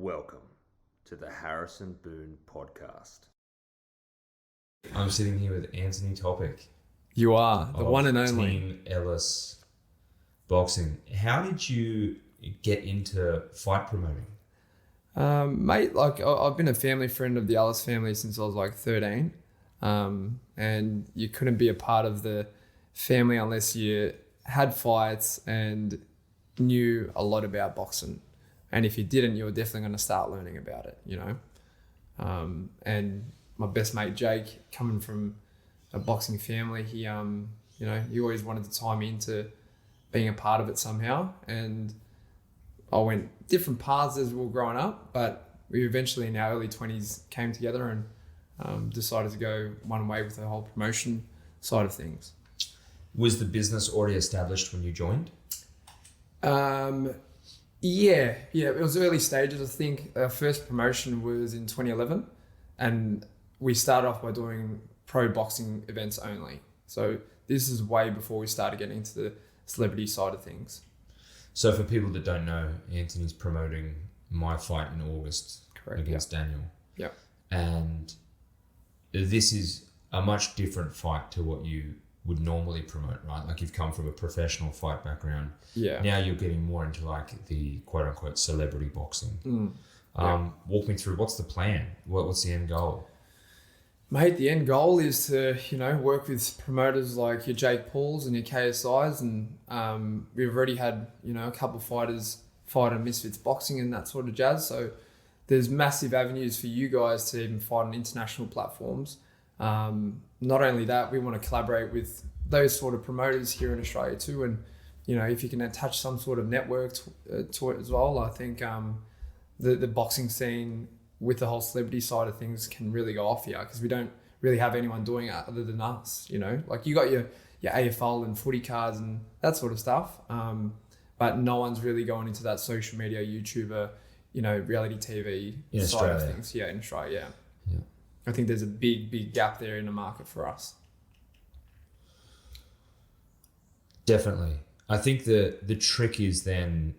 Welcome to the Harrison Boone podcast. I'm sitting here with Antoni Topic. You are, the one and only. Team Ellis Boxing. How did you get into fight promoting? Mate, I've been a family friend of the Ellis family since I was like 13. And you couldn't be a part of the family unless you had fights and knew a lot about boxing. And if you didn't, you were definitely going to start learning about it, you know. And my best mate Jake, coming from a boxing family, he always wanted to tie me into being a part of it somehow. And I went different paths as we were growing up, but we eventually in our early 20s came together and decided to go one way with the whole promotion side of things. Was the business already established when you joined? Yeah, it was early stages. I think our first promotion was in 2011, and we started off by doing pro boxing events only. So this is way before we started getting into the celebrity side of things. So for people that don't know, Antoni's promoting my fight in August. Correct, against Daniel. Yeah. And this is a much different fight to what you would normally promote, right? Like you've come from a professional fight background. Yeah. Now you're getting more into like the quote unquote celebrity boxing. Walk me through, what's the plan? What's the end goal? Mate, the end goal is to, work with promoters like your Jake Pauls and your KSIs. And we've already had, a couple of fighters fight on Misfits Boxing and that sort of jazz. So there's massive avenues for you guys to even fight on international platforms. Not only that, we want to collaborate with those sort of promoters here in Australia too. And, if you can attach some sort of network to it as well, I think the boxing scene with the whole celebrity side of things can really go off here because we don't really have anyone doing it other than us, Like you got your AFL and footy cards and that sort of stuff. But no one's really going into that social media, YouTuber, reality TV in side Australia. of things. Yeah, in Australia, yeah. I think there's a big gap there in the market for us. Definitely. I think the trick is then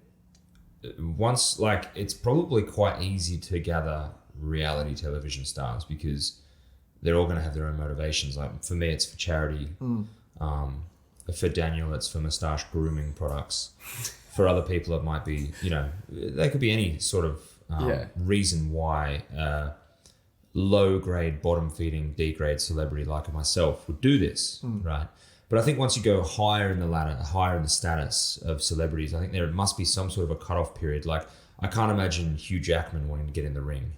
once, like, it's probably quite easy to gather reality television stars because they're all going to have their own motivations. Like for me, it's for charity. For Daniel, it's for moustache grooming products. For other people, it might be, there could be any sort of reason why low grade, bottom feeding, D grade celebrity like myself would do this, right? But I think once you go higher in the ladder, higher in the status of celebrities, I think there must be some sort of a cutoff period. Like I can't imagine Hugh Jackman wanting to get in the ring.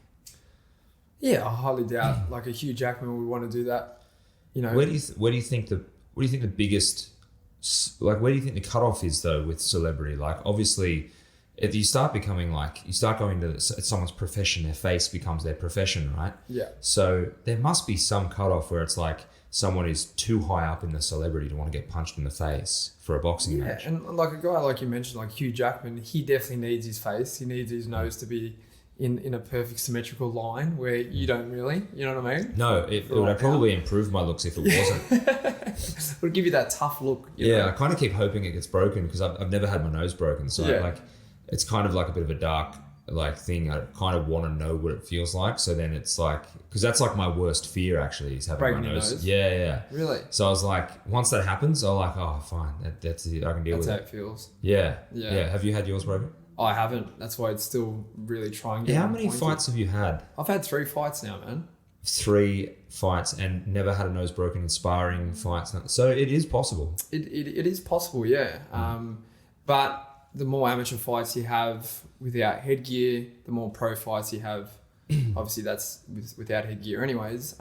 Yeah, I highly doubt like a Hugh Jackman would want to do that. Where do you think the biggest, like, where do you think the cutoff is though with celebrity? Like obviously, if you start becoming you start going to someone's profession, their face becomes their profession, right? Yeah. So there must be some cutoff where it's like someone is too high up in the celebrity to want to get punched in the face for a boxing match. Yeah, and like a guy like you mentioned, like Hugh Jackman, he definitely needs his face. He needs his nose to be in a perfect symmetrical line where you don't really, you know what I mean? No, it would probably improve my looks if it wasn't. It would give you that tough look. I kind of keep hoping it gets broken because I've never had my nose broken. So it's kind of like a bit of a dark thing. I kind of want to know what it feels like. So then it's like, because that's like my worst fear actually is having breaking my nose. nose. Yeah. Really? So I was like, once that happens, I'm like, oh, fine. That's it. I can deal with it. That's how it feels. Yeah. Yeah. Have you had yours broken? I haven't. That's why it's still really trying. How many fights have you had? I've had 3 fights now, man. 3 fights and never had a nose broken in sparring fights. So it is possible. It is possible, yeah. But the more amateur fights you have without headgear, the more pro fights you have. Obviously, that's without headgear, anyways.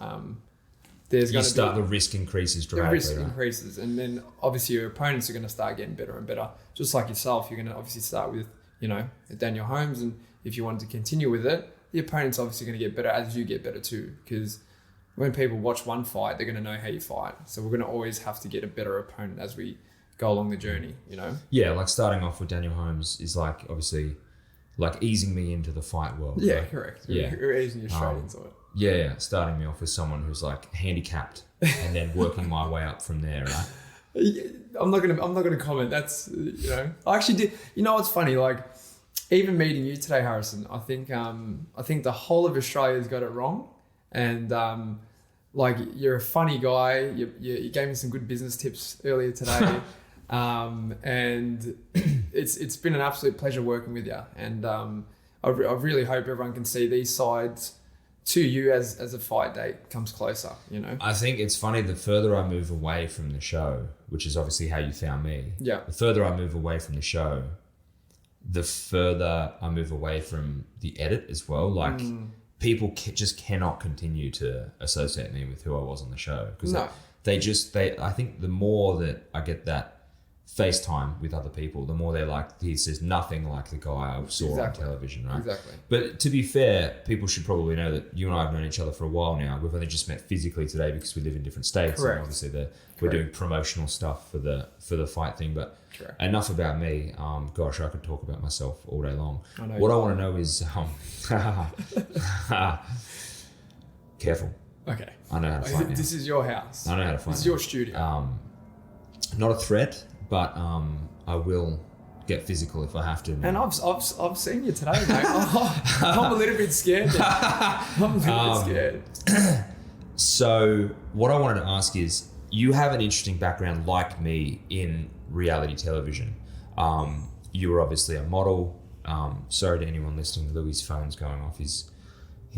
The risk increases dramatically. The risk increases, and then obviously your opponents are going to start getting better and better. Just like yourself, you're going to obviously start with Daniel Holmes, and if you want to continue with it, the opponent's obviously going to get better as you get better too. Because when people watch one fight, they're going to know how you fight. So we're going to always have to get a better opponent as we go along the journey, Yeah, like starting off with Daniel Holmes is like obviously like easing me into the fight world. Yeah, right? correct. Yeah. We're easing you straight into it. Yeah, starting me off with someone who's like handicapped and then working my way up from there, right? I'm not gonna comment. That's I actually did. What's funny? Like even meeting you today, Harrison, I think the whole of Australia's got it wrong, and like you're a funny guy. You gave me some good business tips earlier today, and it's been an absolute pleasure working with you. And I really hope everyone can see these sides to you as a fight date comes closer. You know, I think it's funny, the further I move away from the show, which is obviously how you found me. Yeah. The further I move away from the show, the further I move away from the edit as well. Like people just cannot continue to associate me with who I was on the show, because I think the more that I get that FaceTime with other people, the more they're like, this is nothing like the guy I saw on television, right? Exactly. But to be fair, people should probably know that you and I have known each other for a while now. We've only just met physically today because we live in different states. Correct. And obviously we're doing promotional stuff for the fight thing. But Correct. Enough about me. Gosh, I could talk about myself all day long. I What I want to know is, careful. Okay. I know how to fight now. This is your house. I know how to fight. This is your studio. Not a threat, but I will get physical if I have to. And I've seen you today, mate. I'm a little bit scared. I'm a little bit scared. So what I wanted to ask is, you have an interesting background like me in reality television. You were obviously a model. Sorry to anyone listening, Louis' phone's going off. He's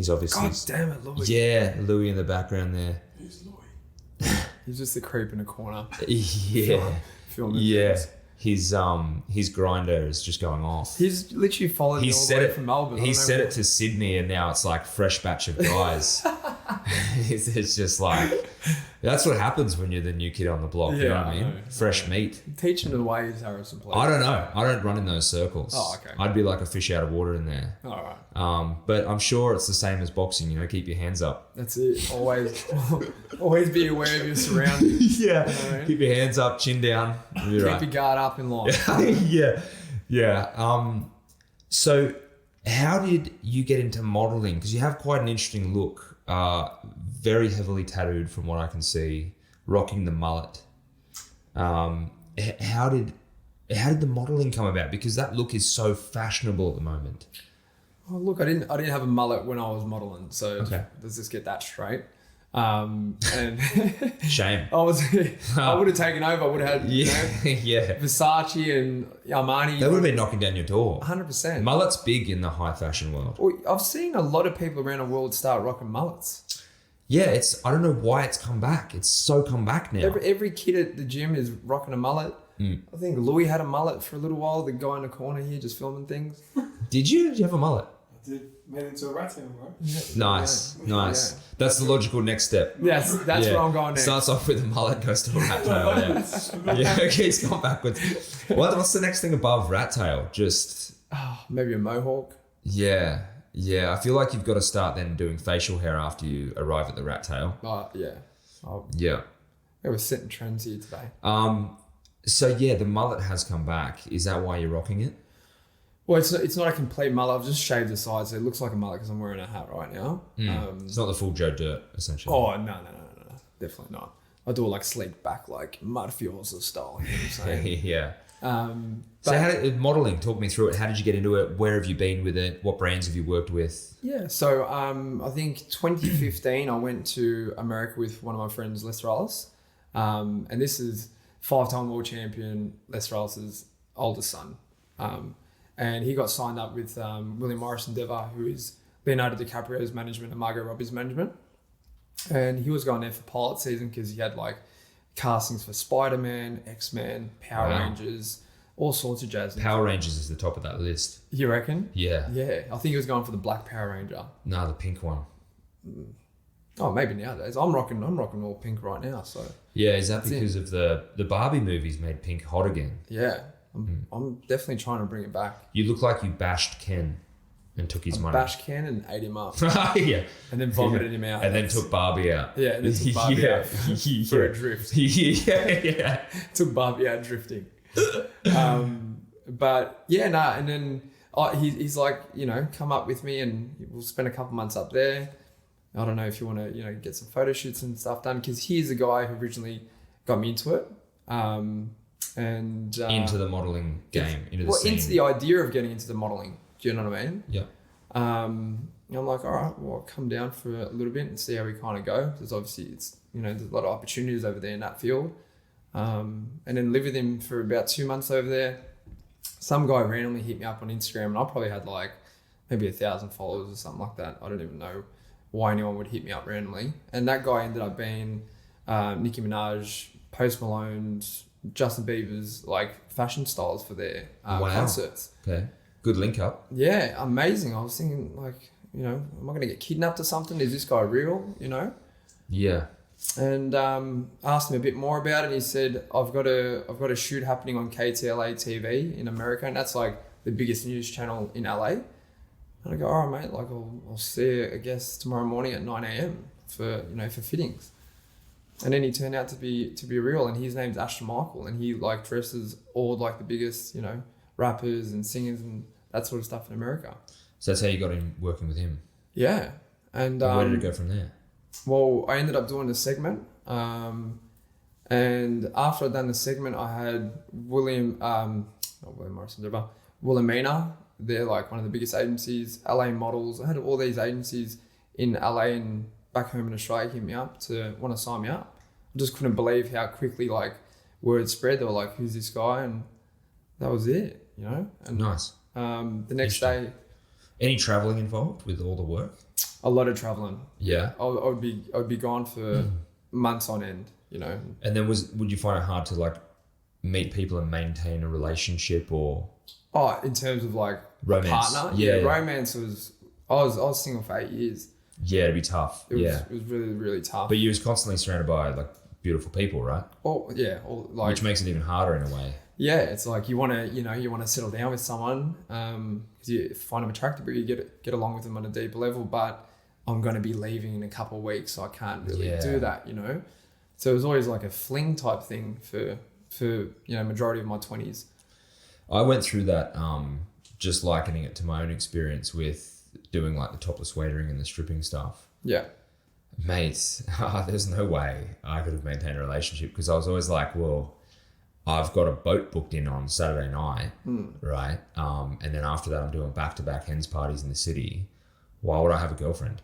obviously... God damn it, Louis. Yeah, Louis in the background there. Who's Louis? He's just a creep in a corner. Yeah. Filming Yeah. things. His grinder is just going off. He's literally followed me all the way from Melbourne. He sent it to Sydney, and now it's like fresh batch of guys. It's just like, that's what happens when you're the new kid on the block. You know what I mean? Fresh meat. Teach him the ways, Harrison, please. I don't know. I don't run in those circles. Oh, okay. I'd be like a fish out of water in there. All right. But I'm sure it's the same as boxing. You know, keep your hands up. That's it. Always be aware of your surroundings. Yeah. You know? Keep your hands up, chin down. You'll be Keep right. your guard up in line. Yeah. So how did you get into modeling? Because you have quite an interesting look. Very heavily tattooed from what I can see, rocking the mullet. How did the modeling come about? Because that look is so fashionable at the moment. Oh, look, I didn't have a mullet when I was modeling, so let's just get that straight. And Shame. I would have taken over. I would have had Yeah. Versace and Armani. They would have been knocking down your door. 100%. Mullet's big in the high fashion world. Well, I've seen a lot of people around the world start rocking mullets. Yeah, I don't know why it's come back. It's so come back now. Every kid at the gym is rocking a mullet. I think Louis had a mullet for a little while. The guy in the corner here just filming things. Did you? Did you have a mullet? I did. Made into a rat tail, right? Yeah. Nice. Yeah. That's the logical next step. That's where I'm going next. Starts off with a mullet, goes to a rat tail. Yeah, okay, he's gone backwards. What's the next thing above rat tail? Just... maybe a mohawk. Yeah. I feel like you've got to start then doing facial hair after you arrive at the rat tail. Yeah. Yeah. I was setting trends here today. So yeah, the mullet has come back. Is that why you're rocking it? Well, it's not a complete mullet. I've just shaved the sides, so it looks like a mullet because I'm wearing a hat right now. It's not the full Joe Dirt, essentially. Oh, no. Definitely not. I do it like sleek back, like Mudfjords style. You know what I'm saying? Yeah. But So modeling, talk me through it. How did you get into it? Where have you been with it? What brands have you worked with? yeah, so I think 2015, I went to America with one of my friends, Les Rallis. And this is 5-time world champion Les Rallis' oldest son. And he got signed up with William Morris Endeavour, who is Leonardo DiCaprio's management and Margot Robbie's management. And he was going there for pilot season because he had like castings for Spider-Man, X-Men, Power Rangers, all sorts of jazz. Power Rangers is the top of that list. You reckon? Yeah. Yeah. I think he was going for the Black Power Ranger. No, the pink one. Oh, maybe nowadays. I'm rocking all pink right now. So Yeah, is that because of the Barbie movies made pink hot again? yeah, I'm definitely trying to bring it back. You look like you bashed Ken and took his money. Bashed Ken and ate him up. Yeah. And then vomited him out. And then took Barbie out. Yeah, and then took Barbie out for a drift. Yeah. Took Barbie out drifting. But yeah, and then he's like, come up with me and we'll spend a couple months up there. I don't know if you want to, get some photo shoots and stuff done, because he's the guy who originally got me into it. Into the modeling game, into the scene. Into the idea of getting into the modeling. Do you know what I mean? Yeah. And I'm like, all right, well, I'll come down for a little bit and see how we kind of go. Because obviously there's a lot of opportunities over there in that field. And then live with him for about 2 months over there. Some guy randomly hit me up on Instagram, and I probably had like maybe 1,000 followers or something like that. I don't even know why anyone would hit me up randomly. And that guy ended up being Nicki Minaj, Post Malone's, Justin Bieber's like fashion styles for their concerts. Okay. Good link up. Yeah, amazing. I was thinking like, am I going to get kidnapped or something? Is this guy real? Yeah. And asked him a bit more about it. He said, I've got a shoot happening on KTLA TV in America, and that's like the biggest news channel in LA. And I go, all right, mate, like I'll see you, I guess, tomorrow morning at 9 a.m. for fittings. And then he turned out to be real, and his name's Ashton Michael, and he like dresses all like the biggest, rappers and singers and that sort of stuff in America. So that's how you got in working with him. Yeah. And where did it go from there? Well, I ended up doing the segment. And after I'd done the segment, I had Williamina. They're like one of the biggest agencies, LA Models. I had all these agencies in LA and back home in Australia hit me up to want to sign me up. I just couldn't believe how quickly like word spread. They were like, who's this guy? And that was it, And Nice. The next day, any traveling involved with all the work? a lot of traveling. Yeah. I would be gone for months on end, And then would you find it hard to like meet people and maintain a relationship or? Oh, in terms of like Romance. partner, Yeah. romance was. I was single for 8 years. Yeah, it'd be tough. It was really, really tough. But you was constantly surrounded by like beautiful people, right? Which Which makes it even harder in a way. Yeah, it's like you want to settle down with someone because you find them attractive, but you get along with them on a deeper level. But I'm going to be leaving in a couple of weeks, so I can't really do that, So it was always like a fling type thing for majority of my 20s. I went through that, just likening it to my own experience with doing like the topless waitering and the stripping stuff. Yeah. Mate, there's no way I could have maintained a relationship because I was always like, well, I've got a boat booked in on Saturday night, right? And then after that, I'm doing back-to-back hens parties in the city. Why would I have a girlfriend?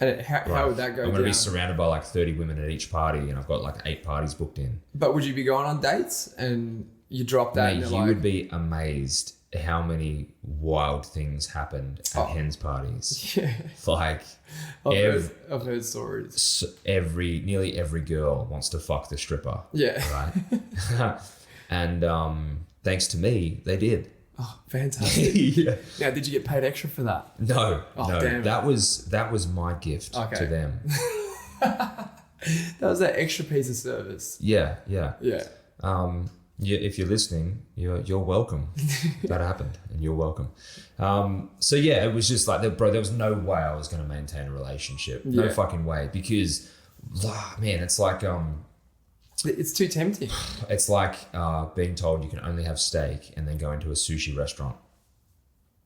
And how would that go I'm down? going to be surrounded by like 30 women at each party and I've got like 8 parties booked in. But would you be going on dates and you drop that? Mate, and you would be amazed how many wild things happened at hens parties. Yeah. Like I've heard stories. Nearly every girl wants to fuck the stripper. Yeah. Right. And thanks to me, they did. Oh, fantastic. Yeah. Now, did you get paid extra for that? No. Damn. That was my gift to them. That was that extra piece of service. Yeah. Yeah. If you're listening, you're welcome. That happened, and you're welcome. So yeah, it was just like, bro, there was no way I was going to maintain a relationship. No Yeah. fucking way, because, man, it's like It's too tempting. it's like being told you can only have steak and then go into a sushi restaurant.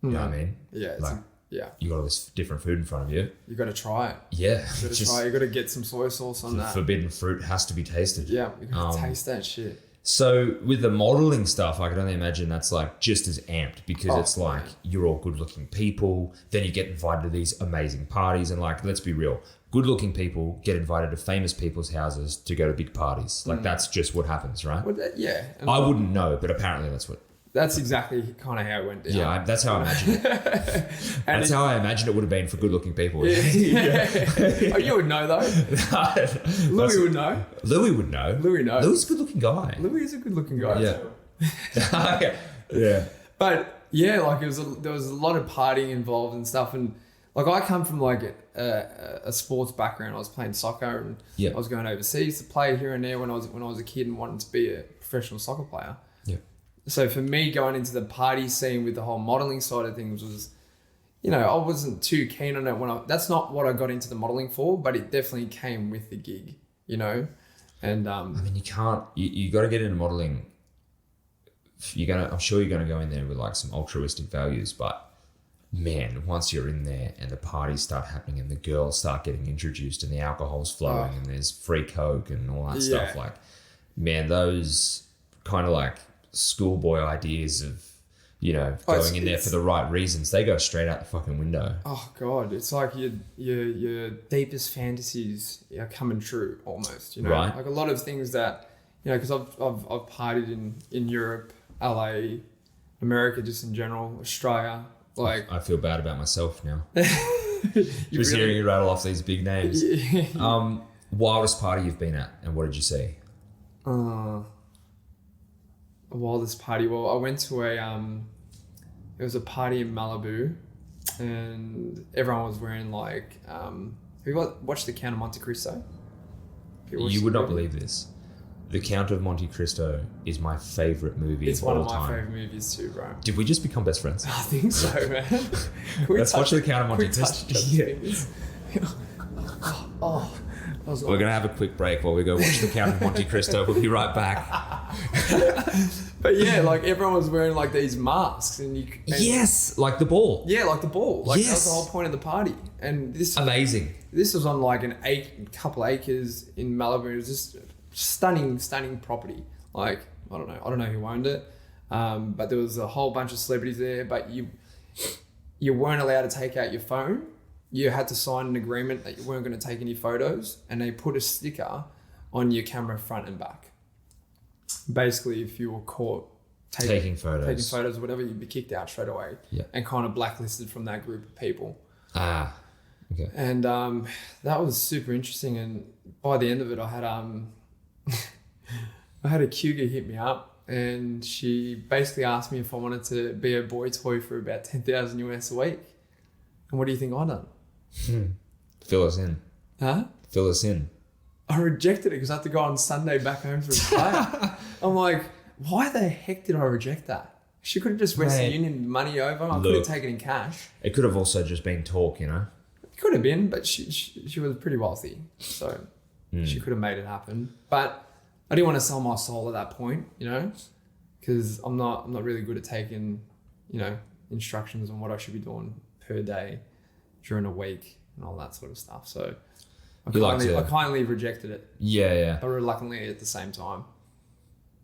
You know what I mean? Yeah. Like, you got all this different food in front of you. You got to try it. Yeah, You got to try. You got to get some soy sauce on that. forbidden fruit has to be tasted. Yeah, you got to taste that shit. So with the modeling stuff, I can only imagine that's like just as amped because it's like you're all good looking people. Then you get invited to these amazing parties and like, let's be real, good looking people get invited to famous people's houses to go to big parties. Like that's just what happens, right? Well, yeah. And I wouldn't know, but apparently that's exactly kind of how it went down. yeah, that's how I imagine it. That's how I imagine it would have been for good looking people. Oh, you would know though. Louis would know. Louis would know. Louis knows. Louis is a good looking guy. Louis is a good looking guy. Yeah. Yeah. But yeah, like there was a lot of partying involved and stuff, and like I come from like a sports background. I was playing soccer and I was going overseas to play here and there when I was a kid and wanting to be a professional soccer player. Yeah. So for me, going into the party scene with the whole modeling side of things was, I wasn't too keen on it that's not what I got into the modeling for, but it definitely came with the gig, and I mean, you can't. You got to get into modeling. I'm sure you're gonna go in there with like some altruistic values, but man, once you're in there and the parties start happening and the girls start getting introduced and the alcohol's flowing and there's free coke and all that stuff, like, man, those kind of like schoolboy ideas of going in there for the right reasons, they go straight out the fucking window. Oh God, it's like your deepest fantasies are coming true almost. Right. Like a lot of things that because I've partied in Europe, LA, America, just in general, Australia. Like I feel bad about myself now. Just Just hearing you rattle off these big names. Wildest party you've been at, and what did you see? Wildest party. Well, I went to it was a party in Malibu, and everyone was wearing like. Have you watched The Count of Monte Cristo? You would not believe this. The Count of Monte Cristo is my favorite movie It's of one all of my time. favorite movies too, bro. Did we just become best friends? I think so, man. Let's watch The Count of Monte Cristo. Yeah. Oh, that was We're going to have a quick break while we go watch The Count of Monte Cristo. We'll be right back. But yeah, like everyone was wearing like these masks, and Yes, like the ball. yeah, like the ball. Like that was Yes. the whole point of the party. And this Amazing. was on like couple acres in Malibu. It was just stunning property. Like I don't know who owned it, but there was a whole bunch of celebrities there. But you weren't allowed to take out your phone. You had to sign an agreement that you weren't going to take any photos, and they put a sticker on your camera front and back. Basically, if you were caught Taking photos. or whatever, you'd be kicked out straight away and kind of blacklisted from that group of people. Ah, okay. And that was super interesting. And by the end of it, I had I had a cougar hit me up, and she basically asked me if I wanted to be a boy toy for about 10,000 US a week. And what do you think I done? Fill us in. Huh? Fill us in. I rejected it because I had to go on Sunday back home for a play. I'm like, why the heck did I reject that? She could have just Western Mate, Union money over. I could have taken in cash. It could have also just been talk, It could have been, but she was pretty wealthy, so she could have made it happen. But I didn't want to sell my soul at that point, because I'm not really good at taking, instructions on what I should be doing per day during a week and all that sort of stuff. So I kindly rejected it, Yeah. but reluctantly at the same time.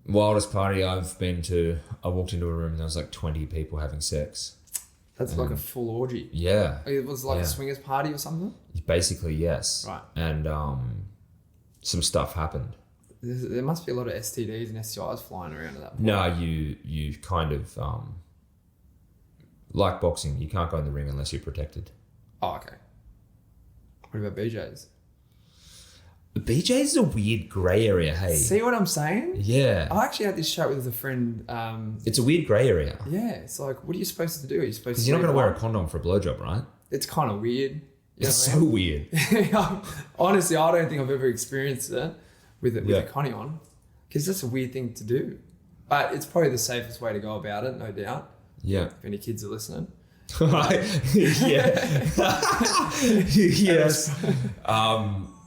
Wildest party I've been to, I walked into a room and there was like 20 people having sex. That's like a full orgy. Yeah. It was like a swingers party or something. Basically, yes. Right. And some stuff happened. There must be a lot of STDs and STIs flying around at that point. No, you kind of like boxing. You can't go in the ring unless you're protected. Oh, okay. What about BJs? The BJ's is a weird grey area. Hey. See what I'm saying? Yeah. I actually had this chat with a friend. It's a weird grey area. Yeah, it's like, what are you supposed to do? Are you supposed to? Because you're not going to wear a condom for a blowjob, right? It's kind of weird. It's so weird. Honestly, I don't think I've ever experienced it with a connie on, because that's a weird thing to do. But it's probably the safest way to go about it, no doubt. Yeah. If any kids are listening. Yes.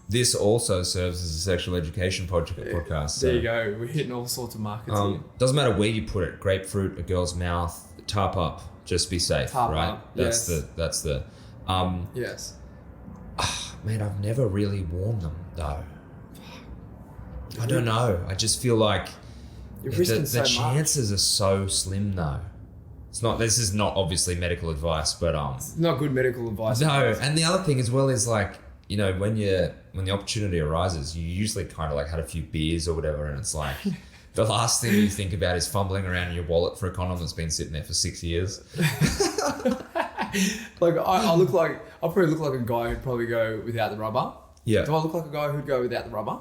This also serves as a sexual education podcast. There you go. We're hitting all sorts of markets here. Doesn't matter where you put it. Grapefruit, a girl's mouth, tarp up. Just be safe, Tarp right? up, That's yes. the. Yes. Man, I've never really worn them though. I don't know. I just feel like You're risking the so much. chances are so slim though. It's not. This is not obviously medical advice, but It's not good medical advice. no. And the other thing as well is like, when the opportunity arises, you usually kind of like had a few beers or whatever, and it's like the last thing you think about is fumbling around in your wallet for a condom that's been sitting there for 6 years. Like I probably look like a guy who'd probably go without the rubber. Yeah. Do I look like a guy who'd go without the rubber?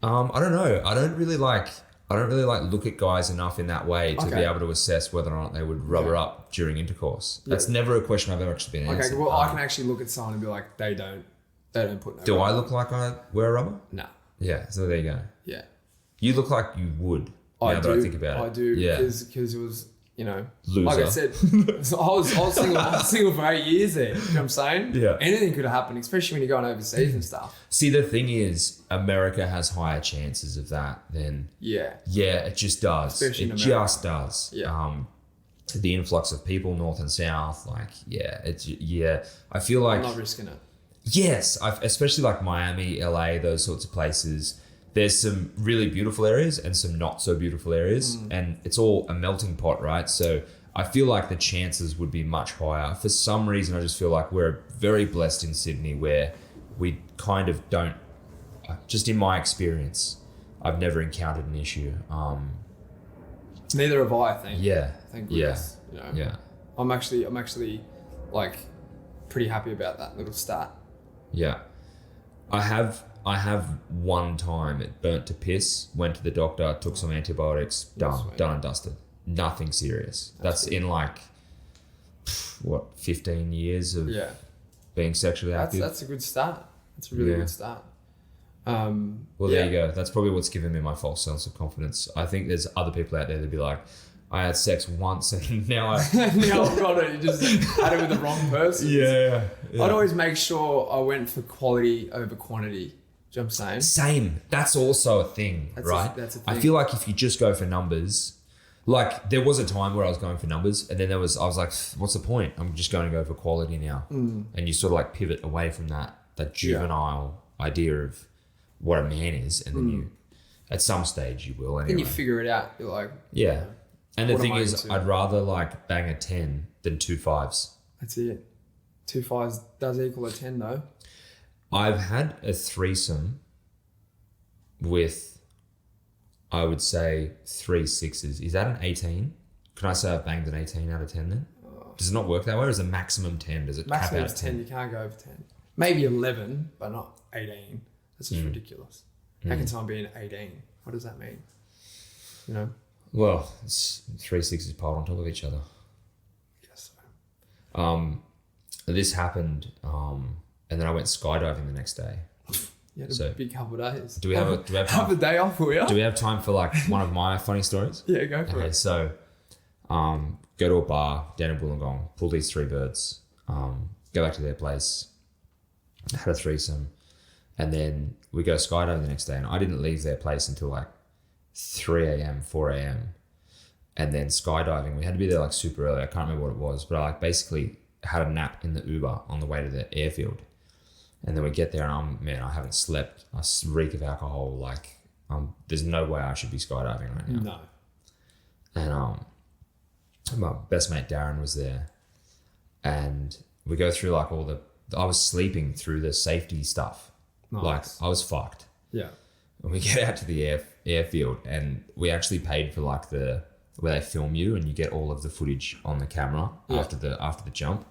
I don't know. I don't really like look at guys enough in that way to be able to assess whether or not they would rubber up during intercourse. That's never a question I've ever actually been answered. Okay, well I can actually look at someone and be like, they don't put no Do rubber. I look like I wear a rubber? No. Yeah, so there you go. Yeah. You look like you would. I now do. that I think about it. I do. Yeah. Because it was, Loser. like I said, so I was single for 8 years there. You know what I'm saying? Yeah. Anything could have happened, especially when you're going overseas and stuff. See, the thing is, America has higher chances of that than. Yeah. Yeah, it just does. Especially in it America. just does. Yeah. The influx of people, north and south, I feel like. I'm not risking it. Yes, especially like Miami, LA, those sorts of places. There's some really beautiful areas and some not so beautiful areas, and it's all a melting pot, right? So I feel like the chances would be much higher. For some reason, I just feel like we're very blessed in Sydney where we kind of don't, just in my experience, I've never encountered an issue. Neither have I think. Yeah. Thank Yeah. goodness. You know, Yeah. I'm actually like pretty happy about that little stat. Yeah. I have one time it burnt to piss, went to the doctor, took some antibiotics, done and dusted. Nothing serious. That's in like, what, 15 years of being sexually active? That's a good start. That's a really good start. Well, there you go. That's probably what's given me my false sense of confidence. I think there's other people out there that'd be like, I had sex once and now I... now I've got it. You just had it with the wrong person. Yeah. I'd always make sure I went for quality over quantity. Do you know what I'm saying? Same. That's also a thing, right? That's a thing. I feel like if you just go for numbers, like there was a time where I was going for numbers and then I was like, what's the point? I'm just going to go for quality now. And you sort of like pivot away from that juvenile idea of what a man is. And then you, at some stage you will anyway. Then you figure it out. You're like... Yeah. And the What thing am I is, into? I'd rather like bang a 10 than 2 5s. That's it. 2 5s does equal a 10 though. I've had a threesome with, I would say, 3 6s. Is that an 18? Can I say I've banged an 18 out of 10 then? Does it not work that way or is it maximum 10? Does it cap Maximum out is at 10. You can't go over 10. Maybe 11, but not 18. That's just ridiculous. How can someone be an 18? What does that mean? You know? Well, it's 3 6s piled on top of each other. Yes. So. This happened, and then I went skydiving the next day. You had a So, big couple of days. Do we have have time? a day off for you? Do we have time for like one of my funny stories? Yeah, go for Okay, it. so go to a bar down in Wollongong, pull these 3 birds, go back to their place, had a threesome, and then we go skydiving the next day. And I didn't leave their place until like 3 a.m., 4 a.m. And then skydiving, we had to be there like super early. I can't remember what it was, but I like basically had a nap in the Uber on the way to the airfield. And then we get there and I haven't slept. I reek of alcohol. Like, there's no way I should be skydiving right now. No. And my best mate Darren was there, and we go through like I was sleeping through the safety stuff. Nice. Like I was fucked. Yeah. And we get out to the airfield, and we actually paid for like where they film you and you get all of the footage on the camera after the jump.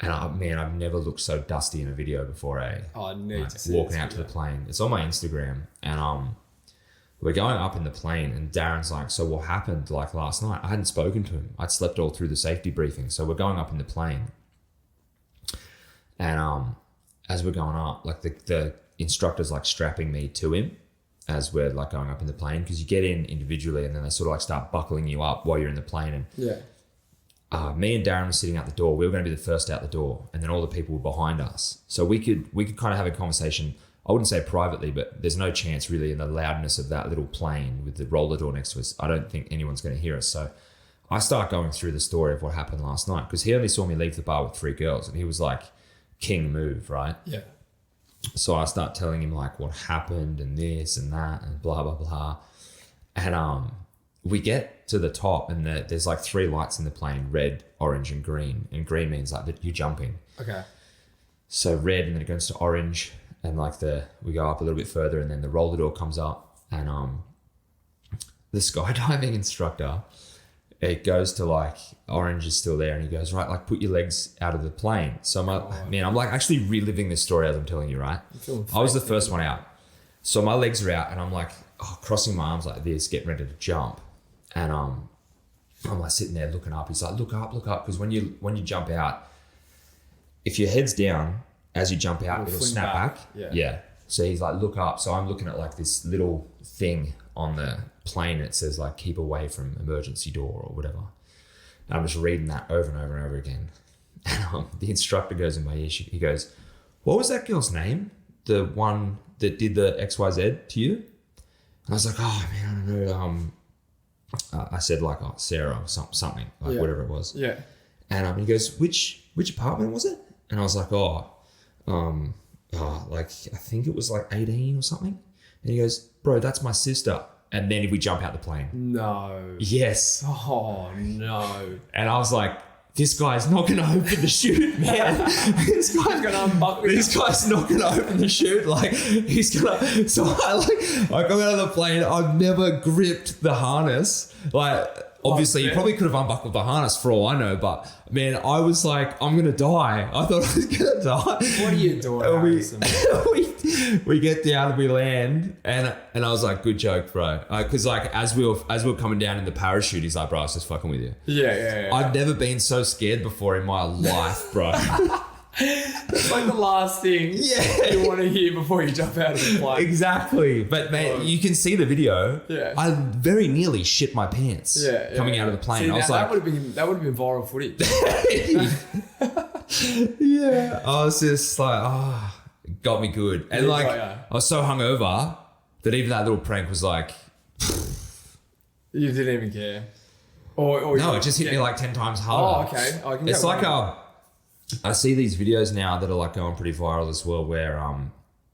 And I've never looked so dusty in a video before. I need to see walking this out to the video. plane. It's on my Instagram, and we're going up in the plane, and Darren's like, "So what happened like last night?" I hadn't spoken to him. I'd slept all through the safety briefing, so we're going up in the plane, and as we're going up, like the instructor's like strapping me to him as we're like going up in the plane, because you get in individually and then they sort of like start buckling you up while you're in the plane. And me and Darren were sitting out the door. We were going to be the first out the door, and then all the people were behind us. So we could kind of have a conversation. I wouldn't say privately, but there's no chance really in the loudness of that little plane with the roller door next to us. I don't think anyone's going to hear us. So I start going through the story of what happened last night, because he only saw me leave the bar with 3 girls, and he was like, king move, right? Yeah. So I start telling him like what happened and this and that and blah, blah, blah. And we get to the top, and there's like 3 lights in the plane, red, orange, and green. And green means like that you're jumping. Okay. So red, and then it goes to orange, and like we go up a little bit further, and then the roller door comes up, and the skydiving instructor, it goes to like orange is still there, and he goes, right, like put your legs out of the plane. So I'm like actually reliving this story as I'm telling you, right? I was the first one out. So my legs are out, and I'm like crossing my arms like this, getting ready to jump. And I'm like sitting there looking up. He's like, look up, because when you jump out, if your head's down as you jump out, it'll snap back. Yeah. So he's like, look up. So I'm looking at like this little thing on the plane. It says like, keep away from emergency door or whatever. And I'm just reading that over and over and over again. And the instructor goes in my ear. He goes, what was that girl's name? The one that did the XYZ to you? And I was like, oh man, I don't know. I said like, Sarah or something, like whatever it was. Yeah. And he goes, which apartment was it? And I was like, like I think it was like 18 or something. And he goes, bro, that's my sister. and then we jump out the plane. No. Yes. Oh, no. And I was like, this guy's not going to open the chute, man. This guy's going to unbuckle. This guy's not going to open the chute. Like, he's going to. So I go out of the plane. I've never gripped the harness. Like, obviously, you probably could have unbuckled the harness for all I know. But, man, I was like, I'm going to die. I thought I was going to die. What are you doing, Harrison? We get down and we land, and I was like, good joke, bro. Because as we were coming down in the parachute, he's like, bro, I was just fucking with you. Yeah. I've never been so scared before in my life, bro. It's like the last thing you want to hear before you jump out of the plane. Exactly. But man, you can see the video. Yeah. I very nearly shit my pants coming out of the plane. See, I was that would have been viral footage. yeah. I was just like, it got me good. And I was so hungover that even that little prank was like, you didn't even care. Or no, it just hit me like 10 times harder. Oh, okay. I can It's go like on. I see these videos now that are like going pretty viral as well, where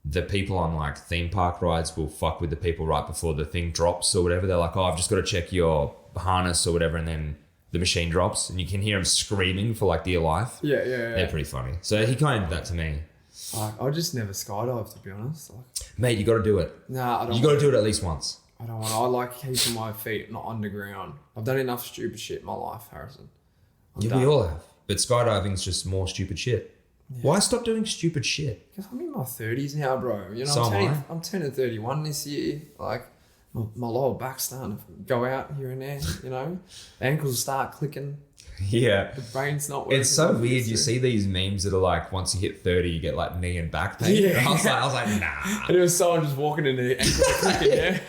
the people on like theme park rides will fuck with the people right before the thing drops or whatever. They're like, I've just got to check your harness or whatever, and then the machine drops, and you can hear them screaming for like dear life. Yeah. They're pretty funny. So he kind of did that to me. I just never skydived, to be honest. Mate, you got to do it. Nah, I don't. You got to do it at least once. I don't want. I like keeping my feet not underground. I've done enough stupid shit in my life, Harrison. I'm Yeah, done. we all have. But skydiving's just more stupid shit. Yeah. Why stop doing stupid shit? Because I'm in my 30s now, bro. You know, So I'm turning 31 this year. Like, my lower back's starting to go out here and there, you know. The ankles start clicking. Yeah. The brain's not working. It's so weird. You see these memes that are like, once you hit 30, you get like knee and back pain. Yeah. And I was like, nah. And it was someone just walking in the ankles clicking,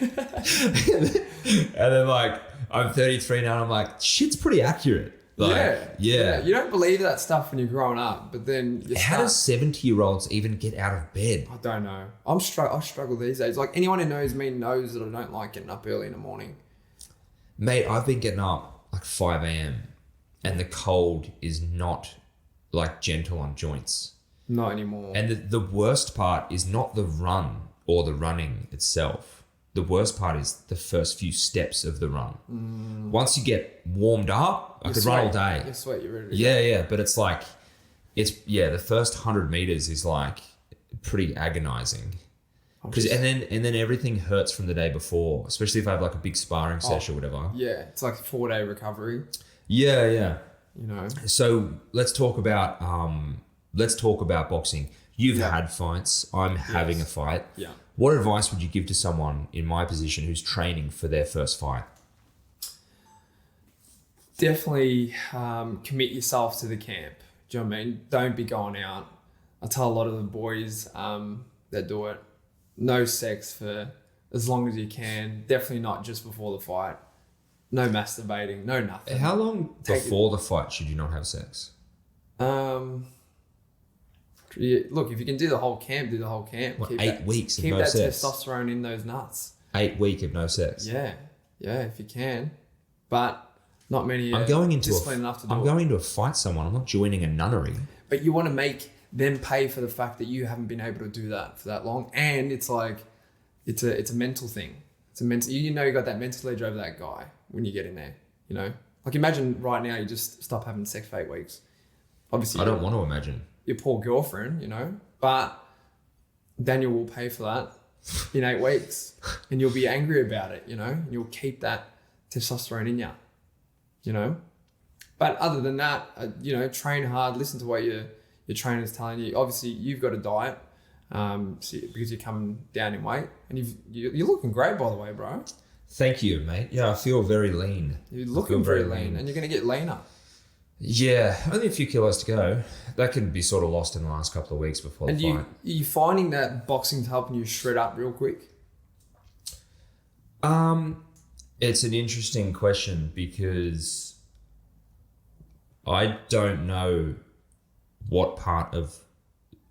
And then like, I'm 33 now and I'm like, shit's pretty accurate. Like, yeah. You don't believe that stuff when you're growing up, but then you How does 70-year-olds even get out of bed? I don't know. I struggle these days. Like, anyone who knows me knows that I don't like getting up early in the morning. Mate, I've been getting up like 5 a.m. and the cold is not like gentle on joints. Not anymore. And the worst part is not the run or the running itself. The worst part is the first few steps of the run. Once you get warmed up, I could run all day. You're sweat, you're ready to go. Yeah. But it's like, the first 100 meters is like pretty agonizing. And then everything hurts from the day before, especially if I have like a big sparring session or whatever. Yeah, it's like a 4-day recovery. Yeah. You know. So let's talk about boxing. You've had fights. I'm having a fight. Yeah. What advice would you give to someone in my position who's training for their first fight? Definitely commit yourself to the camp. Do you know what I mean? Don't be going out. I tell a lot of the boys that do it, no sex for as long as you can. Definitely not just before the fight. No masturbating, no nothing. How long before the fight should you not have sex? Look, if you can do the whole camp, do the whole camp. What, Keep 8 weeks of keep no that sex? testosterone in those nuts. 8 weeks of no sex. Yeah, if you can, but not many. I'm going into disciplined enough to do I'm it. going to fight someone. I'm not joining a nunnery. But you want to make them pay for the fact that you haven't been able to do that for that long, and it's like, it's a mental thing. It's a mental. You know, you got that mental edge over that guy when you get in there. You know, like imagine right now you just stop having sex for 8 weeks. Obviously, I don't want to imagine. Your poor girlfriend, you know, but Daniel will pay for that in 8 weeks, and you'll be angry about it, you know, and you'll keep that testosterone in you know. But other than that, you know, train hard, listen to what your trainer's telling you. Obviously, you've got a diet because you're coming down in weight, and you're looking great, by the way, bro. Thank you, mate. Yeah, I feel very lean. You're looking very lean, and you're going to get leaner. Yeah, only a few kilos to go. That can be sort of lost in the last couple of weeks before the fight. And you finding that boxing's helping you shred up real quick? It's an interesting question because I don't know what part of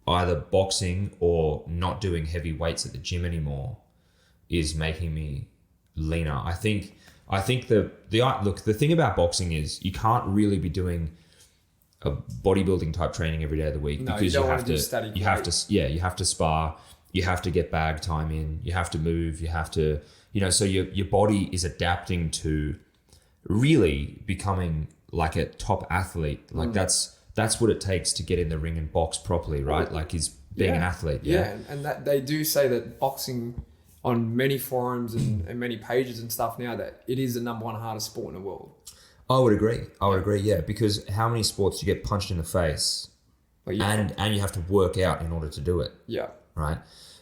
either boxing or not doing heavy weights at the gym anymore is making me leaner. I think the thing about boxing is you can't really be doing a bodybuilding type training every day of the week because you have to spar. You have to get bag time in. You have to move. You have to, so your body is adapting to really becoming like a top athlete. Like that's what it takes to get in the ring and box properly, right? Like is being an athlete. Yeah, and that they do say that boxing on many forums and many pages and stuff now that it is the number one hardest sport in the world. I would agree, yeah, because how many sports you get punched in the face and you have to work out in order to do it. Yeah. Right?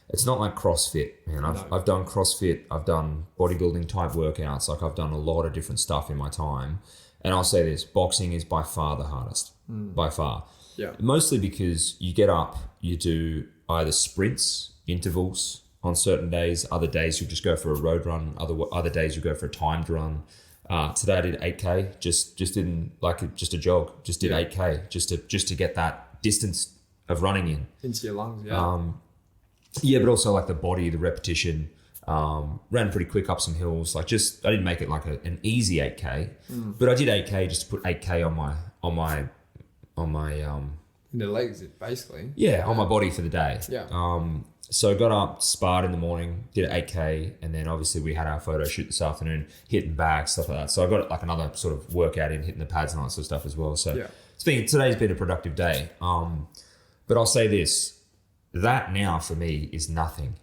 It's not like CrossFit, man. I've done CrossFit, I've done bodybuilding type workouts, like I've done a lot of different stuff in my time. And I'll say this, boxing is by far the hardest, by far. Yeah. Mostly because you get up, you do either sprints, intervals on certain days, other days you'll just go for a road run, other days you go for a timed run. Today I did 8K, just didn't just a jog, just did 8K, just to get that distance of running in. Into your lungs, yeah. But also like the body, the repetition, ran pretty quick up some hills. Like I didn't make it like an easy 8K, but I did 8K just to put 8K on my in the legs, basically. on my body for the day. Yeah. So I got up, sparred in the morning, did 8K, and then obviously we had our photo shoot this afternoon, hitting bags, stuff like that. So I got like another sort of workout in, hitting the pads and all that sort of stuff as well. So today's been a productive day. But I'll say this, that now for me is nothing.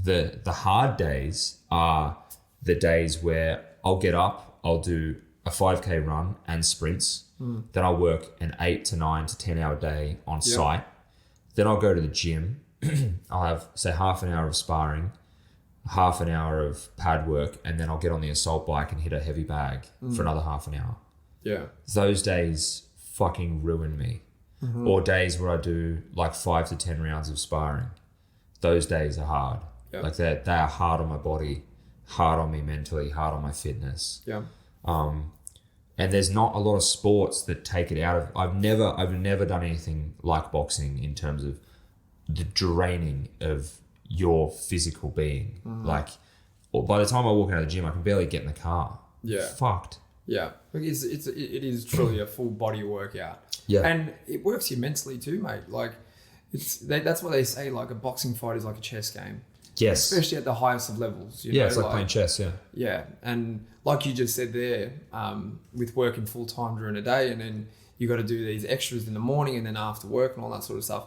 The hard days are the days where I'll get up, I'll do a 5K run and sprints. Then I'll work an 8 to 9 to 10 hour day on site. Then I'll go to the gym. I'll have, say, half an hour of sparring, half an hour of pad work, and then I'll get on the assault bike and hit a heavy bag for another half an hour. Yeah. Those days fucking ruin me. Or days where I do like 5 to 10 rounds of sparring. Those days are hard. Yeah. Like they are hard on my body, hard on me mentally, hard on my fitness. Yeah. And there's not a lot of sports that take it out of. I've never done anything like boxing in terms of the draining of your physical being. Like, by the time I walk out of the gym, I can barely get in the car. Yeah. Fucked. Yeah. It is truly a full body workout. Yeah. And it works you mentally too, mate. Like, that's what they say. Like a boxing fight is like a chess game. Yes. Especially at the highest of levels. You know, it's like playing chess. Yeah. Yeah, and like you just said there, with working full time during the day, and then you got to do these extras in the morning, and then after work and all that sort of stuff.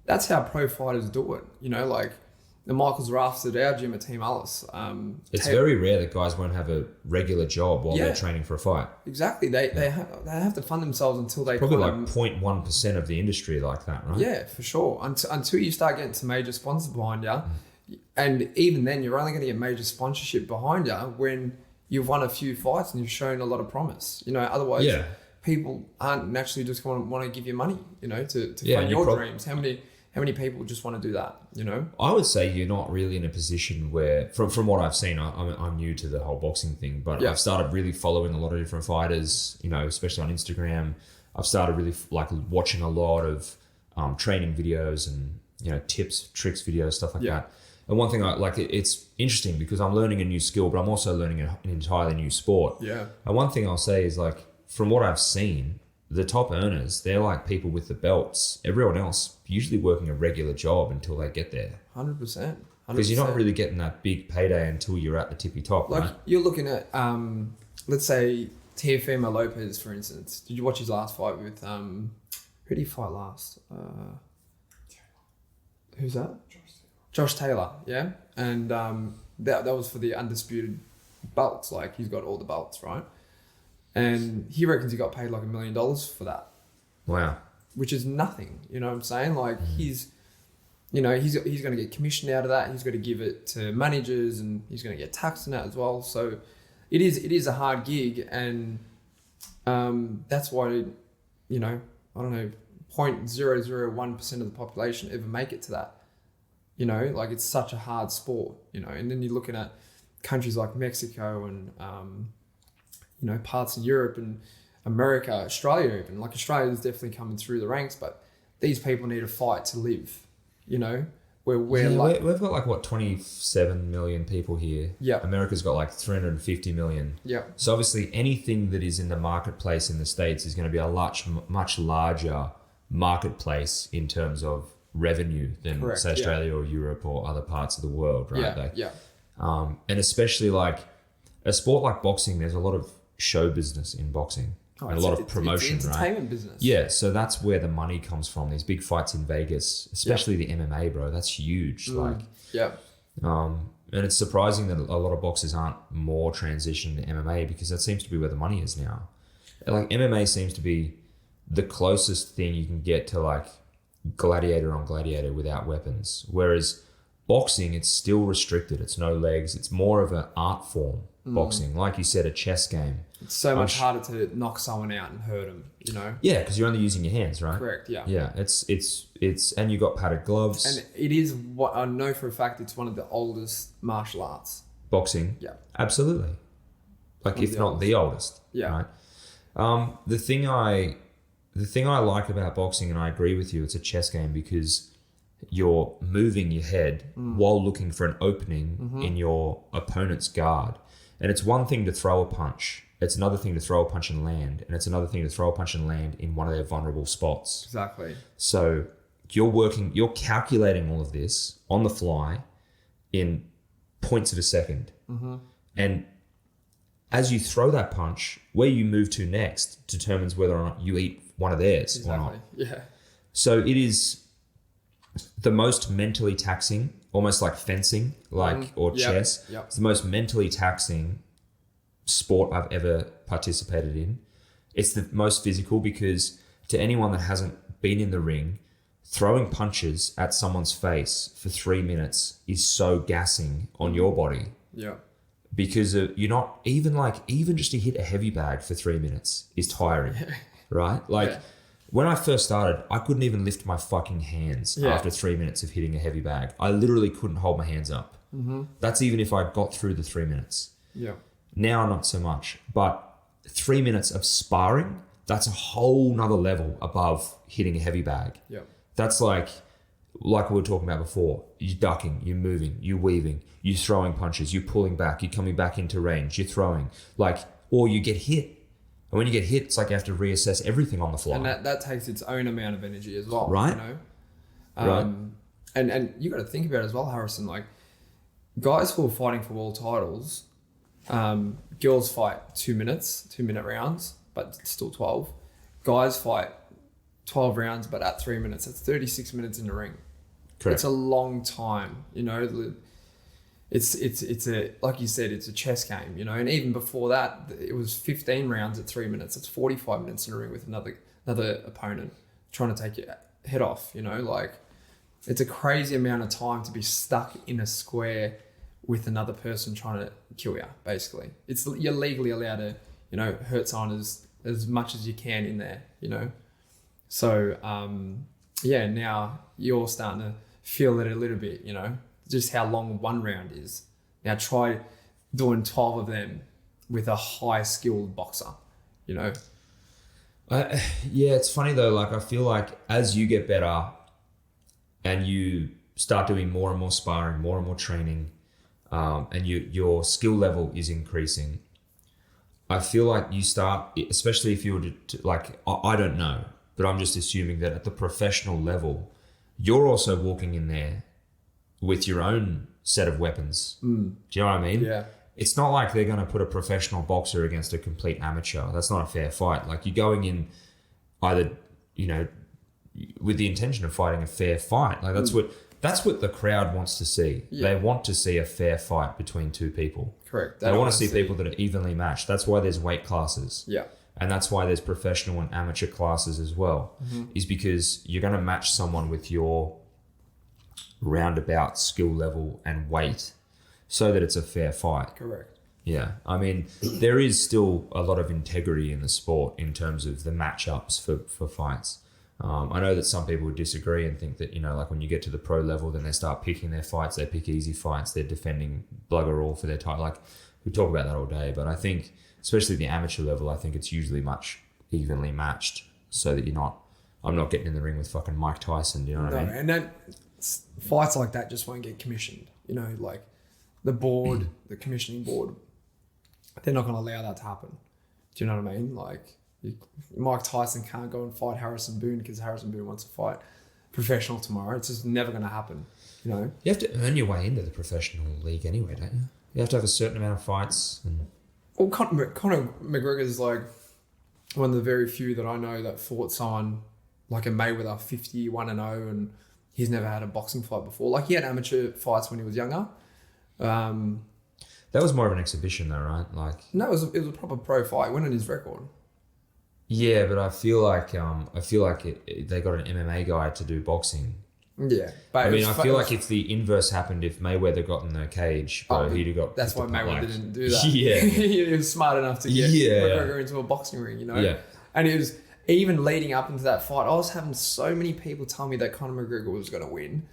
That's how pro fighters do it. You know, like the Michaels Rafts at our gym at Team Alice. It's very rare that guys won't have a regular job while they're training for a fight. Exactly. They have to fund themselves until they probably like 0.1% of the industry like that, right? Yeah, for sure. Until you start getting some major sponsors behind you, and even then you're only going to get major sponsorship behind you when you've won a few fights and you've shown a lot of promise. You know, otherwise people aren't naturally just going to want to give you money. You know, to fund your dreams. How many people just want to do that, you know? I would say you're not really in a position where, from what I've seen, I'm new to the whole boxing thing, but I've started really following a lot of different fighters, you know, especially on Instagram. I've started really watching a lot of training videos and, you know, tips, tricks videos, stuff like that. And one thing it's interesting because I'm learning a new skill, but I'm also learning an entirely new sport. Yeah. And one thing I'll say is from what I've seen, the top earners, they're like people with the belts. Everyone else usually working a regular job until they get there. 100%. Because you're not really getting that big payday until you're at the tippy top, right? You're looking at, let's say, Teofimo Lopez, for instance. Did you watch his last fight with, who did he fight last? Who's that? Josh Taylor, yeah? And that was for the undisputed belts. Like, he's got all the belts, right? And he reckons he got paid like $1 million for that. Wow. Which is nothing, you know what I'm saying? Like he's going to get commission out of that. He's got to give it to managers and he's going to get taxed on that as well. So it is a hard gig. And that's why, you know, I don't know, 0.001% of the population ever make it to that. You know, like it's such a hard sport, you know, and then you're looking at countries like Mexico and, you know, parts of Europe and America, Australia even. Like Australia is definitely coming through the ranks, but these people need a fight to live, you know? We've got like, what, 27 million people here. Yeah. America's got like 350 million. Yeah. So obviously anything that is in the marketplace in the States is going to be a much larger marketplace in terms of revenue than Correct, say Australia or Europe or other parts of the world, right? And especially like a sport like boxing, there's a lot of show business in boxing and a lot of promotion, it's right? entertainment business. Yeah, so that's where the money comes from. These big fights in Vegas, especially the MMA, bro. That's huge. And it's surprising that a lot of boxers aren't more transitioned to MMA because that seems to be where the money is now. Like MMA seems to be the closest thing you can get to like gladiator on gladiator without weapons. Whereas boxing, it's still restricted. It's no legs. It's more of an art form. Boxing, like you said, a chess game. It's so much harder to knock someone out and hurt them, you know? Yeah, because you're only using your hands, right? Correct, yeah. Yeah, it's and you got padded gloves. And it is what I know for a fact, it's one of the oldest martial arts. Boxing? Yeah. Absolutely. Like, if not the oldest. Yeah. Right? The thing I like about boxing, and I agree with you, it's a chess game because you're moving your head while looking for an opening in your opponent's guard. And it's one thing to throw a punch. It's another thing to throw a punch and land. And it's another thing to throw a punch and land in one of their vulnerable spots. Exactly. So you're calculating all of this on the fly in points of a second. And as you throw that punch, where you move to next determines whether or not you eat one of theirs or not. Yeah. So it is the most mentally taxing, almost like fencing, or chess. Yep. It's the most mentally taxing sport I've ever participated in. It's the most physical because to anyone that hasn't been in the ring, throwing punches at someone's face for 3 minutes is so gassing on your body. Yeah. Because you're not even just to hit a heavy bag for 3 minutes is tiring, right? When I first started, I couldn't even lift my fucking hands after 3 minutes of hitting a heavy bag. I literally couldn't hold my hands up. That's even if I got through the 3 minutes. Yeah. Now, not so much. But 3 minutes of sparring, that's a whole nother level above hitting a heavy bag. Yeah. That's like we were talking about before. You're ducking, you're moving, you're weaving, you're throwing punches, you're pulling back, you're coming back into range, you're throwing. Or you get hit. And when you get hit, it's like you have to reassess everything on the fly. And that takes its own amount of energy as well. Right. You know? Right. And you got to think about it as well, Harrison. Like, guys who are fighting for world titles, girls fight 2 minute rounds, but still 12. Guys fight 12 rounds, but at 3 minutes. That's 36 minutes in the ring. Correct. It's a long time, you know. It's a, like you said, it's a chess game, you know. And even before that, it was 15 rounds at 3 minutes. It's 45 minutes in the ring with another opponent trying to take your head off, you know. Like, it's a crazy amount of time to be stuck in a square with another person trying to kill you. Basically, you're legally allowed to, you know, hurt someone as much as you can in there, you know. So now you're starting to feel it a little bit, you know, just how long one round is. Now try doing 12 of them with a high skilled boxer, you know. It's funny though. Like, I feel like as you get better and you start doing more and more sparring, more and more training, and your skill level is increasing, I feel like you start, especially if you were to I don't know, but I'm just assuming that at the professional level, you're also walking in there with your own set of weapons. Do you know what I mean? Yeah. It's not like they're going to put a professional boxer against a complete amateur. That's not a fair fight. Like, you're going in either, you know, with the intention of fighting a fair fight. Like, that's what the crowd wants to see. Yeah. They want to see a fair fight between two people. Correct. They want to see people that are evenly matched. That's why there's weight classes. Yeah. And that's why there's professional and amateur classes as well, is because you're going to match someone with your roundabout skill level and weight so that it's a fair fight. Correct. Yeah. I mean, there is still a lot of integrity in the sport in terms of the matchups for fights. I know that some people would disagree and think that, you know, like when you get to the pro level, then they start picking their fights. They pick easy fights. They're defending blugger all for their title. Like, we talk about that all day, but I think, especially the amateur level, I think it's usually much evenly matched so that I'm not getting in the ring with fucking Mike Tyson. Do you know what I mean? And then fights like that just won't get commissioned. You know, like the board, the commissioning board, they're not going to allow that to happen. Do you know what I mean? Like, Mike Tyson can't go and fight Harrison Boone because Harrison Boone wants to fight professional tomorrow. It's just never going to happen, you know? You have to earn your way into the professional league anyway, don't you? You have to have a certain amount of fights. And Well, Conor McGregor's like one of the very few that I know that fought someone like a Mayweather 51-0, and he's never had a boxing fight before. Like, he had amateur fights when he was younger. that was more of an exhibition though, right? Like, No, it was a proper pro fight. It went on his record. yeah, but I feel like they got an MMA guy to do boxing. Yeah, but I mean, I feel like if the inverse happened, if Mayweather got in the cage, bro, he'd have got. That's why Mayweather didn't do that. Yeah. He was smart enough to get McGregor into a boxing ring, you know? Yeah. And it was even leading up into that fight, I was having so many people tell me that Conor McGregor was going to win.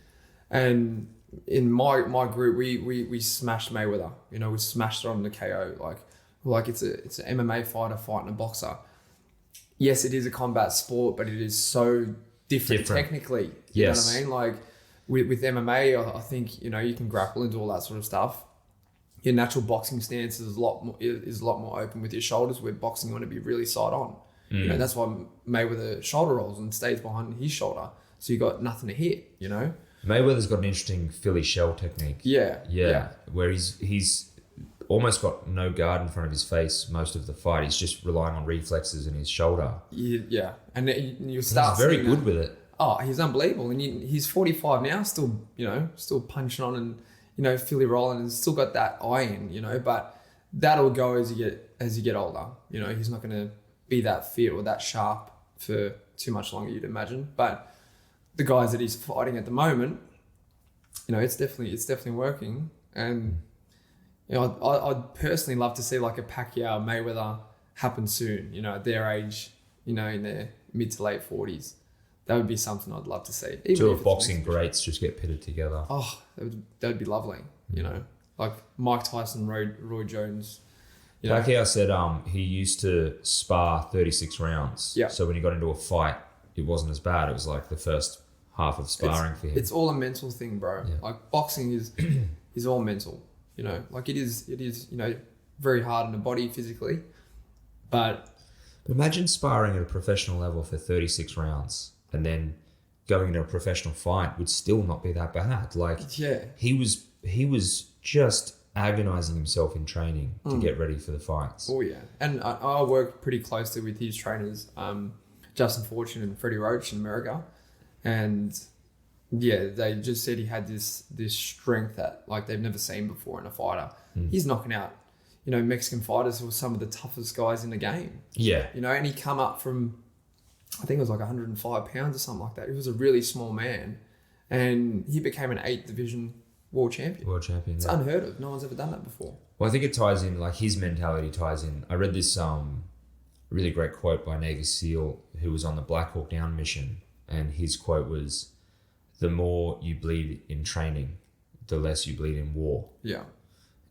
And in my group, we smashed Mayweather. You know, we smashed it on the KO. Like it's an MMA fighter fighting a boxer. Yes, it is a combat sport, but it is so different. Technically. You know what I mean? Like with MMA, I think, you know, you can grapple and do all that sort of stuff. Your natural boxing stance is a lot more open with your shoulders, where boxing you want to be really side on. You know, that's why Mayweather shoulder rolls and stays behind his shoulder. So you got nothing to hit, you know? Mayweather's got an interesting Philly shell technique. Yeah. Where he's almost got no guard in front of his face most of the fight. He's just relying on reflexes in his shoulder. Yeah. And you start He's very seeing good that. with it. Oh, he's unbelievable. And he's 45 now, still punching on and, you know, Philly rolling, and still got that iron, you know, but that'll go as you get older. You know, he's not going to be that fit or that sharp for too much longer, you'd imagine. But the guys that he's fighting at the moment, you know, it's definitely working. And, you know, I'd personally love to see like a Pacquiao Mayweather happen soon, you know, at their age, you know, in their mid to late 40s. That would be something I'd love to see. Even Two if of it's boxing greats just get pitted together. Oh, that would be lovely, you know, like Mike Tyson, Roy Jones. You know? Pacquiao said he used to spar 36 rounds. Yeah. So when he got into a fight, it wasn't as bad. It was like the first half of sparring for him. It's all a mental thing, bro. Yeah. Like boxing is all mental, you know, like it is, you know, very hard on the body physically, but Imagine sparring at a professional level for 36 rounds and then going into a professional fight would still not be that bad. Like, yeah, he was just agonizing himself in training to get ready for the fights. oh yeah. And I work pretty closely with his trainers, Justin Fortune and Freddie Roach in America, and yeah, they just said he had this strength that like they've never seen before in a fighter. He's knocking out, you know, Mexican fighters who were some of the toughest guys in the game. Yeah. You know, and he come up from, I think it was like 105 pounds or something like that. He was a really small man, and he became an 8th division world champion. World champion. It's Yeah. unheard of. No one's ever done that before. Well, I think it ties in, like his mentality ties in. I read this really great quote by Navy SEAL who was on the Black Hawk Down mission, and his quote was, "The more you bleed in training, the less you bleed in war." Yeah.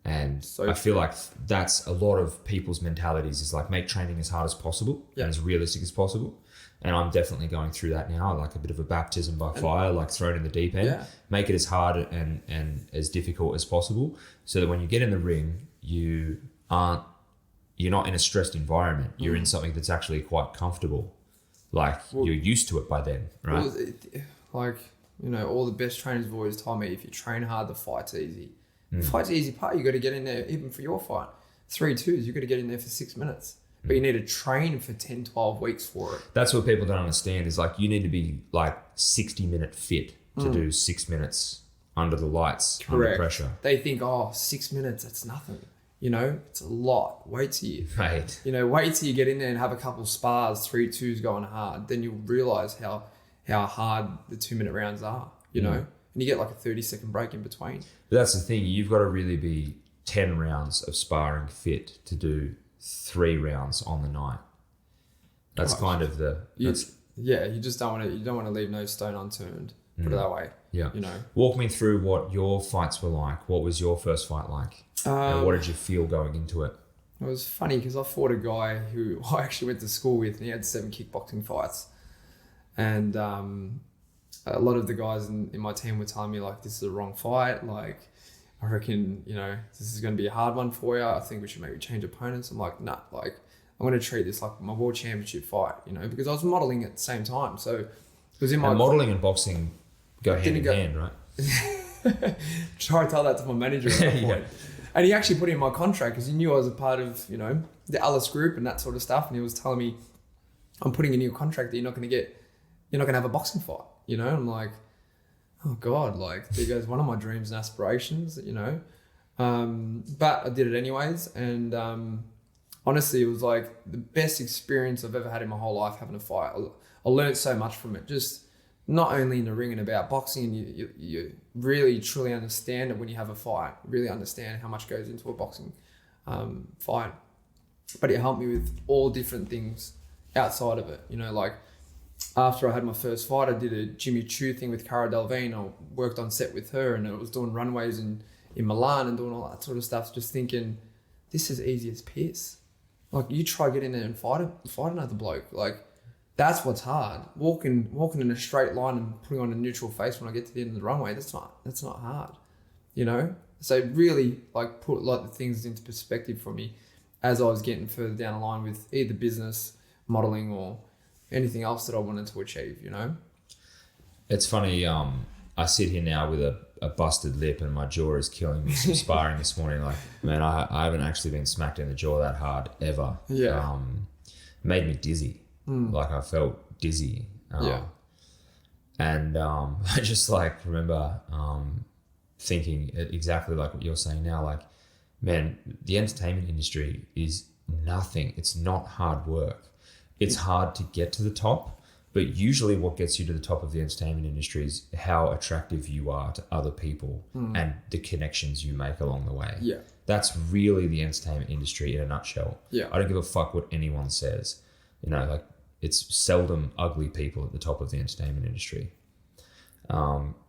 And So I feel like that's a lot of people's mentalities is like make training as hard as possible and as realistic as possible. And I'm definitely going through that now, like a bit of a baptism by fire, like thrown in the deep end. Yeah. Make it as hard and as difficult as possible so that when you get in the ring, you're not in a stressed environment. You're in something that's actually quite comfortable. Like you're used to it by then, right? Well, like, you know, all the best trainers have always told me if you train hard, the fight's easy. The fight's the easy part. You got to get in there, even for your fight. 3-2s, you got to get in there for 6 minutes. But you need to train for 10, 12 weeks for it. That's what people don't understand is like you need to be like 60-minute fit to do 6 minutes under the lights, under pressure. They think, 6 minutes, that's nothing. You know, it's a lot. Wait till you, Right. you know, wait till you get in there and have a couple of spars, 3-2s going hard. Then you'll realize how hard the 2-minute rounds are, you know, and you get like a 30-second break in between. But that's the thing. You've got to really be 10 rounds of sparring fit to do 3 rounds on the night. That's kind of the... You just don't want to leave no stone unturned. Put it that way. Yeah. You know. Walk me through what your fights were like. What was your first fight like? And what did you feel going into it? It was funny because I fought a guy who I actually went to school with, and he had 7 kickboxing fights. And a lot of the guys in my team were telling me, like, this is a wrong fight. Like, I reckon, you know, this is going to be a hard one for you. I think we should maybe change opponents. I'm like, nah, like, I'm going to treat this like my world championship fight, you know, because I was modeling at the same time. So was in my And modelling and boxing go hand in go- hand, right? Try to tell that to my manager at that point. And he actually put it in my contract because he knew I was a part of, you know, the Alice group and that sort of stuff. And he was telling me, I'm putting in your contract that you're not going to have a boxing fight, you know? And I'm like, oh God, like there goes one of my dreams and aspirations, you know? But I did it anyways. And honestly, it was like the best experience I've ever had in my whole life having a fight. I learned so much from it. Just not only in the ring and about boxing, and you really truly understand it when you have a fight. You really understand how much goes into a boxing fight. But it helped me with all different things outside of it. You know, like after I had my first fight, I did a Jimmy Choo thing with Cara Delevingne. I worked on set with her, and I was doing runways in Milan and doing all that sort of stuff. Just thinking, this is easy as piss. Like you try get in there and fight another bloke. Like that's what's hard. Walking in a straight line and putting on a neutral face when I get to the end of the runway. That's not hard, you know. So it really like put like the things into perspective for me as I was getting further down the line with either business, modeling, or anything else that I wanted to achieve. You know. It's funny. I sit here now with a busted lip and my jaw is killing me from sparring this morning. Like, man, I haven't actually been smacked in the jaw that hard ever. Yeah. Made me dizzy. Like I felt dizzy. Yeah. And I just like remember thinking exactly like what you're saying now. Like, man, the entertainment industry is nothing. It's not hard work. It's hard to get to the top. But usually what gets you to the top of the entertainment industry is how attractive you are to other people and the connections you make along the way. Yeah. That's really the entertainment industry in a nutshell. Yeah. I don't give a fuck what anyone says. You know, like it's seldom ugly people at the top of the entertainment industry.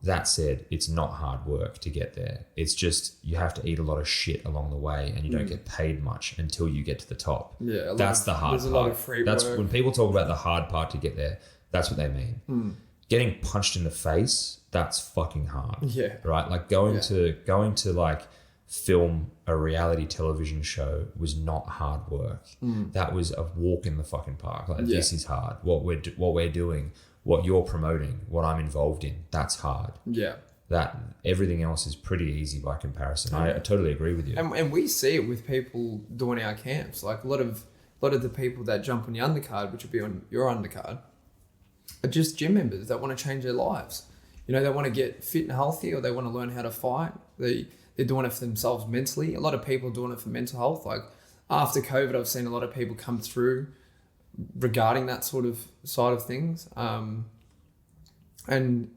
That said, it's not hard work to get there. It's just you have to eat a lot of shit along the way and you don't get paid much until you get to the top. Yeah. That's the hard part. There's a lot of free That's work. when people talk about the hard part to get there. That's what they mean. Getting punched in the face, that's fucking hard. Yeah. Right? Like going to like film a reality television show was not hard work. That was a walk in the fucking park. Like this is hard. What we're doing, what you're promoting, what I'm involved in, that's hard. Yeah. That everything else is pretty easy by comparison. I totally agree with you. And we see it with people doing our camps. Like a lot of the people that jump on the undercard, which would be on your undercard, are just gym members that want to change their lives. You know, they want to get fit and healthy, or they want to learn how to fight. They're doing it for themselves mentally. A lot of people are doing it for mental health. Like after COVID, I've seen a lot of people come through regarding that sort of side of things. And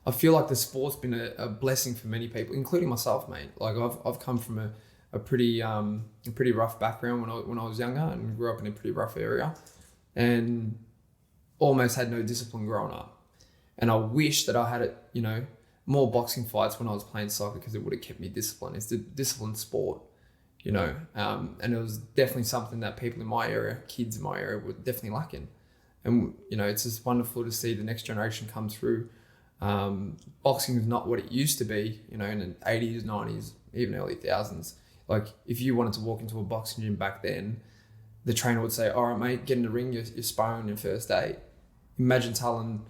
I feel like the sport's been a blessing for many people, including myself, mate. Like I've come from a pretty rough background when I was younger and grew up in a pretty rough area, and almost had no discipline growing up. And I wish that I had it, you know, more boxing fights when I was playing soccer, because it would have kept me disciplined. It's the disciplined sport, you know. And it was definitely something that people in my area, kids in my area, were definitely lacking. And, you know, it's just wonderful to see the next generation come through. Boxing is not what it used to be, you know, in the 80s, 90s, even early 2000s. Like, if you wanted to walk into a boxing gym back then, the trainer would say, all right, mate, get in the ring, you're sparring on your first day. Imagine telling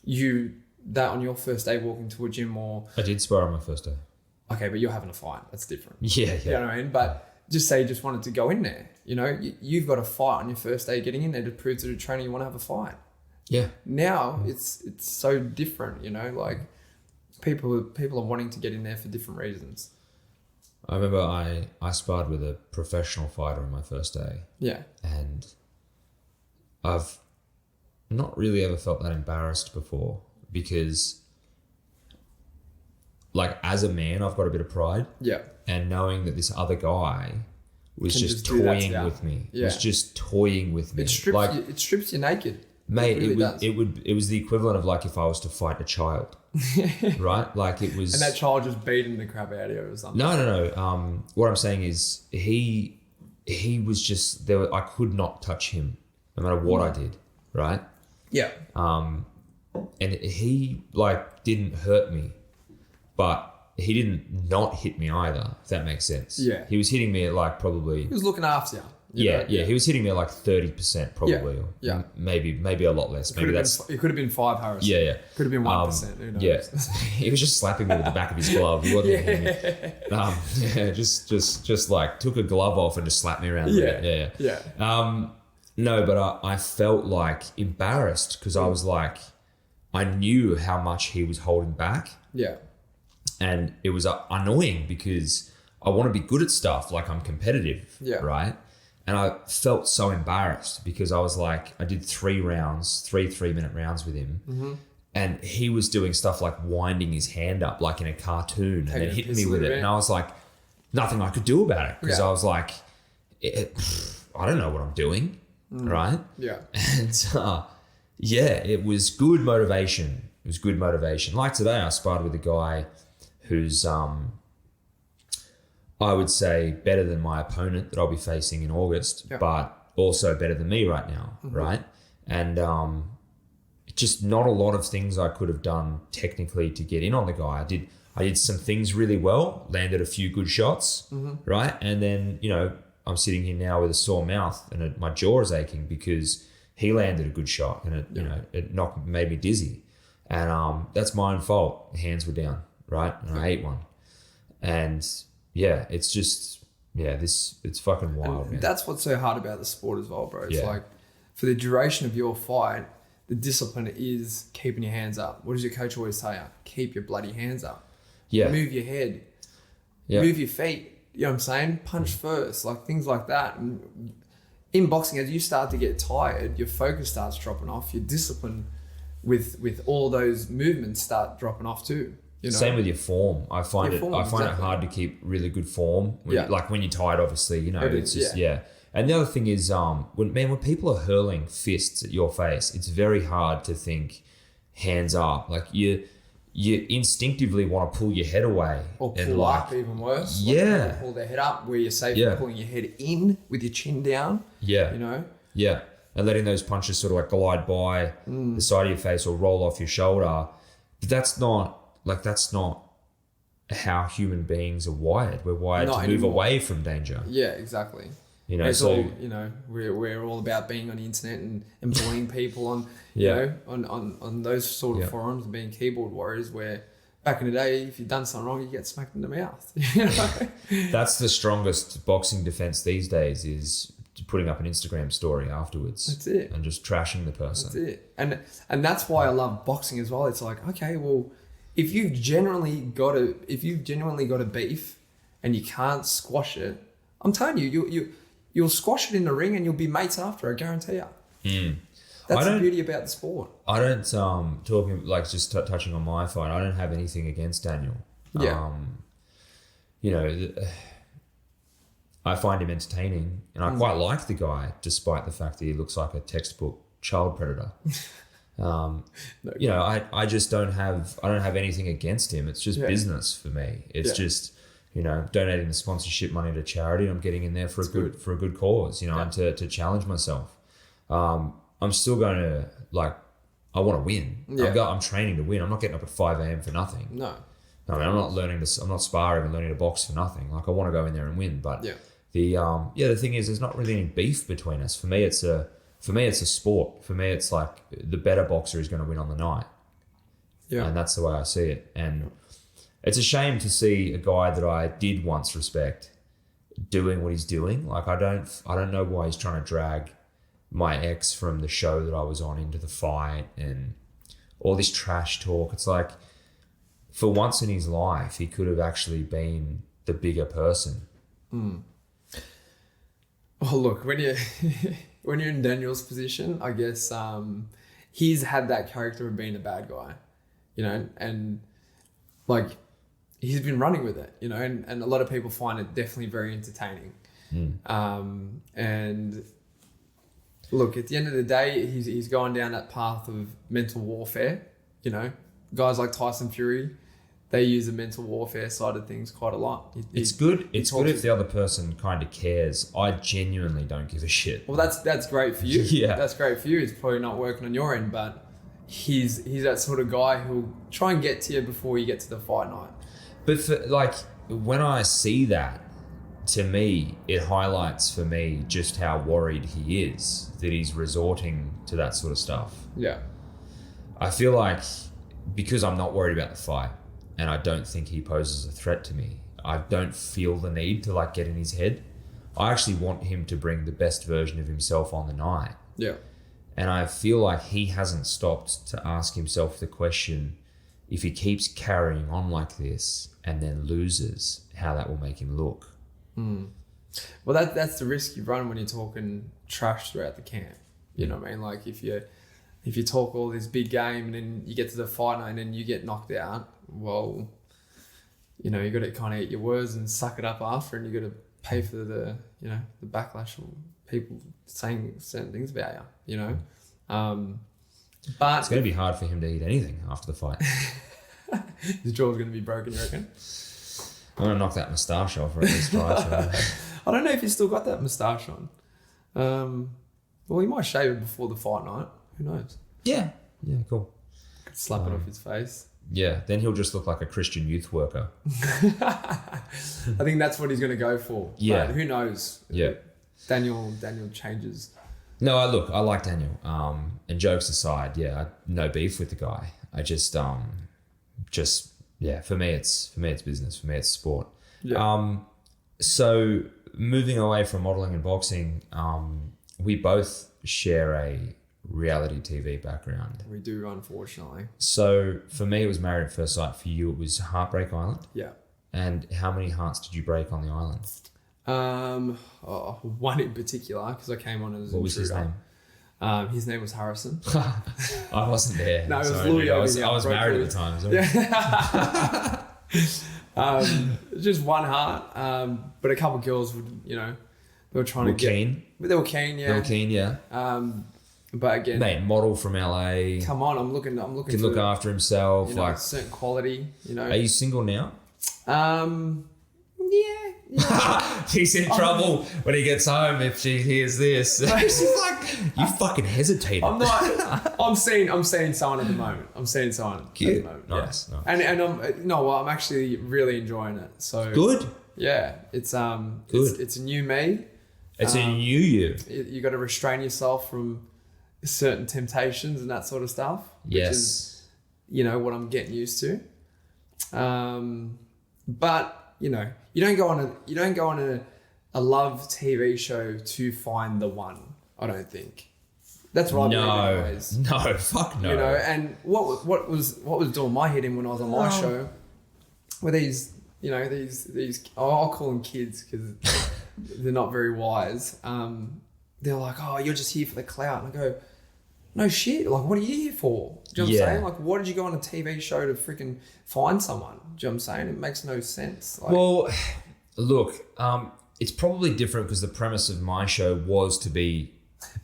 you that on your first day walking to a gym, or... I did spar on my first day. Okay, but you're having a fight. That's different. Yeah. You know what I mean? But just say you just wanted to go in there. You know, you've got a fight on your first day getting in there to prove to the trainer you want to have a fight. Yeah. Now it's so different, you know, like people are wanting to get in there for different reasons. I remember I sparred with a professional fighter on my first day. Yeah. And I've not really ever felt that embarrassed before, because like as a man, I've got a bit of pride. Yeah. And knowing that this other guy was Can just just do that to toying you. with me. Yeah. Was just toying with me. It strips you naked. Mate, really does. it was the equivalent of like if I was to fight a child. Right? Like it was. And that child just beating the crap out of you or something. No. What I'm saying is he was just there. I could not touch him no matter what I did. Right? Yeah. And he like didn't hurt me, but he didn't not hit me either, if that makes sense. Yeah. He was hitting me at like probably... He was looking after you. Yeah, he was hitting me at like 30% probably. Or Yeah. Maybe a lot less. It Maybe could have been 5 Harris. Yeah. Could have been 1%. Who knows? Yeah. He was just slapping me with the back of his glove. He wasn't hitting me. Just like took a glove off and just slapped me around. Yeah. No, but I felt like embarrassed because I was like, I knew how much he was holding back. Yeah. And it was annoying because I want to be good at stuff, like I'm competitive, right? And I felt so embarrassed because I was like, I did 3 rounds, 3-minute rounds with him. And he was doing stuff like winding his hand up like in a cartoon and then hitting me with it. And I was like, nothing I could do about it because I was like, I don't know what I'm doing, right? Yeah. And it was good motivation. It was good motivation. Like today, I sparred with a guy who's, I would say, better than my opponent that I'll be facing in August, but also better than me right now, right? And just not a lot of things I could have done technically to get in on the guy. I did some things really well, landed a few good shots, right? And then, I'm sitting here now with a sore mouth and my jaw is aching because he landed a good shot and it made me dizzy. And that's my own fault. The hands were down, right? And I ate one. And it's just, it's fucking wild, man. That's what's so hard about the sport as well, bro. It's like for the duration of your fight, the discipline is keeping your hands up. What does your coach always tell you? Keep your bloody hands up. Yeah. Move your head. Yeah. Move your feet. You know what I'm saying? Punch first, like things like that. And in boxing, as you start to get tired, your focus starts dropping off. Your discipline with all those movements start dropping off too. Same with your form. I find it hard to keep really good form. When you're tired, obviously, it's just And the other thing is, when people are hurling fists at your face, it's very hard to think hands up. Like you instinctively want to pull your head away or pull up, even worse. Yeah, pull their head up where you're safe from pulling your head in with your chin down. Yeah, Yeah, and letting those punches sort of like glide by the side of your face or roll off your shoulder. But that's not how human beings are wired. We're wired to move away from danger. Yeah, exactly. It's all, we're all about being on the internet and bullying people on, on those sort of forums and being keyboard warriors where back in the day, if you've done something wrong, you get smacked in the mouth. That's the strongest boxing defense these days is putting up an Instagram story afterwards. That's it. And just trashing the person. That's it. And that's why I love boxing as well. It's like, okay, well, if you've genuinely got a beef and you can't squash it, I'm telling you, you'll squash it in the ring and you'll be mates after, I guarantee you. That's the beauty about the sport. I don't, talking, like just touching on my fight, I don't have anything against Daniel. Yeah. I find him entertaining and I quite like the guy despite the fact that he looks like a textbook child predator. I just don't have anything against him. It's just business for me. It's just, donating the sponsorship money to charity. I'm getting in there for a good cause, and to challenge myself. I'm still going to I want to win. Yeah. I'm training to win. I'm not getting up at 5 a.m. for nothing. No. I mean, I'm not sparring and learning to box for nothing. Like I want to go in there and win. But the thing is, there's not really any beef between us. For me, it's a sport. For me, it's like the better boxer is going to win on the night. Yeah. And that's the way I see it. And it's a shame to see a guy that I did once respect doing what he's doing. Like I don't know why he's trying to drag my ex from the show that I was on into the fight and all this trash talk. It's like for once in his life, he could have actually been the bigger person. Well, look, when you're in Daniel's position, I guess he's had that character of being a bad guy, and like he's been running with it, and a lot of people find it definitely very entertaining. And look, at the end of the day, he's going down that path of mental warfare. Guys like Tyson Fury, they use the mental warfare side of things quite a lot. It's good. It's good if the other person kind of cares. I genuinely don't give a shit. Well, that's great for you. Yeah, that's great for you. It's probably not working on your end, but he's that sort of guy who'll try and get to you before you get to the fight night. But when I see that, to me, it highlights for me just how worried he is that he's resorting to that sort of stuff. Yeah. I feel like because I'm not worried about the fight and I don't think he poses a threat to me, I don't feel the need to like get in his head. I actually want him to bring the best version of himself on the night. Yeah. And I feel like he hasn't stopped to ask himself the question, if he keeps carrying on like this and then loses, how that will make him look. Well, that's the risk you run when you're talking trash throughout the camp. You know what I mean? Like if you talk all this big game and then you get to the fight night and then you get knocked out, well, you know, you got to kind of eat your words and suck it up after, and you got to pay for the backlash of people saying certain things about you, you know. But it's going to be hard for him to eat anything after the fight. his jaw's going to be broken, you reckon? I'm going to knock that moustache off, or at least try to. I don't know if he's still got that moustache on. Well, he might shave it before the fight night. Who knows? Yeah, cool. Could slap it off his face. Yeah, then he'll just look like a Christian youth worker. I think that's what he's going to go for. Yeah. But who knows? Yeah. Daniel changes. No, I like Daniel. And jokes aside, no beef with the guy. I just for me it's business. For me it's sport. Yeah. So moving away from modeling and boxing, we both share a reality TV background. We do, unfortunately. So for me, it was Married at First Sight. For you, it was Heartbreak Island. Yeah. And how many hearts did you break on the island? One in particular, because I came on as an What was his intruder. name? His name was Harrison. I wasn't there. No, it was Sorry, Louis. dude. I was married at the time. So. Just one heart. But a couple of girls would, you know, they were trying to get. Keen. But they were keen, yeah. They were keen, yeah. But again, Mate, model from LA. come on, I'm looking. Can look after himself. You know, like, certain quality. You know. are you single now? Yeah. He's in trouble when he gets home if she hears this. She's like, you fucking hesitated. I'm not. I'm seeing someone at the moment. I'm seeing someone Cute. at the moment. Nice. Yeah. And I'm actually really enjoying it. So Good. Yeah, it's Good. It's a new me. It's a new you. You got to restrain yourself from certain temptations and that sort of stuff. Yes. Which is, you know, what I'm getting used to. But you know, you don't go on a love TV show to find the one. I don't think. That's right. No, fuck no. You know, and what was doing my head in when I was on my show were these, you know, these I'll call them kids because they're not very wise. They're like, oh, you're just here for the clout. And I go, no shit. Like, what are you here for? Do you know what I'm saying? Like, why did you go on a TV show to freaking find someone? Do you know what I'm saying? It makes no sense. Like, well, look, it's probably different because the premise of my show was to be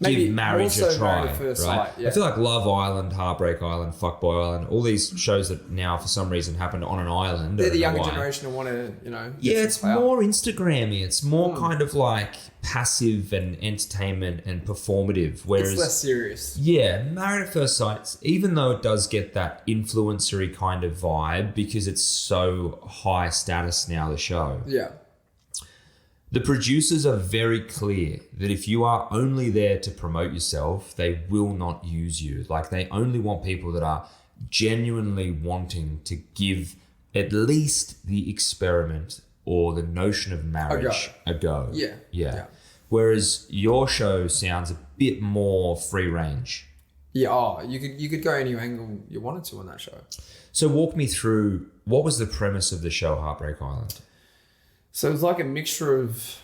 give marriage a try, right? Sight, yeah. I feel like Love Island, Heartbreak Island, Fuckboy Island, all these shows that now for some reason happen on an island. They're the younger generation who want to, you know. Yeah, it's more Instagrammy. It's more kind of like passive and entertainment and performative. Whereas it's less serious. Yeah, Married at First Sight, even though it does get that influencery kind of vibe because it's so high status now, the show. Yeah. The producers are very clear that if you are only there to promote yourself, they will not use you. Like, they only want people that are genuinely wanting to give at least the experiment or the notion of marriage a go. Yeah. Whereas your show sounds a bit more free range. Yeah, you could go any angle you wanted to on that show. So walk me through, what was the premise of the show Heartbreak Island? So it was like a mixture of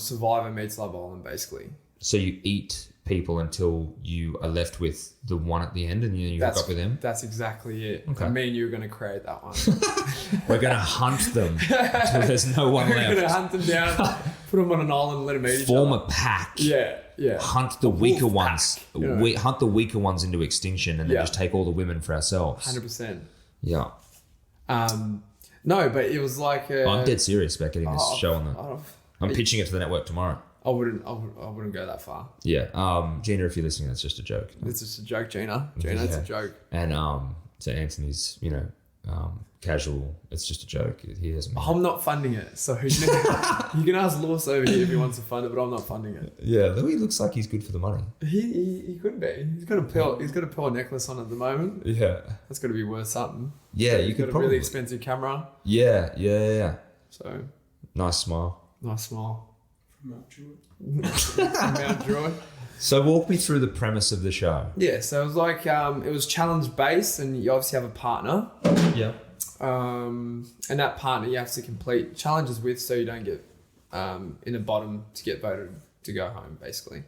Survivor meets Love Island, basically. So you eat people until you are left with the one at the end and you hook up with them? That's exactly it. Okay. Me and you are going to create that one. We're going to hunt them until there's no one We're left. going to hunt them down, put them on an island and let them eat each Form other. a pack. Yeah. Hunt the weaker ones. Pack, you know? Hunt the weaker ones into extinction and then just take all the women for ourselves. 100%. Yeah. No, but it was like I'm dead serious about getting this show on the... I'm pitching it to the network tomorrow. I wouldn't go that far. Yeah. Gina, if you're listening, that's just a joke. It's just a joke, Gina. It's a joke. And so Antoni's, you know, casual. It's just a joke. He hasn't. I'm not funding it, so you can ask Lewis over here if he wants to fund it, but I'm not funding it. Yeah, though he looks like he's good for the money. He could be. He's got a pearl necklace on at the moment. Yeah. That's got to be worth something. Yeah, you He's could got probably. a really expensive camera. Yeah. So Nice smile. nice smile. From Mount Druitt. Mount Druitt. So walk me through the premise of the show. Yeah, so it was like it was challenge based, and you obviously have a partner. Yeah. And that partner you have to complete challenges with, so you don't get in the bottom to get voted to go home, basically.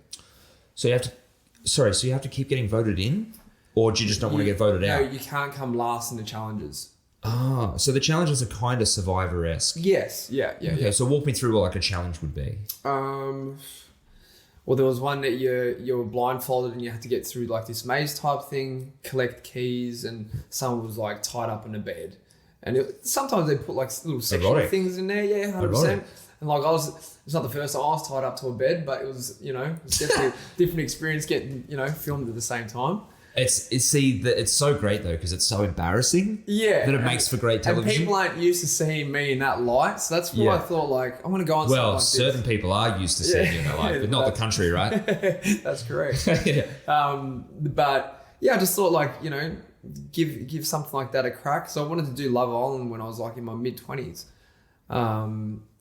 So you have to keep getting voted in, or do you just don't want to get voted out? No, you can't come last in the challenges. Ah, so the challenges are kind of Survivor-esque. Yes, yeah. Okay, so walk me through what like a challenge would be. Well, there was one that you were blindfolded and you had to get through like this maze type thing, collect keys, and someone was like tied up in a bed. And sometimes they put like little sexual Erotic. things in there, yeah, 100%. Erotic. And like it's not the first time I was tied up to a bed, but it was, it's definitely a different experience getting, filmed at the same time. It's so great though because it's so embarrassing. Yeah. That it makes for great television. And people aren't used to seeing me in that light, so that's why Yeah. I thought like I want to go on. Well, something like certain people are used to seeing you in their life, but not the country, right? this. That's correct. Yeah. But yeah, I just thought like give something like that a crack. So I wanted to do Love Island when I was like in my mid-20s.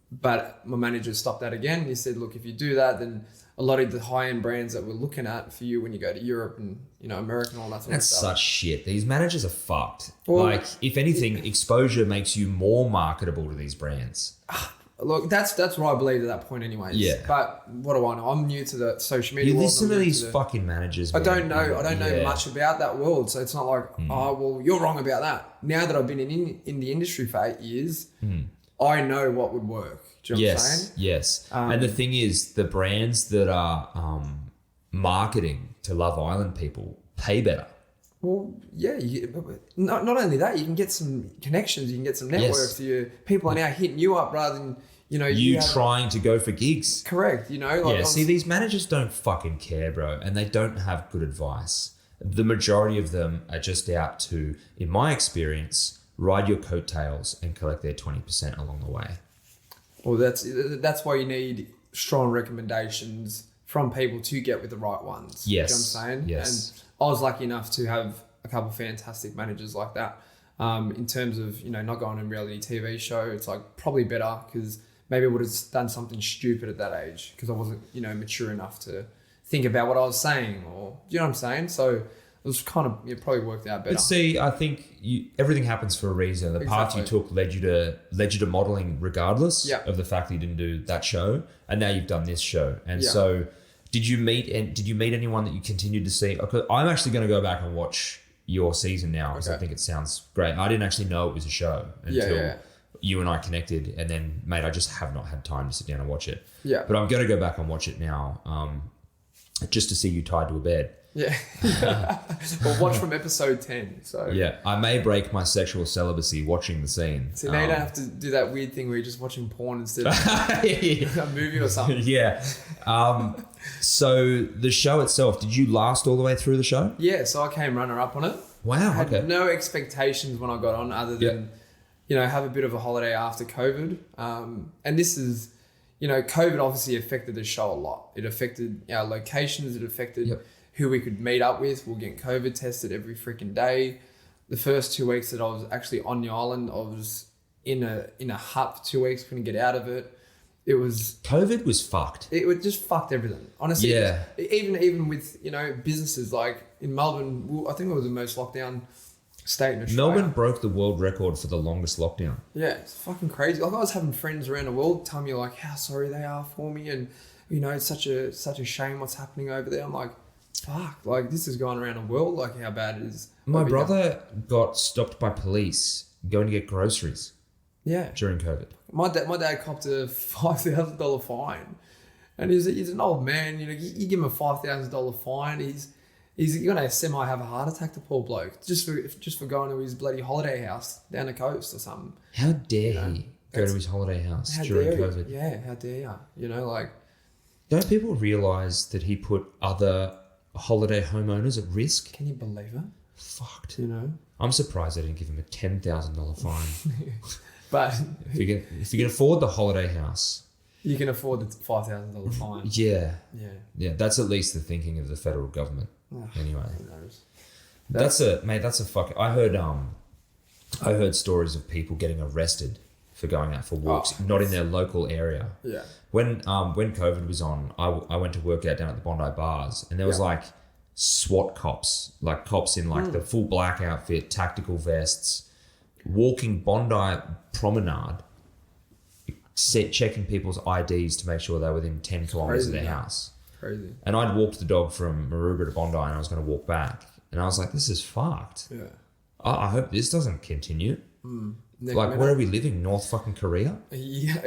But my manager stopped that again. He said, look, if you do that, then a lot of the high-end brands that we're looking at for you when you go to Europe and America and all that sort That's of stuff. such shit. These managers are fucked. Well, like, if anything, exposure makes you more marketable to these brands. Look, that's what I believed at that point anyways. Yeah. But what do I know? I'm new to the social media You world. listen to I'm new these the- fucking managers. I man. don't know Yeah. much about that world, so it's not like, oh, well, you're wrong about that. Now that I've been in the industry for 8 years, I know what would work. Do you know what I'm saying? Yes. And the thing is, the brands that are marketing to Love Island people pay better. Well, yeah. Not only that, you can get some connections, you can get some networks. People are now hitting you up rather than You trying to go for gigs. Correct. See, these managers don't fucking care, bro, and they don't have good advice. The majority of them are just out to, in my experience, ride your coattails and collect their 20% along the way. Well, that's why you need strong recommendations from people to get with the right ones. Yes. You know what I'm saying? Yes. And I was lucky enough to have a couple of fantastic managers like that. In terms of, not going on a reality TV show, it's like probably better because maybe I would have done something stupid at that age because I wasn't, mature enough to think about what I was saying or, you know what I'm saying? So it was kind of, it probably worked out better. But see, I think everything happens for a reason. The path you took led you to modeling regardless of the fact that you didn't do that show. And now you've done this show. And so did you meet anyone that you continued to see? Okay, I'm actually going to go back and watch your season now because I think it sounds great. I didn't actually know it was a show until you and I connected, and then, mate, I just have not had time to sit down and watch it. Yeah. But I'm going to go back and watch it now, just to see you tied to a bed. Yeah. Well, watch from episode 10. So Yeah, I may break my sexual celibacy watching the scene. So now you don't have to do that weird thing where you're just watching porn instead of a movie or something. Yeah. So the show itself, did you last all the way through the show? Yeah, so I came runner up on it. Wow. I had Okay. no expectations when I got on other than, have a bit of a holiday after COVID. And this is, COVID obviously affected the show a lot. It affected our locations. It affected who we could meet up with. We're getting COVID tested every freaking day. The first 2 weeks that I was actually on the island, I was in a hut for 2 weeks, couldn't get out of it. It was... COVID was fucked. It just fucked everything. Honestly, Yeah. Even with, businesses like in Melbourne, I think it was the most lockdown state in Australia. Melbourne broke the world record for the longest lockdown. Yeah, it's fucking crazy. Like I was having friends around the world tell me like how sorry they are for me and, it's such a shame what's happening over there. I'm like, fuck, like this is going around the world, like how bad it is. My over here. brother got stopped by police going to get groceries during COVID. My dad copped a $5,000 fine, and he's an old man. You give him a $5,000 fine, he's gonna semi have a heart attack. The poor bloke just for going to his bloody holiday house down the coast or something. How dare he go to his holiday house during COVID? Yeah, how dare you? Like, don't people realise that he put other holiday homeowners at risk? can you believe it? Fucked. You know, I'm surprised they didn't give him a $10,000 fine. but if you can afford the holiday house, you can afford the $5,000 fine. yeah, Yeah. that's at least the thinking of the federal government. Anyway, Who knows? that's a fuck. I heard stories of people getting arrested for going out for walks, not in their local area. Yeah. When COVID was on, I went to work out down at the Bondi bars, and there was like SWAT cops, like cops in like the full black outfit, tactical vests, walking Bondi Promenade, checking people's IDs to make sure they're within 10 kilometers of their house. Crazy. And I'd walked the dog from Maroubra to Bondi, and I was going to walk back, and I was like, "This is fucked." Yeah. I hope this doesn't continue. Next Like, minute, where are we living? North fucking Korea? a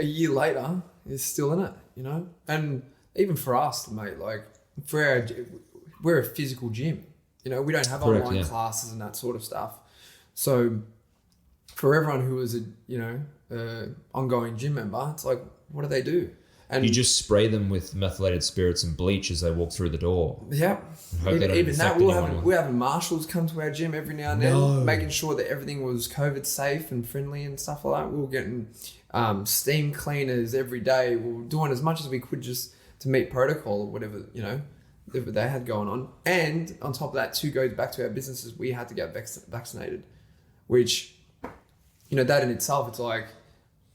year later, it's still in it, you know? And even for us, mate, like, we're a physical gym. You know, we don't have Correct, online yeah. classes and that sort of stuff. So for everyone who is ongoing gym member, it's like, what do they do? And You just spray them with methylated spirits and bleach as they walk through the door. yeah, Hope they don't even that, infect anyone. we're having marshals come to our gym every now and then, making sure that everything was COVID safe and friendly and stuff like that. We were getting steam cleaners every day. We were doing as much as we could just to meet protocol or whatever, you know, whatever they had going on. And on top of that, too, goes back to our businesses. We had to get vaccinated, which, you know, that in itself, it's like,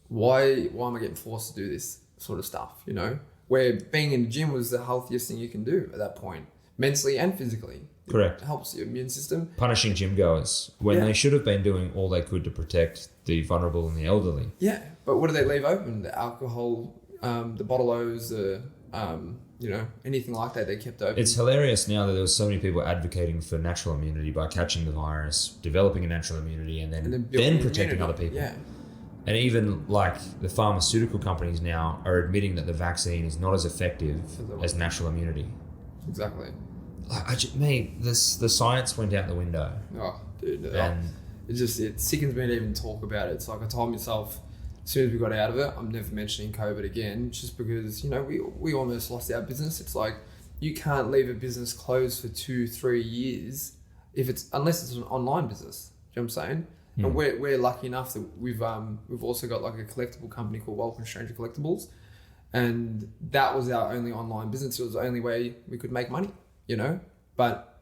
why am I getting forced to do this sort of stuff, you know? Where being in the gym was the healthiest thing you can do at that point, mentally and physically. Correct. It helps your immune system. Punishing gym goers when they should have been doing all they could to protect the vulnerable and the elderly. Yeah, but what do they leave open? The alcohol, the bottle-os, you know, anything like that, they kept open. It's hilarious now that there was so many people advocating for natural immunity by catching the virus, developing a natural immunity, and then building protecting immunity. other people. Yeah. And even like the pharmaceutical companies now are admitting that the vaccine is not as effective as natural immunity. Exactly. Like, the science went out the window. Oh, dude. And It sickens me to even talk about it. It's like I told myself, as soon as we got out of it, I'm never mentioning COVID again, just because, you know, we almost lost our business. It's like, you can't leave a business closed for 2-3 years unless it's an online business. Do you know what I'm saying? And we're lucky enough that we've also got like a collectible company called Welcome Stranger Collectibles, and that was our only online business. It was the only way we could make money, you know. But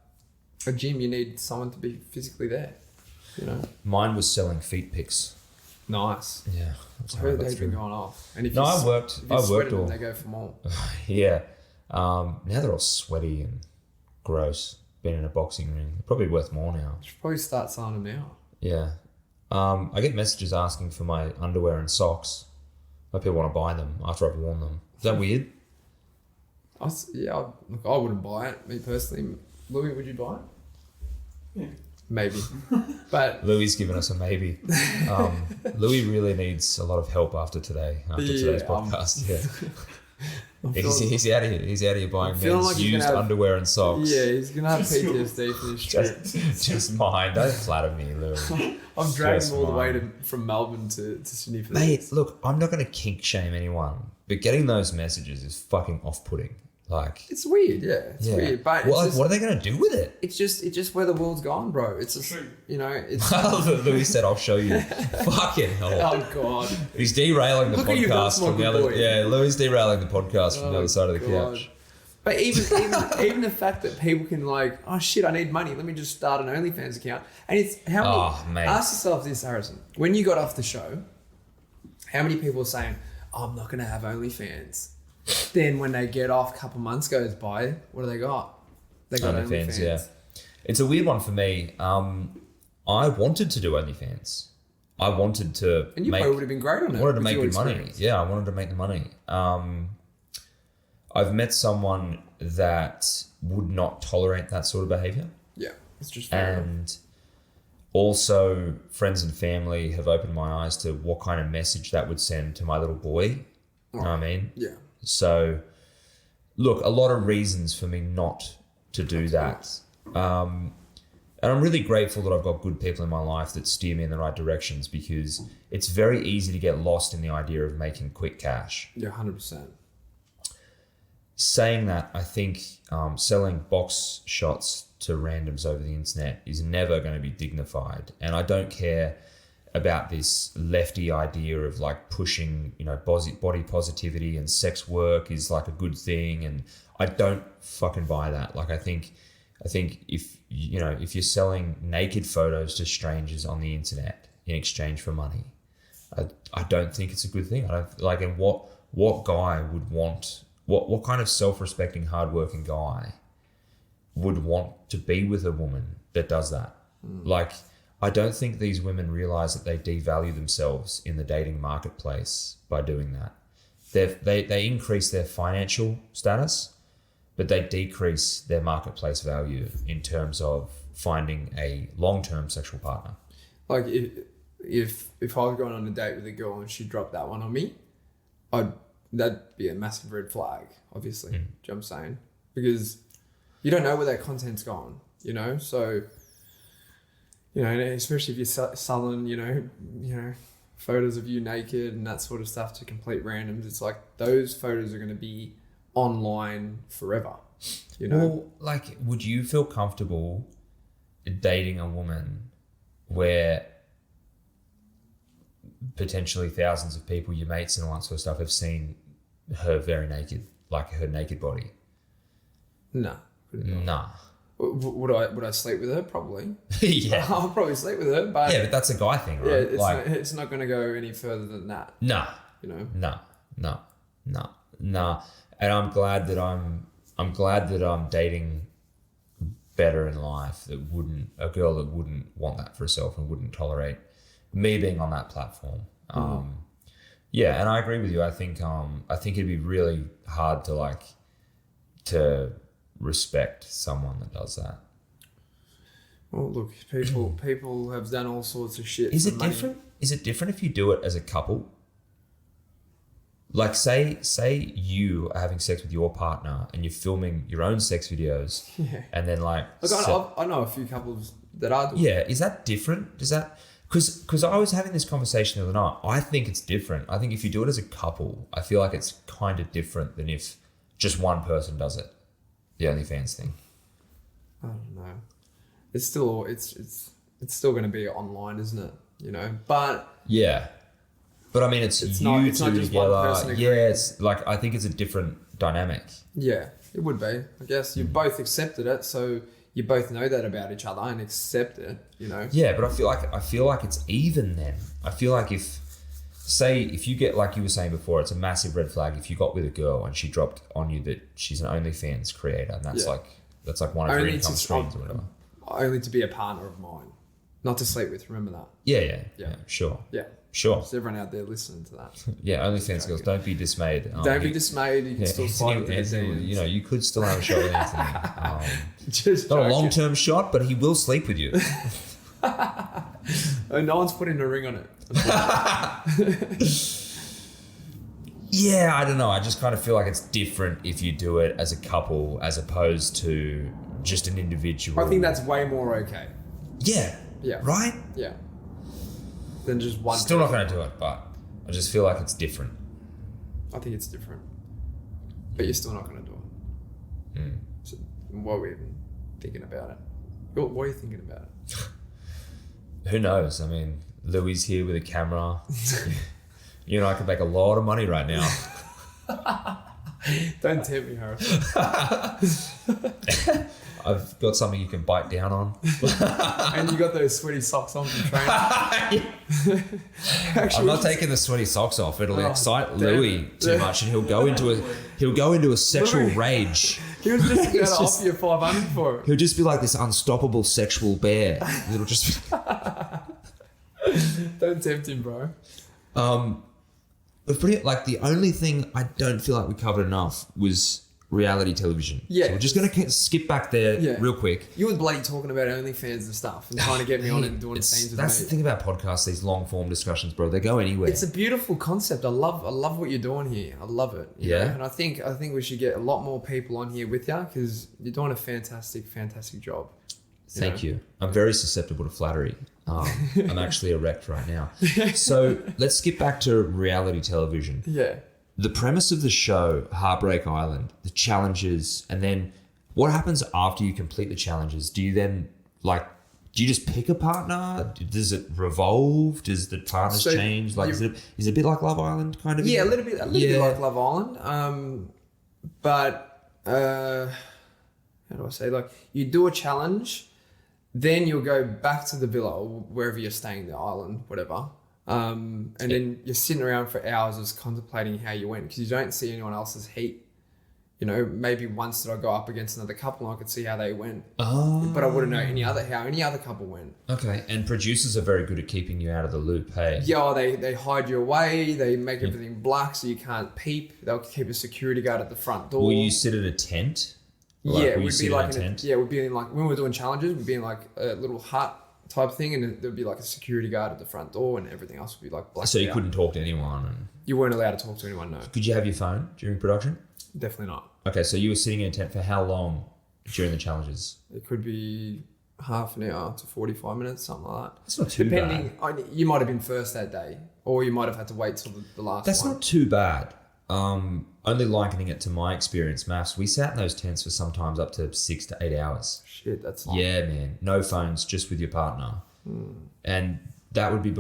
a gym, you need someone to be physically there, you know. mine was selling feet pics. Nice. Yeah. I heard they've been going off. And if No, you I worked them, all. they go for more. Yeah. Now they're all sweaty and gross. Been in a boxing ring. They're probably worth more now. Should probably start selling them now. Yeah. I get messages asking for my underwear and socks. Like people want to buy them after I've worn them. Is that weird? I wouldn't buy it, me personally. Louis, would you buy it? Yeah. Maybe. But Louis given us a maybe. Louis really needs a lot of help after today's podcast. He's out of here. He's out of here buying men's like he's used gonna have- underwear and socks. yeah, he's going to have PTSD for this trip. Just mine. Don't flatter me, Louis. I'm dragging Just him all the way mine. from Melbourne to Sydney for Mate, this. look, I'm not going to kink shame anyone, but getting those messages is fucking off-putting. Like, It's weird, yeah. It's weird. But what are they going to do with it? it's just where the world's gone, bro. It's just, you know, it's... Louis said, "I'll show you." Fucking hell. Oh, God. He's derailing the Look at you, podcast from the good other. boy. Yeah, Louis derailing the podcast from the other side of the God. couch. But even the fact that people can like, oh shit, I need money. Let me just start an OnlyFans account. And it's how many? Oh, mate. Ask yourself this, Harrison. When you got off the show, how many people are saying, oh, I'm not gonna have OnlyFans? Then when they get off, a couple months goes by, what do they got? They got OnlyFans. Yeah. It's a weird one for me. I wanted to do OnlyFans. I wanted to And you make. probably would have been great on it. wanted to with make your good money. experience. Yeah, I wanted to make the money. I've met someone that would not tolerate that sort of behavior. Yeah, it's just fair enough. And also friends and family have opened my eyes to what kind of message that would send to my little boy. You know what I mean? Yeah. So, look, a lot of reasons for me not to do that. And I'm really grateful that I've got good people in my life that steer me in the right directions, because it's very easy to get lost in the idea of making quick cash. Yeah, 100%. Saying that, I think selling box shots to randoms over the internet is never going to be dignified. And I don't care about this lefty idea of like pushing, you know, body positivity and sex work is like a good thing. And I don't fucking buy that. Like, I think if, you know, if you're selling naked photos to strangers on the internet in exchange for money, I don't think it's a good thing. I don't like, and what guy would want, what kind of self-respecting, hardworking guy would want to be with a woman that does that? Like, I don't think these women realize that they devalue themselves in the dating marketplace by doing that. They increase their financial status, but they decrease their marketplace value in terms of finding a long-term sexual partner. Like if I was going on a date with a girl and she dropped that one on me, that'd be a massive red flag, obviously. Do you know what I'm saying? Because you don't know where that content's gone, you know? So, you know, especially if you're selling, you know, photos of you naked and that sort of stuff to complete randoms, it's like those photos are going to be online forever, you know? Well, like, would you feel comfortable dating a woman where potentially thousands of people, your mates and all that sort of stuff, have seen her very naked, like her naked body? No. Nah. Would I sleep with her? Probably. Yeah. I'll probably sleep with her, but yeah, but that's a guy thing, right? Yeah, it's not going to go any further than that. Nah. You know. Nah. And I'm glad that I'm dating better in life a girl that wouldn't want that for herself and wouldn't tolerate me being on that platform. Yeah, and I agree with you. I think it'd be really hard to respect someone that does that. Well, look, people have done all sorts of shit. Is for it money. different? Is it different if you do it as a couple? Like, say you are having sex with your partner and you're filming your own sex videos, and then like. Look, I know a few couples that are doing. Yeah, is that different? Does that? Because I was having this conversation the other night. I think it's different. I think if you do it as a couple, I feel like it's kind of different than if just one person does it. The OnlyFans thing. I don't know. It's still going to be online, isn't it? You know, but yeah. But I mean, it's you not two just one together. person agreeing. Yeah, it's like, I think it's a different dynamic. yeah, it would be. I guess you both accepted it, so you both know that about each other and accept it. You know. Yeah, but I feel like it's even then. I feel like if you get, like you were saying before, it's a massive red flag if you got with a girl and she dropped on you that she's an OnlyFans creator, and that's like one of her income streams or whatever. Only to be a partner of mine, not to sleep with. Remember that. Yeah, sure. Yeah. Sure. There's everyone out there listening to that. Yeah, OnlyFans girls, don't be dismayed. Don't be dismayed. You can still fight with the Anthony, you know, you could still have a shot with Anthony. Just Not a joking. long-term shot, but he will sleep with you. Oh, no one's putting a ring on it. Yeah, I don't know. I just kind of feel like it's different if you do it as a couple as opposed to just an individual. I think that's way more okay. Yeah. Yeah. Right? Yeah. Than just one. Still not person. going to do it, but I just feel like it's different. I think it's different. But you're still not going to do it. So why are we even thinking about it? What are you thinking about it? Who knows? I mean, Louis here with a camera. You and I could make a lot of money right now. Don't tempt me, Harris. I've got something you can bite down on. And you got those sweaty socks on from training. I'm not taking the sweaty socks off. It'll excite damn Louis it. too much, and he'll go into a sexual Louis. rage. He was just going to just- offer you 500 for it. He'll just be like this unstoppable sexual bear. It'll just. Don't tempt him, bro. But like the only thing I don't feel like we covered enough was reality television. Yeah. So we're just gonna skip back there real quick. You were bloody talking about OnlyFans and stuff and trying to get me on and doing scenes with That's me. the thing about podcasts, these long form discussions, bro. They go anywhere. It's a beautiful concept. I love what you're doing here. I love it. you Yeah. know? And I think we should get a lot more people on here with you because you're doing a fantastic job. Thank you. I'm very susceptible to flattery. I'm actually erect right now. So let's skip back to reality television. Yeah. The premise of the show, Heartbreak Island, the challenges, and then What happens after you complete the challenges? Do you then do you just pick a partner? Does it revolve? Does the partners change? Like, is it a bit like Love Island kind of? Yeah, a little bit like Love Island. But how do I say? Like, you do a challenge, then you'll go back to the villa or wherever you're staying, the island, whatever. And then you're sitting around for hours just contemplating how you went because you don't see anyone else's heat. You know, maybe once did I go up against another couple and I could see how they went. Oh. But I wouldn't know how any other couple went. Okay. And producers are very good at keeping you out of the loop, hey? Yeah, they hide you away. They make everything black so you can't peep. They'll keep a security guard at the front door. Will you sit in a tent? We'd be like we'd be in like, when we were doing challenges, we'd be in like a little hut type thing and there'd be like a security guard at the front door and everything else would be like black. So you couldn't talk to anyone? And you weren't allowed to talk to anyone, no. Could you have your phone during production? Definitely not. Okay, so you were sitting in a tent for how long during the challenges? It could be half an hour to 45 minutes, something like that. That's not too bad. You might have been first that day, or you might have had to wait till the last That's one. not too bad. Only likening it to my experience, Maths, we sat in those tents for sometimes up to 6 to 8 hours. Shit, that's long. Yeah, man. No phones, just with your partner. And that would be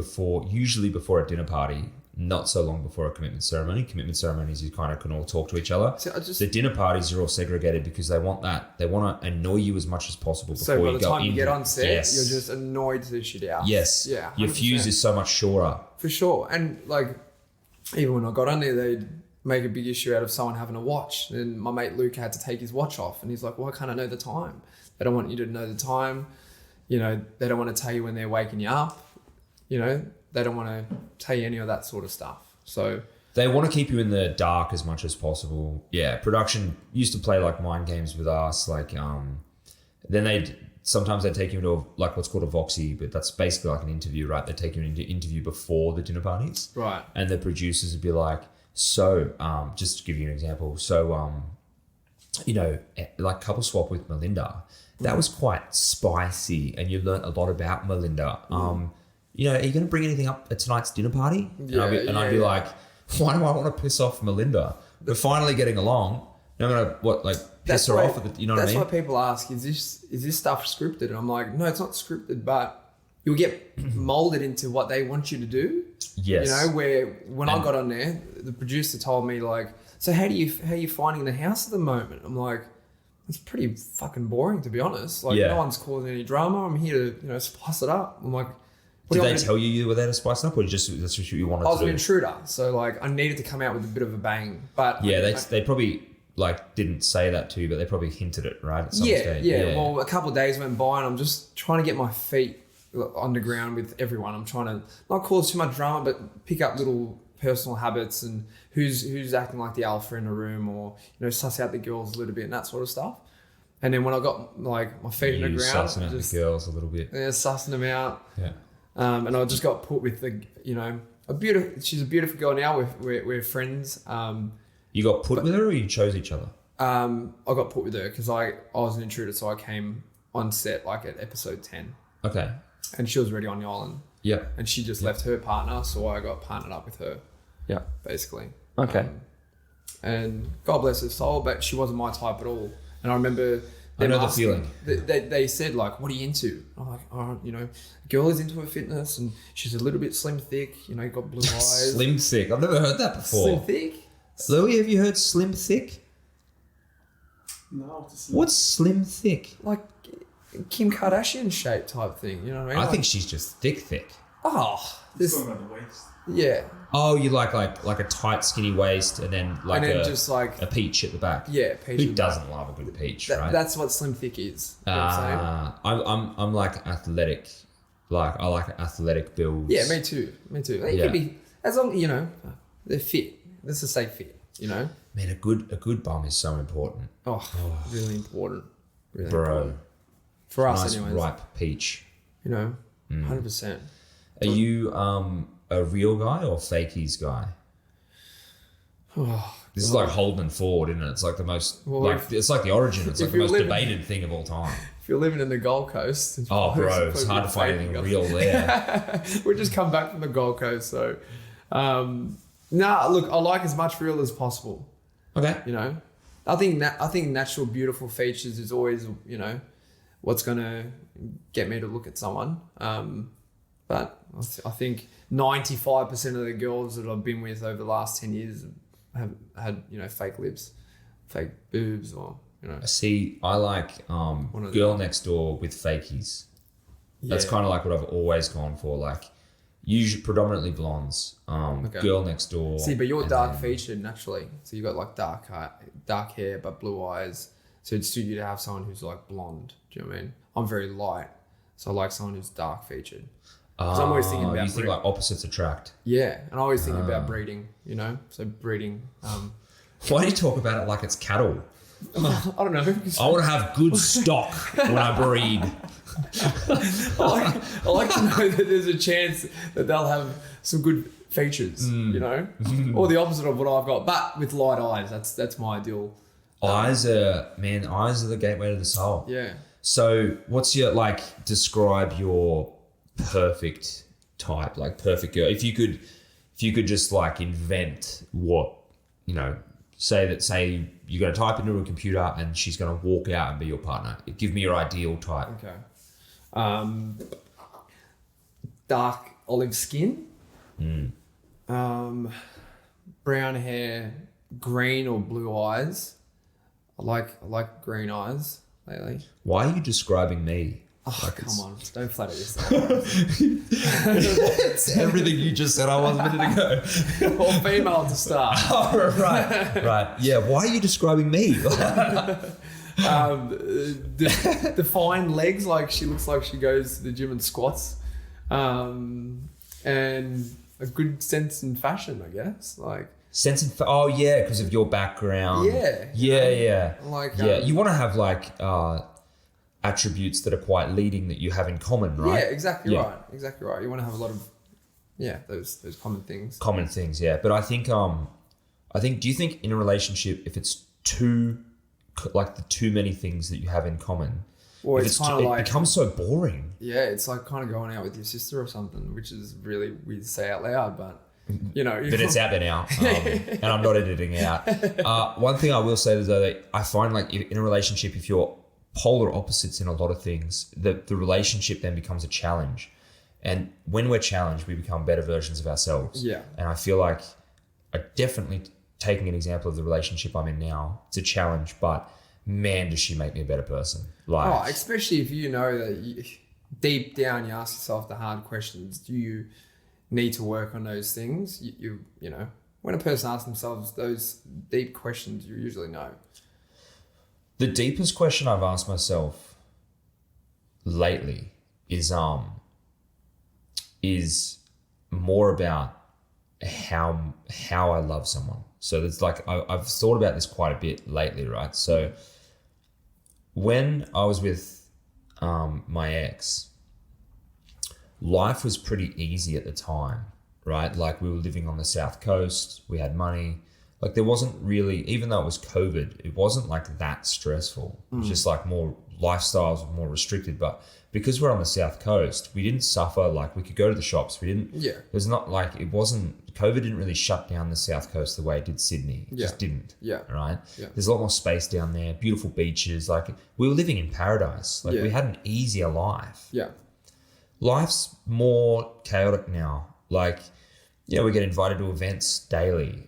usually before a dinner party, not so long before a commitment ceremony. Commitment ceremonies, you kind of can all talk to each other. So the dinner parties are all segregated because they want to annoy you as much as possible before you go in. So by the time you get on set, you're just annoyed to the shit out. Yes. Yeah. 100%. Your fuse is so much shorter. For sure. And like, even when I got on there, they'd make a big issue out of someone having a watch. And my mate Luke had to take his watch off. And he's like, why can't I know the time? They don't want you to know the time. You know, they don't want to tell you when they're waking you up. You know, they don't want to tell you any of that sort of stuff. So they want to keep you in the dark as much as possible. Yeah, production used to play like mind games with us. Like, then sometimes they'd take you into like what's called a voxy, but that's basically like an interview, right? They take you into interview before the dinner parties, right? And the producers would be like, so, just to give you an example, so, you know, like couple swap with Melinda, that was quite spicy, and you learnt a lot about Melinda. You know, are you going to bring anything up at tonight's dinner party? I'd be like, why do I want to piss off Melinda? We're finally getting along. I'm going to, piss her off? You know what I mean? That's why people ask, is this stuff scripted? And I'm like, no, it's not scripted, but you'll get molded into what they want you to do. Yes. You know, where when I got on there, the producer told me like, so how are you finding the house at the moment? I'm like, it's pretty fucking boring, to be honest. Like, no one's causing any drama. I'm here to, you know, spice it up. I'm like, did they tell you were there to spice it up, or that's just what you wanted to do? I was an intruder, so like I needed to come out with a bit of a bang. But yeah, they probably like didn't say that to you, but they probably hinted it, right? At some stage. Yeah. Well, a couple of days went by, and I'm just trying to get my feet on the ground with everyone. I'm trying to not cause too much drama, but pick up little personal habits and who's acting like the alpha in a room, or you know, suss out the girls a little bit and that sort of stuff. And then when I got like my feet on the ground, sussing out the girls a little bit. Yeah, sussing them out. Yeah. And I just got put with she's a beautiful girl now. We're friends. You got put with her, or you chose each other? I got put with her because I was an intruder, so I came on set like at episode 10. Okay. And she was already on the island. Yeah. And she just left her partner, so I got partnered up with her. Yeah. Basically. Okay. And God bless her soul, but she wasn't my type at all. And I remember I know the feeling. They said like, what are you into? I'm like, oh, you know, a girl is into her fitness and she's a little bit slim thick, you know, got blue eyes. Slim thick. I've never heard that before. Slim thick? Louis, have you heard slim thick? No. What's slim thick? Like Kim Kardashian shape type thing, you know what I mean? I think she's just thick. Oh, this. Talking about the waist. Yeah. Oh, you like a tight skinny waist and then just like a peach at the back. Yeah, peach. Who doesn't love a good peach, right? That's what slim thick is. You know what I'm saying? I'm like athletic. Like I like athletic builds. Yeah, me too. They can be, as long, you know, they're fit. Let's just say fit, you know? Man, a good bum is so important. Oh. Really important. Really Bro. important. For us nice anyways. ripe peach. You know, 100%. Are you a real guy or fakies guy? This is like Holden Ford, isn't it? It's like the most it's like the origin. It's like the most debated thing of all time. If you're living in the Gold Coast, it's it's hard to find anything real there. We just come back from the Gold Coast, so look, I like as much real as possible. Okay. You know, I think natural beautiful features is always, you know, what's gonna get me to look at someone. But I think 95% of the girls that I've been with over the last 10 years have had, you know, fake lips, fake boobs, or, you know. See, I like girl next door with fakies. That's kind of like what I've always gone for. Like, usually predominantly blondes. Girl next door. See, but you're dark featured naturally, so you got like dark hair but blue eyes. So it'd suit you to have someone who's like blonde. Do you know what I mean? I'm very light, so I like someone who's dark featured. Because I'm always thinking about. You think like opposites attract. Yeah, and I always think about breeding. You know, so breeding. Why do you talk about it like it's cattle? I don't know. I want to have good stock when I breed. I like to know that there's a chance that they'll have some good features, you know, or the opposite of what I've got, but with light eyes. That's my ideal. Eyes are the gateway to the soul. Yeah. So what's your, like, describe your perfect type, like perfect girl? If you could just like invent what, you know, say you're going to type into a computer and she's going to walk out and be your partner. Give me your ideal type. Okay. Dark olive skin. Brown hair, green or blue eyes. I like green eyes lately. Why are you describing me? Oh, like, come on. Don't flatter yourself. It's everything you just said I was a minute ago. Or female to start. Oh, right. Yeah, why are you describing me? Defined legs, like she looks like she goes to the gym and squats. And a good sense in fashion, I guess. Like because of your background. Yeah. Like you want to have like attributes that are quite leading that you have in common, right? Yeah, exactly right. You want to have a lot of those common things. Common things, yeah. But I think do you think in a relationship, if it's too many things that you have in common, well, it's kind of like, it becomes so boring. Yeah, it's like kind of going out with your sister or something, which is really weird to say out loud, but you know. But it's out there now, and I'm not editing it out. One thing I will say is that I find, like, in a relationship, if you're polar opposites in a lot of things, the relationship then becomes a challenge. And when we're challenged, we become better versions of ourselves. Yeah. And I feel like definitely taking an example of the relationship I'm in now, it's a challenge, but man, does she make me a better person. Like, especially if you know that deep down you ask yourself the hard questions. Do you need to work on those things? You know, when a person asks themselves those deep questions, you usually know. The deepest question I've asked myself lately is more about how I love someone. So there's like, I've thought about this quite a bit lately, right? So when I was with my ex, life was pretty easy at the time, right? Like, we were living on the South Coast, we had money. Like, there wasn't really, even though it was COVID, it wasn't like that stressful. It was just like more lifestyles were more restricted. But because we're on the South Coast, we didn't suffer. Like, we could go to the shops. It was not like, COVID didn't really shut down the South Coast the way it did Sydney. It just didn't. Yeah. Right? Yeah. There's a lot more space down there, beautiful beaches. Like, we were living in paradise. Like, we had an easier life. Yeah. Life's more chaotic now. Like, we get invited to events daily.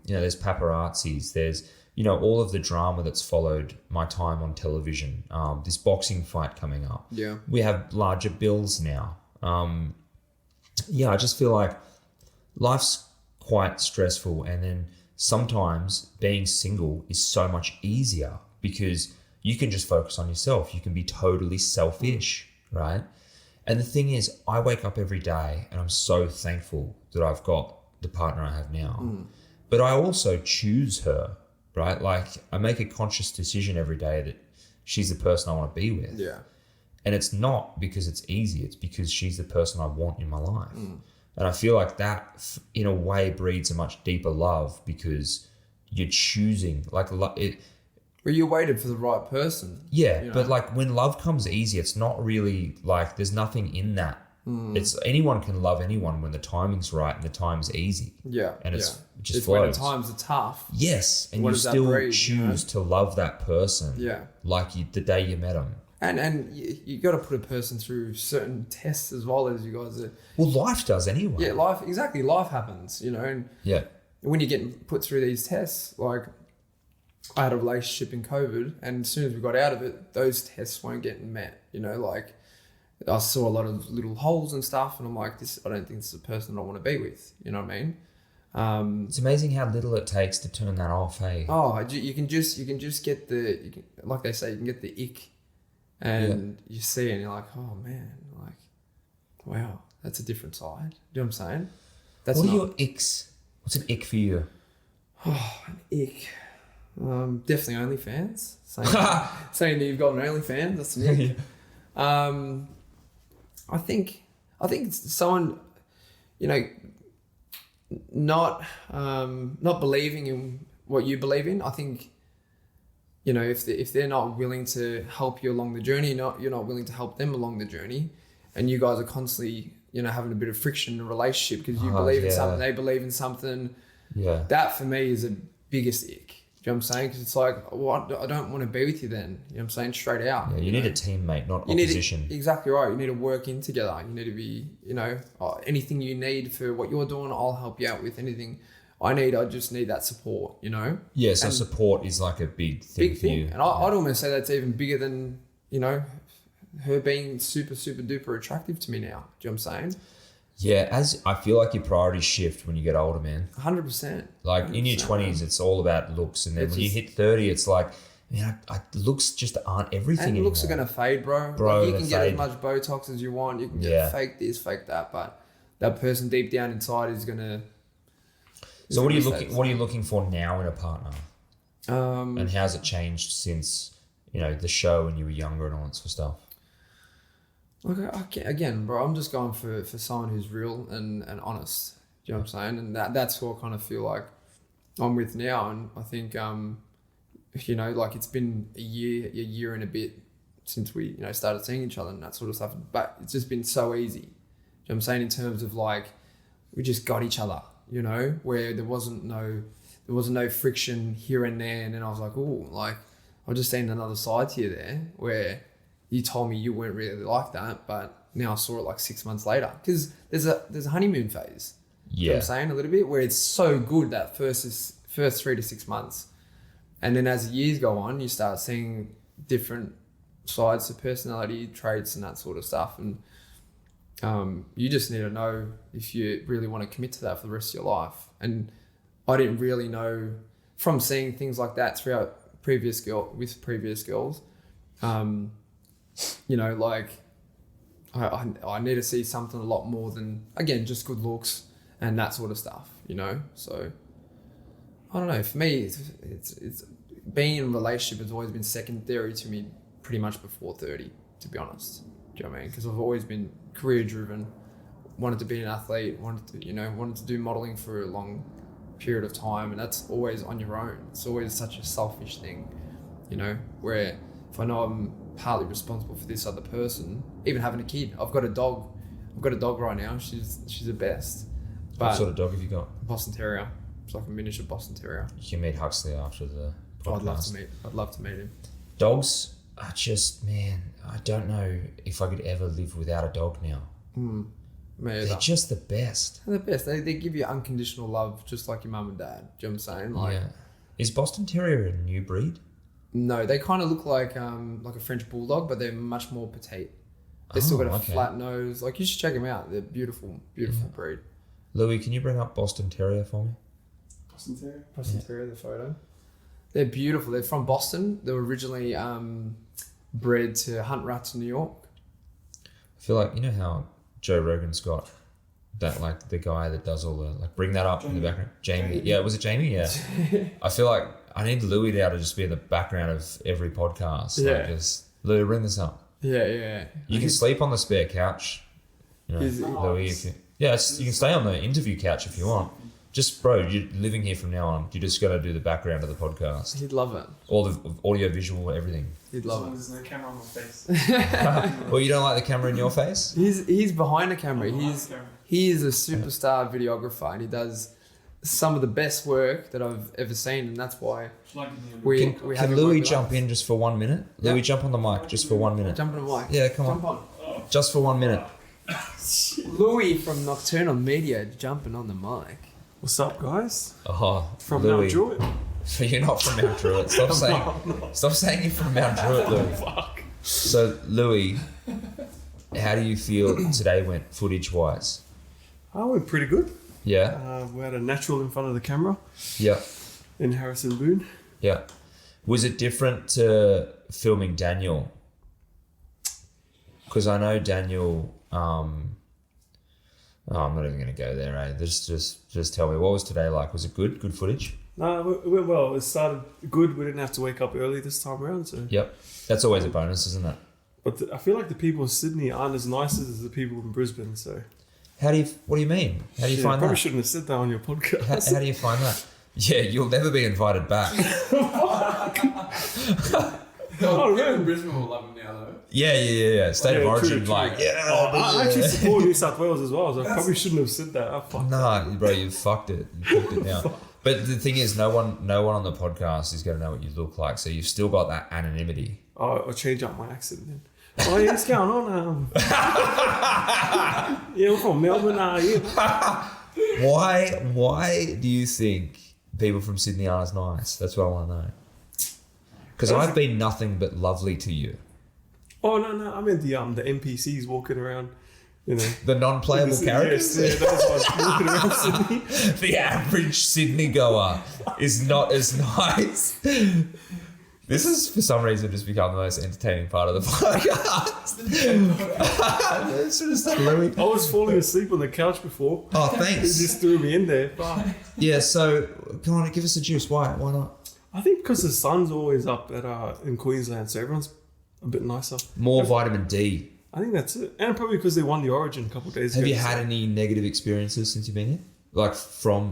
There's paparazzis. There's, all of the drama that's followed my time on television. This boxing fight coming up. Yeah. We have larger bills now. I just feel like life's quite stressful. And then sometimes being single is so much easier because you can just focus on yourself. You can be totally selfish, right? And the thing is, I wake up every day and I'm so thankful that I've got the partner I have now. But I also choose her, right? Like, I make a conscious decision every day that she's the person I want to be with. Yeah. And it's not because it's easy. It's because she's the person I want in my life. And I feel like that, in a way, breeds a much deeper love because you're choosing, Well, you waited for the right person. Yeah, but like, when love comes easy, it's not really like, there's nothing in that. It's anyone can love anyone when the timing's right and the time's easy. Yeah. And It just It's when the flows. times are tough. Yes, and What you does that still breed, choose you know? to love that person. Yeah. Like the day you met them. And you got to put a person through certain tests as well as you guys are. Well, life does anyway. Yeah, life happens, you know. And Yeah. when you're getting put through these tests, like I had a relationship in COVID, and as soon as we got out of it, those tests weren't getting met. You know, like I saw a lot of little holes and stuff, and I'm like, I don't think this is a person I want to be with. You know what I mean? It's amazing how little it takes to turn that off, hey? Oh, you can just get like they say, you can get the ick, and you see it, and you're like, oh man, like, wow, that's a different side. You know what I'm saying? That's What are not your icks? What's an ick for you? an ick. Definitely OnlyFans. Saying that you've got an OnlyFans, that's an ick. I think it's someone, you know, not believing in what you believe in. I think, you know, if they're not willing to help you along the journey, you're not willing to help them along the journey, and you guys are constantly, you know, having a bit of friction in a relationship because you believe in something, they believe in something. Yeah. That for me is the biggest ick. Do you know what I'm saying? Because it's like, well, I don't want to be with you then. You know what I'm saying? Straight out. Yeah, you need a teammate, not opposition. Exactly right. You need to work in together. You need to be, you know, anything you need for what you're doing, I'll help you out with. Anything I just need that support, you know? Yeah, so And support is like a big thing for you. And I'd almost say that's even bigger than, you know, her being super, super duper attractive to me now. Do you know what I'm saying? Yeah, as I feel like your priorities shift when you get older, man. 100%. Like in your 20s, it's all about looks. And then when you hit 30, it's like, man, looks just aren't everything And anymore. looks are going to fade, bro. Bro, Like, you they can get as fade. much Botox as you want. You can get fake this, fake that. But that person deep down inside is going to... So what are you looking for now in a partner? And how's it changed since, you know, the show when you were younger and all that sort of stuff? Look, again, bro, I'm just going for someone who's real and honest. Do you know what I'm saying? And that's who I kind of feel like I'm with now. And I think, you know, like it's been a year and a bit since we, you know, started seeing each other and that sort of stuff. But it's just been so easy. Do you know what I'm saying? In terms of like, we just got each other, you know, where there wasn't no friction here and there. And then I was like, oh, like I've just seen another side to you there where you told me you weren't really like that, but now I saw it like 6 months later. Because there's a honeymoon phase. Yeah. You know what I'm saying? A little bit where it's so good that first 3 to 6 months. And then as the years go on, you start seeing different sides of personality, traits and that sort of stuff. And you just need to know if you really want to commit to that for the rest of your life. And I didn't really know from seeing things like that throughout previous girls. You know, like I need to see something a lot more than, again, just good looks and that sort of stuff, you know? So I don't know. For me, it's being in a relationship has always been secondary to me pretty much before 30, to be honest. Do you know what I mean? Because I've always been career driven, wanted to be an athlete, wanted to do modeling for a long period of time. And that's always on your own. It's always such a selfish thing, you know, where if I know I'm partly responsible for this other person, even having a kid, I've got a dog right now. She's the best. But What sort of dog have you got? Boston Terrier. It's like a miniature Boston Terrier. You can meet Huxley after the podcast. I'd love to meet him. Dogs are just, man, I don't know if I could ever live without a dog now. They're just the best. They're the best. They give you unconditional love, just like your mum and dad. Do you know what I'm saying? Like, Yeah. Is Boston Terrier a new breed? no, they kind of look like a French bulldog, but they're much more petite. They still got a flat nose. Like, you should check them out. They're beautiful breed. Louis, can you bring up Boston Terrier for me? Boston Terrier. Boston Terrier, the photo. They're beautiful. They're from Boston. They were originally bred to hunt rats in New York. I feel like, you know how Joe Rogan's got that, like, the guy that does all the, like, bring that up in the background? Jamie. Yeah, was it Jamie? Yeah. I feel like I need Louis now to just be in the background of every podcast. Yeah. Like, just, Louis, bring this up. Yeah. You can sleep on the spare couch. You know, Louis, if you, you can stay on the interview couch if you want. Just, bro, you're living here from now on. You just got to do the background of the podcast. He'd love it. All the audio, visual, everything. He'd As love long it. as there's no camera on my face. Well, you don't like the camera in your face? He's behind the camera. Behind the camera. He is a superstar videographer, and he does some of the best work that I've ever seen, and that's why we Can have him work Louis with jump us. in just for 1 minute? Yeah. Louis, jump on the mic just for 1 minute. Jump on the mic. Yeah, come Jump on. on. Just for 1 minute. Louis from Nocturnal Media jumping on the mic. What's up, guys? Oh, From Louis. Mount Druitt. You're not from Mount Druitt. Stop saying you're from Mount Druitt, Louis. Fuck. So, Louis, how do you feel today went footage-wise? I went pretty good. Yeah? We had a natural in front of the camera Yeah. in Harrison Boone. Yeah. Was it different to filming Daniel? Because I know Daniel. I'm not even going to go there. Eh? Just tell me, what was today like? Was it good? Good footage? No, it went well. It started good. We didn't have to wake up early this time around. So, Yep. That's always a bonus, isn't it? but I feel like the people in Sydney aren't as nice as the people in Brisbane. So, What do you mean? How do you yeah, find probably that? shouldn't have said that on your podcast. How do you find that? Yeah, you'll never be invited back. Oh, really? Brisbane will love him now, though. Yeah. State of Yeah, origin, true. like, I actually support New South Wales as well. So I probably shouldn't have said that. Oh, fuck. Nah, bro, you've fucked it. You fucked it now. But the thing is, no one on the podcast is going to know what you look like. So you've still got that anonymity. I'll change up my accent then. Oh, yeah, what's going on? Yeah, we're from Melbourne. Yeah. Why do you think people from Sydney aren't as nice? That's what I want to know. Because I've been nothing but lovely to you. Oh, no. I meant the NPCs walking around, you know. The non-playable characters. Yes, yeah, those ones walking around Sydney. The average Sydney goer is not as nice. This has, for some reason, just become the most entertaining part of the podcast. Louis. I was falling asleep on the couch before. Oh, He thanks. just threw me in there. Fuck. Yeah, so come on, give us a juice. Why not? I think because the sun's always up in Queensland, so everyone's a bit nicer. More vitamin D. I think that's it. And probably because they won the Origin a couple of days ago. Have you had any negative experiences since you've been here? Like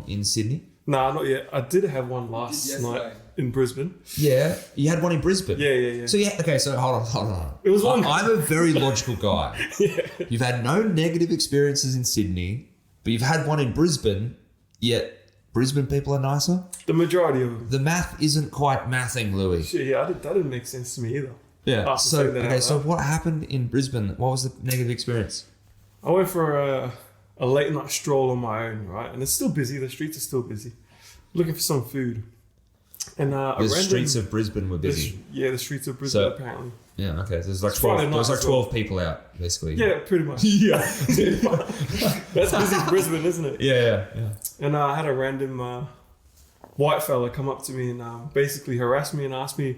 in Sydney? Nah, not yet. I did have one last night in Brisbane. Yeah, you had one in Brisbane. Yeah. So so hold on. It was one. I'm a very logical guy. Yeah. You've had no negative experiences in Sydney, but you've had one in Brisbane, yet Brisbane people are nicer? The majority of them. The math isn't quite mathing, Louis. Shit, yeah, that didn't make sense to me either. Yeah. After saying that out So loud. what happened in Brisbane? What was the negative experience? I went for a late night stroll on my own, right? And it's still busy. The streets are still busy. Looking for some food. And The streets of Brisbane were busy. the streets of Brisbane, So- apparently. Yeah, okay. There's like It's Friday 12, night there's like as well. 12 people out, basically. Yeah, pretty much. Yeah. That's busy Brisbane, isn't it? Yeah. And I had a random white fella come up to me and basically harass me and ask me,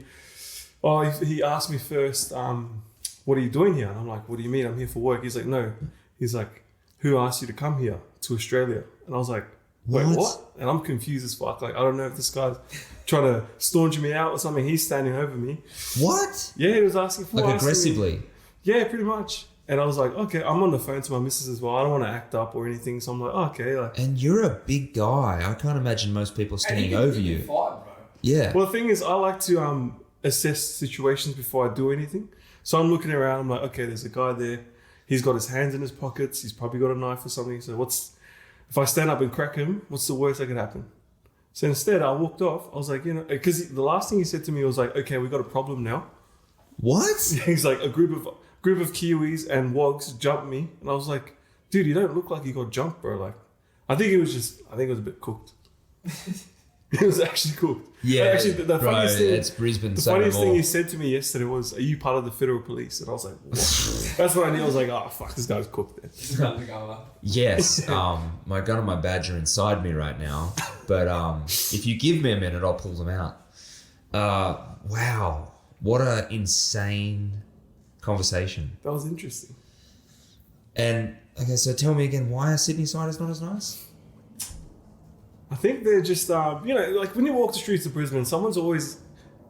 he asked me first, what are you doing here? And I'm like, what do you mean? I'm here for work. He's like, no. He's like, who asked you to come here to Australia? And I was like, wait, what? And I'm confused as fuck. Like, I don't know if this guy's trying to staunch me out or something. He's standing over me. What? Yeah, he was asking for Like asking me- aggressively? Yeah, pretty much. And I was like, okay, I'm on the phone to my missus as well. I don't want to act up or anything. So I'm like, okay. Like, And you're a big guy. I can't imagine most people standing over you. Fight, bro. Yeah. well, the thing is, I like to assess situations before I do anything. So I'm looking around. I'm like, okay, there's a guy there. He's got his hands in his pockets. He's probably got a knife or something. So if I stand up and crack him, what's the worst that could happen? So instead, I walked off. I was like, because the last thing he said to me was like, okay, we got a problem now. What? He's like, a group of Kiwis and Wogs jumped me. And I was like, dude, you don't look like you got jumped, bro. Like, I think it was a bit cooked. It was actually cooked. Yeah. Actually, the bro, funniest thing, it's Brisbane. the Say no funniest thing more. he said to me yesterday was, are you part of the federal police? And I was like, what? That's when I knew. I was like, oh, fuck, this guy's cooked then. Just undercover. Yes. My gun and my badge are inside me right now. But if you give me a minute, I'll pull them out. Wow. What a insane conversation. That was interesting. And okay, so tell me again, why are Sydney siders not as nice? I think they're just, like when you walk the streets of Brisbane, someone's always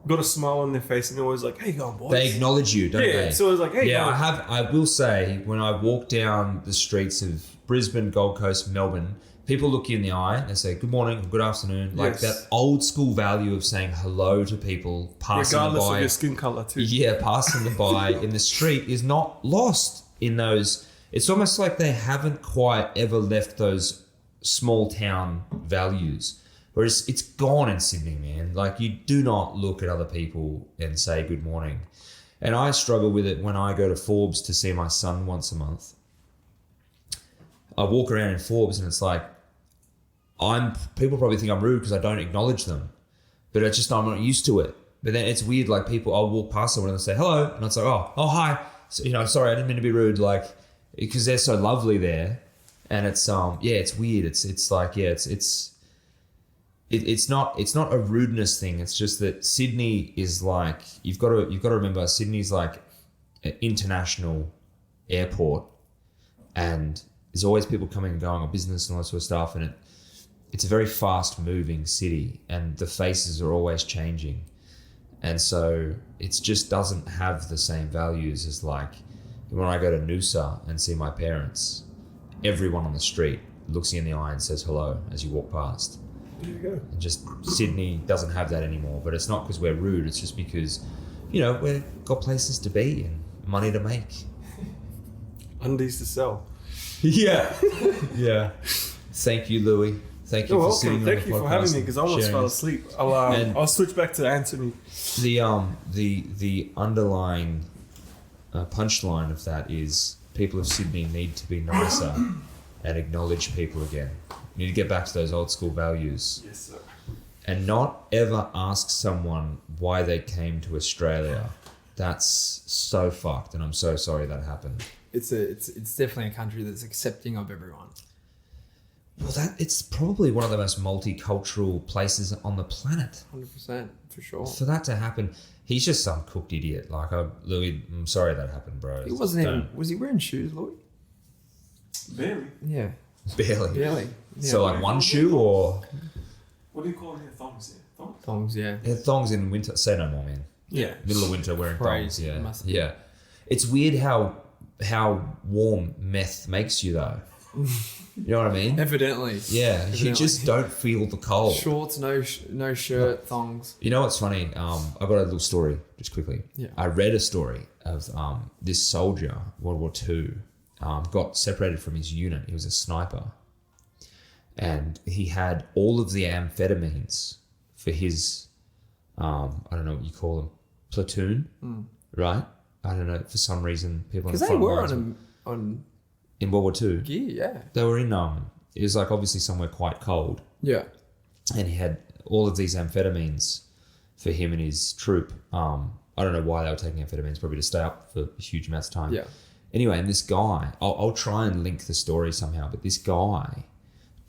got a smile on their face and they're always like, hey, go on, boys. They acknowledge you, don't yeah, they? so it's like, hey, Yeah, go on. I will say, when I walk down the streets of Brisbane, Gold Coast, Melbourne, people look you in the eye, they say, good morning, or good afternoon. Like Yes. that old school value of saying hello to people, passing them Regardless of by. your skin color too. Yeah, passing them by in the street is not lost in those. It's almost like they haven't quite ever left those small town values. Whereas it's gone in Sydney, man. Like, you do not look at other people and say good morning. And I struggle with it when I go to Forbes to see my son once a month. I walk around in Forbes and it's like, people probably think I'm rude because I don't acknowledge them. But it's just, I'm not used to it. But then it's weird, like I'll walk past someone and they'll say hello. And it's like, oh, hi. So, sorry, I didn't mean to be rude. Like, because they're so lovely there. And it's, it's weird. It's like, it's not a rudeness thing. It's just that Sydney is like, you've got to remember, Sydney's like an international airport, and there's always people coming and going on business and all that sort of stuff. And it's a very fast moving city, and the faces are always changing. And so it just doesn't have the same values as like when I go to Noosa and see my parents, everyone on the street looks you in the eye and says hello as you walk past. There you go. And just Sydney doesn't have that anymore. But it's not because we're rude. It's just because, we've got places to be and money to make. Undies to sell. Yeah. Yeah. Thank you, Louis. Thank you You're for welcome. sitting Thank on the you for podcast having me, because I almost sharing fell this. asleep. And- I'll switch back to Antoni. The underlying punchline of that is people of Sydney need to be nicer and acknowledge people again. You need to get back to those old school values. Yes, sir. And not ever ask someone why they came to Australia. That's so fucked, and I'm so sorry that happened. It's definitely a country that's accepting of everyone. Well, it's probably one of the most multicultural places on the planet. 100%, for sure. For that to happen, he's just some cooked idiot. Like, Louis, I'm sorry that happened, bro. He wasn't even... Was he wearing shoes, Louis? Barely. Yeah. Barely. Yeah. So, like, one shoe or... What do you call them here? Thongs here. Thongs? Thongs, yeah. Yeah, thongs in winter. Say no more, man. Yeah. Middle of winter wearing thongs. Crazy. Yeah. Must be. Yeah. It's weird how warm meth makes you, though. You know what I mean? Evidently. Yeah. You Evidently. just don't feel the cold. Shorts, no shirt, thongs. You know what's funny? I got a little story, just quickly. Yeah. I read a story of this soldier, World War II, got separated from his unit. He was a sniper. And he had all of the amphetamines for his, I don't know what you call them, platoon, right? I don't know, for some reason, people on Because the they front were lines on in World War II. gear, yeah. They were in, it was like obviously somewhere quite cold. Yeah. And he had all of these amphetamines for him and his troop. I don't know why they were taking amphetamines, probably to stay up for huge amounts of time. Yeah. Anyway, and this guy, I'll try and link the story somehow, but this guy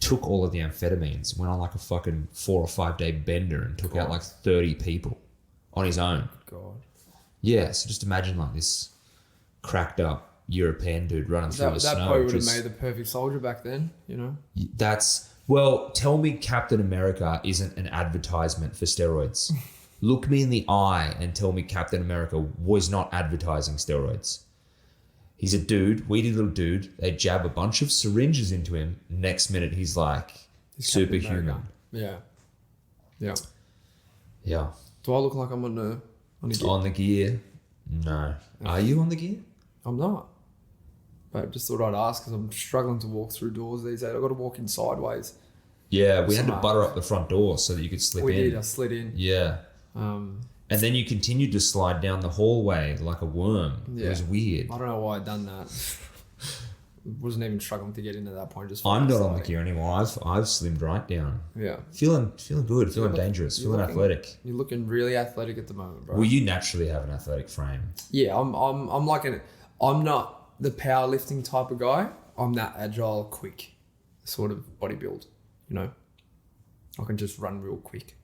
took all of the amphetamines, went on like a fucking 4 or 5 day bender and took out like 30 people on his own. God. Yeah, so just imagine like this cracked up European dude running through the That snow. probably would have just- made the perfect soldier back then, Well, tell me Captain America isn't an advertisement for steroids. Look me in the eye and tell me Captain America was not advertising steroids. He's a dude, weedy little dude. They jab a bunch of syringes into him. Next minute, he's like He's Captain superhuman. America. Yeah. Yeah. Yeah. Do I look like I'm on the gear? On the gear? No. Are you on the gear? I'm not. But I just thought I'd ask because I'm struggling to walk through doors these days. I've got to walk in sideways. Yeah, we had to Smart. butter up the front door so that you could slip We in. did. I slid in. Yeah. And then you continued to slide down the hallway like a worm. It Yeah. was weird. I don't know why I'd done that. Wasn't even struggling to get in at that point. Just I'm not on the sliding. gear anymore. I've slimmed right down. Yeah. Feeling good, feeling look- dangerous, you're feeling looking- athletic. You're looking really athletic at the moment, bro. Well, you naturally have an athletic frame. Yeah, I'm like I'm not the powerlifting type of guy. I'm that agile, quick sort of body build. I can just run real quick,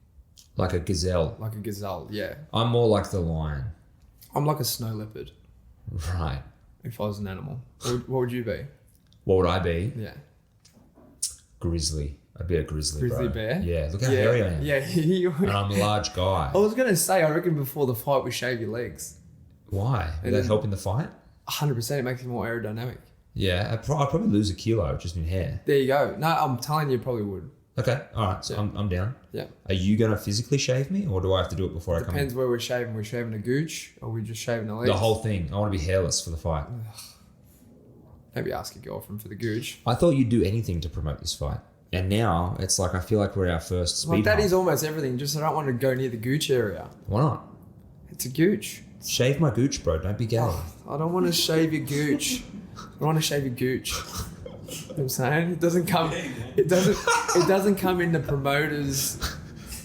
Like a gazelle. like a gazelle. Yeah, I'm more like the lion. I'm like a snow leopard. Right. If I was an animal, what would you be? What would I be? Yeah, Grizzly. I'd be a grizzly, grizzly bro. bear. Yeah, look how hairy I am. Yeah, you. And I'm a large guy. I was gonna say, I reckon before the fight we shave your legs. Why? Would that help in the fight? 100%, it makes you more aerodynamic. Yeah, I'd probably lose a kilo just in hair. There you go. No, I'm telling you, you probably would. Okay, all right, so Yeah. I'm down. Yeah. Are you going to physically shave me, or do I have to do it before I come in? Depends where we're shaving. We're shaving a gooch, or we're just shaving the legs. The whole thing. I want to be hairless for the fight. Maybe ask your girlfriend for the gooch. I thought you'd do anything to promote this fight. And now it's like I feel like we're at our first speed Like that hump. is almost everything. Just I don't want to go near the gooch area. Why not? It's a gooch. Shave my gooch, bro. Don't be gay. I don't want to shave your gooch. I don't want to shave your gooch. You know what I'm saying? It doesn't come. It doesn't come in the promoter's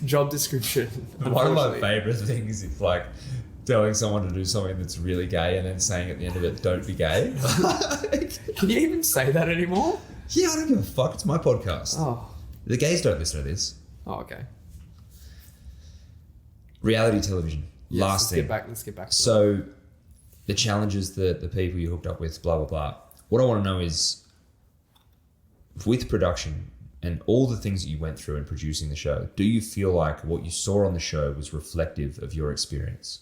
job description. One of my unfortunately. favorite things is like telling someone to do something that's really gay and then saying at the end of it, "Don't be gay." Can you even say that anymore? Yeah, I don't give a fuck. It's my podcast. Oh. The gays don't listen to this. Oh, okay. Reality television. Yes, Last thing. Let's get back to that. So, the challenges that the people you hooked up with, blah, blah, blah. What I want to know is, with production and all the things that you went through in producing the show, do you feel like what you saw on the show was reflective of your experience?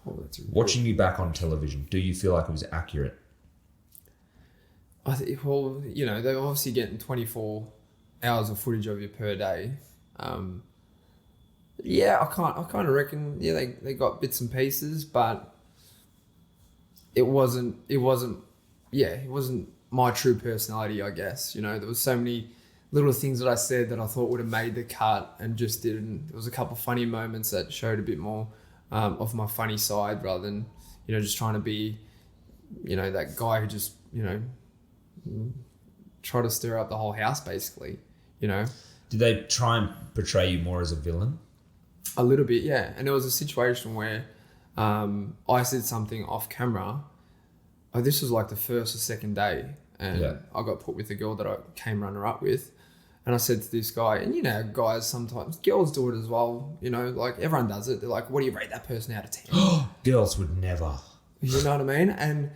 Oh, that's a Watching you back on television, do you feel like it was accurate? I think, well, you know, they're obviously getting 24 hours of footage of you per day. Yeah, I kind of reckon, yeah, they got bits and pieces, but it wasn't my true personality, I guess. You know, there was so many little things that I said that I thought would have made the cut and just didn't. There was a couple of funny moments that showed a bit more of my funny side rather than, you know, just trying to be, you know, that guy who just, you know, try to stir up the whole house, basically, you know. Did they try and portray you more as a villain? A little bit, yeah. And there was a situation where I said something off camera. Oh, this was like the first or second day, and I got put with a girl that I came runner up with. And I said to this guy, and you know, guys sometimes, girls do it as well, you know, like everyone does it. They're like, what do you rate that person out of 10? Girls would never. You know what I mean? And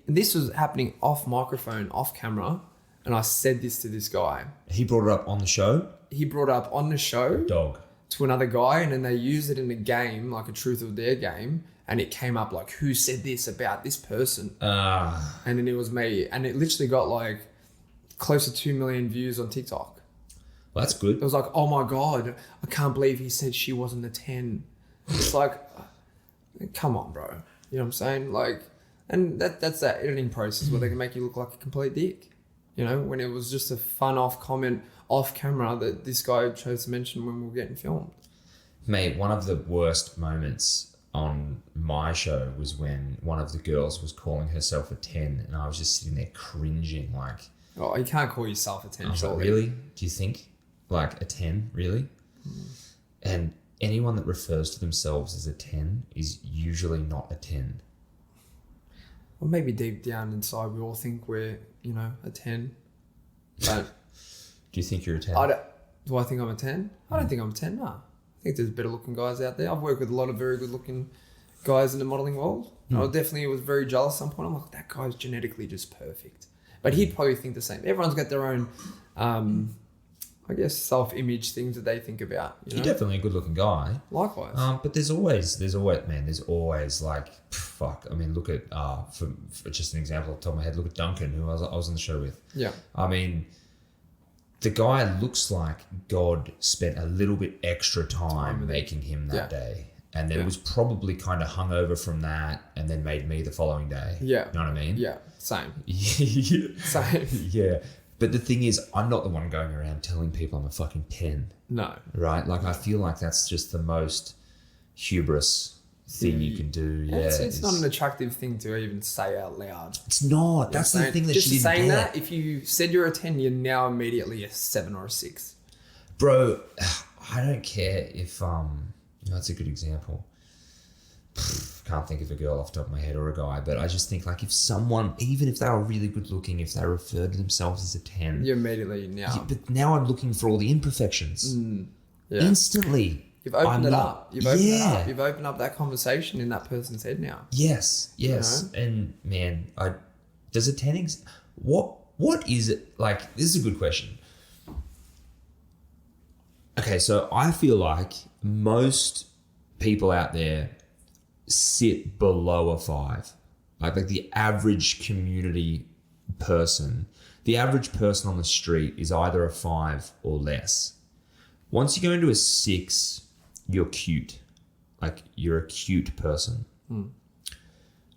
this was happening off microphone, off camera. And I said this to this guy. He brought it up on the show? He brought it up on the show. Dog. To another guy, and then they used it in a game, like a truth or dare game, and it came up like, who said this about this person? And then it was me, and it literally got like close to 2 million views on TikTok. Well, that's good. It was like, oh my God, I can't believe he said she wasn't a 10. It's like, come on, bro. You know what I'm saying? Like, and that's that editing process where they can make you look like a complete dick. You know, when it was just a fun off comment off camera that this guy chose to mention when we were getting filmed. Mate, one of the worst moments on my show was when one of the girls was calling herself a 10 and I was just sitting there cringing like... Oh, you can't call yourself a 10. I was like, really? Do you think? Like a 10? Really? And anyone that refers to themselves as a 10 is usually not a 10. Well, maybe deep down inside we all think we're, you know, a 10. But... Do you think you're a 10? Do I think I'm a 10? I don't think I'm a 10, no. I think there's better looking guys out there. I've worked with a lot of very good looking guys in the modelling world. I definitely was very jealous at some point. I'm like, that guy's genetically just perfect. But he'd probably think the same. Everyone's got their own, I guess, self-image things that they think about. You know? You're definitely a good looking guy. Likewise. But there's always like, fuck. I mean, look at, for just an example off the top of my head, look at Duncan, who I was on the show with. Yeah. I mean... The guy looks like God spent a little bit extra time making him that day. And then was probably kind of hungover from that and then made me the following day. Yeah. You know what I mean? Yeah. Same. Same. Yeah. But the thing is, I'm not the one going around telling people I'm a fucking 10. No. Right? Like, I feel like that's just the most hubris thing you can do. Yeah. It's not an attractive thing to even say out loud. It's not. That's the thing that just she didn't saying get. that, if you said you're a 10, you're now immediately a 7 or a 6. Bro, I don't care if that's a good example. Can't think of a girl off the top of my head or a guy, but I just think like if someone, even if they were really good looking, if they referred to themselves as a 10, you're immediately now. Yeah, but now I'm looking for all the imperfections. Instantly. You've opened it up. You've opened it up. You've opened up that conversation in that person's head now. Yes. You know? And man, does a 10 what is it like? This is a good question. Okay, so I feel like most people out there sit below a 5. Like the average community person, the average person on the street is either a 5 or less. Once you go into a 6, you're cute. Like you're a cute person.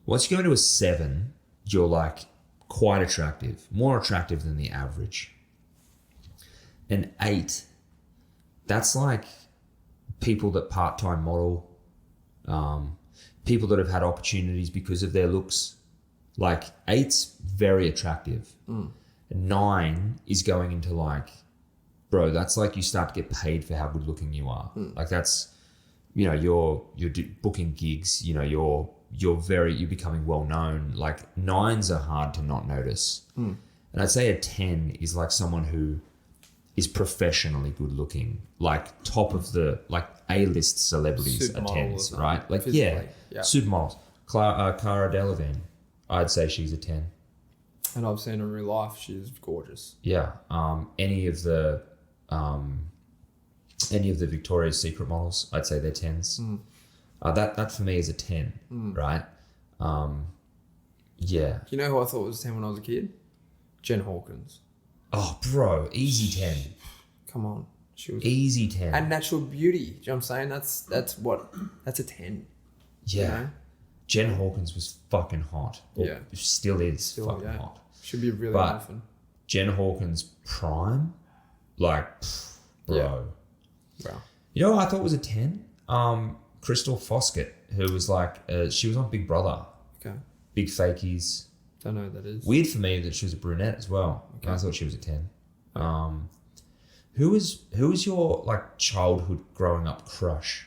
Once you go into a 7, you're like quite attractive, more attractive than the average. an 8, that's like people that part-time model, people that have had opportunities because of their looks. Like 8's very attractive. 9 is going into like, bro, that's like you start to get paid for how good looking you are. Like that's, you know, you're booking gigs, you know, you're becoming well known. Like 9s are hard to not notice. And I'd say a 10 is like someone who is professionally good looking, like top of the, like A-list celebrities are 10s, right? Like, yeah, supermodels. Cara Delevingne, I'd say she's a 10. And I've seen her in real life. She's gorgeous. Yeah. Any of the Victoria's Secret models, I'd say they're 10s. That for me is a 10, right? Yeah. You know who I thought was a 10 when I was a kid? Jen Hawkins. Oh, bro, easy 10. Come on. She was Easy 10. and natural beauty. Do you know what I'm saying? That's a 10. Yeah. You know? Jen Hawkins was fucking hot. Or Yeah. Still is fucking hot. Should be really But- often. Jen Hawkins prime, like, bro. Yeah. Wow. You know what I thought was a 10? Crystal Foskett, who was like, she was on Big Brother. Okay. Big fakies. Don't know who that is. Weird for me that she was a brunette as well. Okay. I thought she was a 10. Who was your like childhood growing up crush?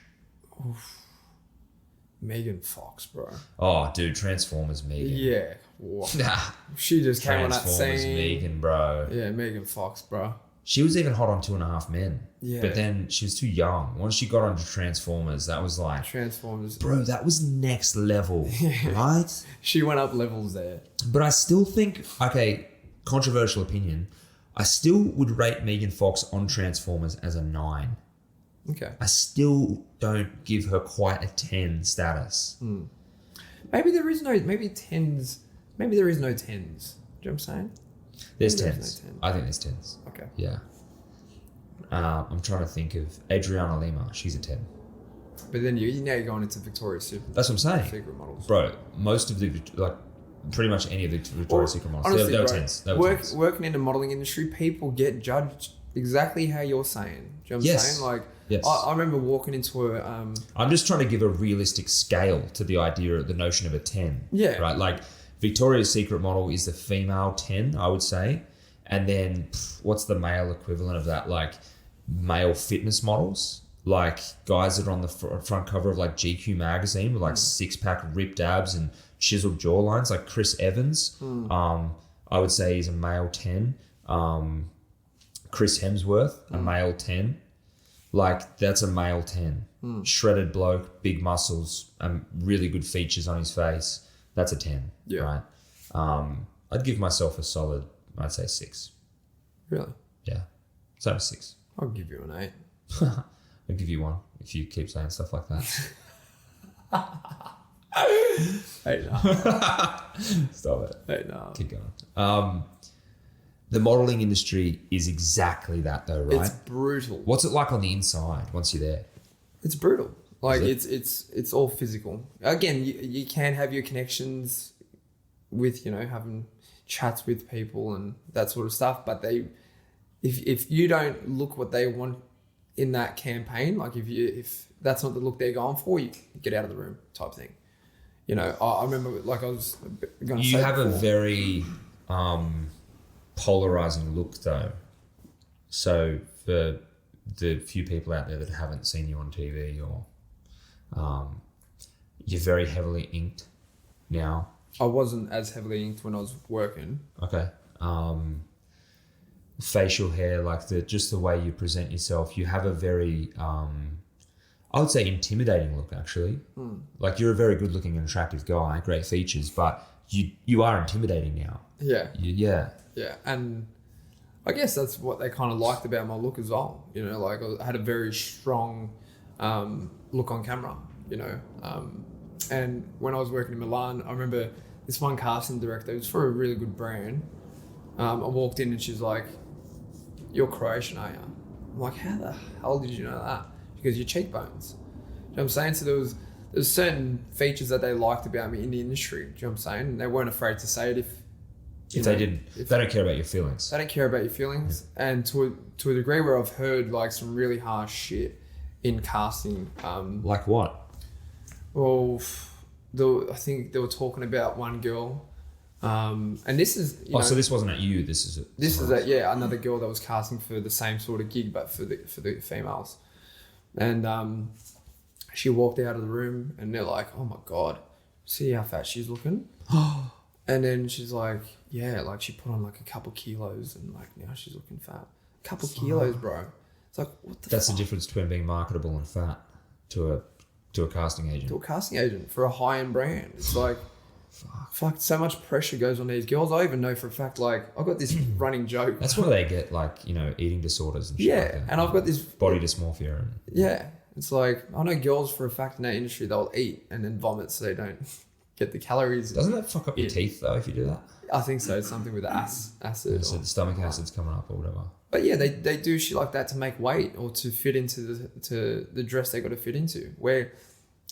Megan Fox, bro. Oh, dude, Transformers Megan. Yeah. Wow. Nah, She just came on that Transformers scene. Megan, bro. Yeah, Megan Fox, bro. She was even hot on 2.5 Men. Yeah. But then she was too young. Once she got onto Transformers, that was like, Transformers. bro, that was next level, right? She went up levels there. But I still think, okay, controversial opinion, I still would rate Megan Fox on Transformers as a 9. Okay. I still don't give her quite a 10 status. Maybe there is no 10s. Maybe there is no 10s. Do you know what I'm saying? There's Maybe 10s. there's no 10s. I think there's 10s. Okay. Yeah. I'm trying to think of Adriana Lima. She's a 10. But then now you're going into Victoria's Secret. That's what I'm saying. Secret models. Bro, most of the, like, pretty much any of the Victoria's Secret models, Honestly, they were bro, 10s. They were 10s. Working in the modeling industry, people get judged exactly how you're saying. Do you know what I'm Yes. saying? Like, Yes. I remember walking into a I'm just trying to give a realistic scale to the idea, the notion of a 10. Yeah. Right? Like, Victoria's Secret model is the female 10, I would say. And then, what's the male equivalent of that? Like, male fitness models. Like, guys that are on the front cover of, like, GQ magazine with, like, six-pack ripped abs and chiseled jawlines. Like, Chris Evans, I would say he's a male 10. Chris Hemsworth, a male 10. Like, that's a male 10. Shredded bloke, big muscles, really good features on his face. That's a 10, Yeah. right? I'd give myself a solid, I'd say 6. really. Yeah. So 6. I'll give you an 8. I'll give you 1 if you keep saying stuff like that. 8 no. Stop it. 8 no. Keep going. The modeling industry is exactly that though, right? It's brutal. What's it like on the inside once you're there? It's brutal. Like Is it's all physical. Again, you can have your connections with, you know, having chats with people and that sort of stuff, but if you don't look what they want in that campaign, like if that's not the look they're going for, you get out of the room type thing. You know, I remember, like I was going to say You have a before, very polarizing look though. So for the few people out there that haven't seen you on TV, or you're very heavily inked now. I wasn't as heavily inked when I was working. Okay. Facial hair, like just the way you present yourself, you have a very I would say intimidating look actually. Like, you're a very good looking and attractive guy, great features, but you are intimidating now. Yeah. Yeah. Yeah, and I guess that's what they kind of liked about my look as well. You know, like I had a very strong look on camera, you know. And when I was working in Milan, I remember this one casting director, it was for a really good brand. I walked in and she's like, "You're Croatian, are you?" I'm like, "How the hell did you know that?" She goes, "Your cheekbones." You know what I'm saying? So there's certain features that they liked about me in the industry. Do you know what I'm saying? And they weren't afraid to say it If they didn't, if they don't care about your feelings. They don't care about your feelings, and to a degree where I've heard like some really harsh shit in casting. Like what? Well, I think they were talking about one girl, and this is So this wasn't at you. This is another girl that was casting for the same sort of gig, but for the females, and she walked out of the room, and they're like, "Oh my god, see how fat she's looking." And then she's like, yeah, like she put on like a couple kilos and like now she's looking fat. A couple kilos, bro. It's like, what the That's fuck? the difference between being marketable and fat to a casting agent. To a casting agent for a high-end brand. It's like, fuck, so much pressure goes on these girls. I even know for a fact, like, I've got this running joke. That's why they get like, eating disorders and shit like that. And I've got this... Body dysmorphia. And, Yeah. It's like, I know girls for a fact in that industry, they'll eat and then vomit so they don't get the calories. Doesn't that fuck up your teeth though if you do that? I think so. It's something with acid. So the stomach acid's coming up or whatever. But yeah, they do shit like that to make weight or to fit into the dress they got to fit into. Where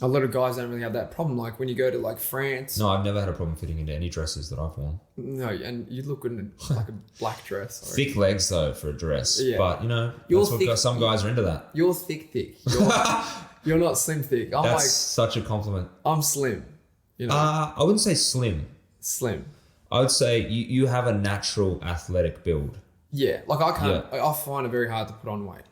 a lot of guys don't really have that problem. Like when you go to like France. No, I've never had a problem fitting into any dresses that I've worn. No, and you look good in like a black dress. Thick legs though for a dress. Yeah. But some guys are into that. You're thick. You're not slim thick. That's such a compliment. I'm slim. I wouldn't say slim. Slim. I would say you have a natural athletic build. Yeah, like I can't. Yeah. I find it very hard to put on weight.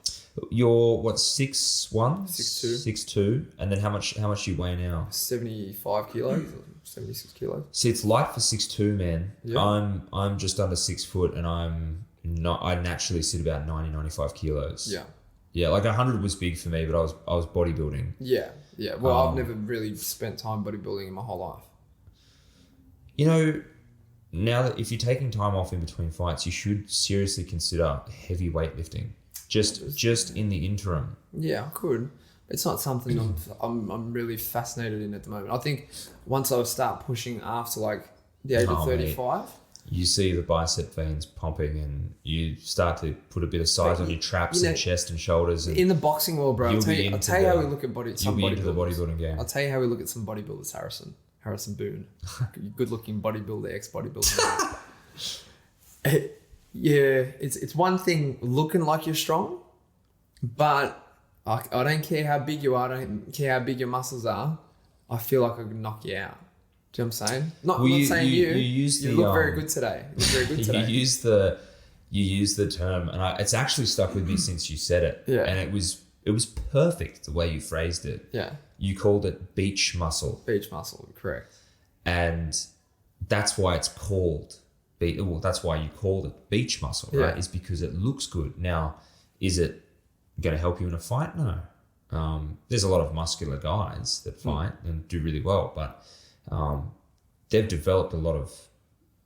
You're what 6'1"? 6'2", and then how much do you weigh now? 75 kilos, 76 kilos. See, it's light for 6'2", man. Yeah. I'm just under 6 foot, and I naturally sit about 95 kilos. Yeah. Yeah, like 100 was big for me, but I was bodybuilding. Yeah. Well, I've never really spent time bodybuilding in my whole life. Now that if you're taking time off in between fights, you should seriously consider heavy weightlifting. Just in the interim. Yeah, I could. It's not something I'm really fascinated in at the moment. I think once I start pushing after like the age of 35, you see the bicep veins pumping, and you start to put a bit of size on your traps and chest and shoulders. And in the boxing world, bro, I'll tell you how we look at You'll be into the bodybuilding game. I'll tell you how we look at some bodybuilders, Harrison Boone, good-looking bodybuilder, ex-bodybuilder. Yeah, it's one thing looking like you're strong, but I don't care how big you are. I don't care how big your muscles are. I feel like I could knock you out. Do you know what I'm saying? I'm not saying you look very good today. You look very good today. You use the term, and it's actually stuck with me since you said it. Yeah. And it was perfect the way you phrased it. Yeah. You called it beach muscle. Beach muscle, correct. And that's why it's called. That's why you called it beach muscle, right? Yeah. Is because it looks good. Now, is it going to help you in a fight? No. There's a lot of muscular guys that fight and do really well, but they've developed a lot of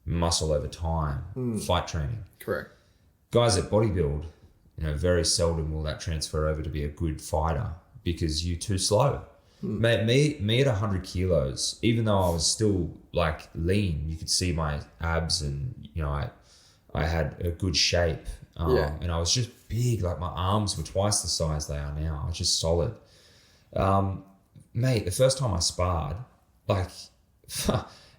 muscle over time, fight training. Correct. Guys that bodybuild, very seldom will that transfer over to be a good fighter because you're too slow. Mate, me at 100 kilos, even though I was still like lean, you could see my abs and, I had a good shape. And I was just big, like my arms were twice the size they are now. I was just solid. Mate, the first time I sparred, like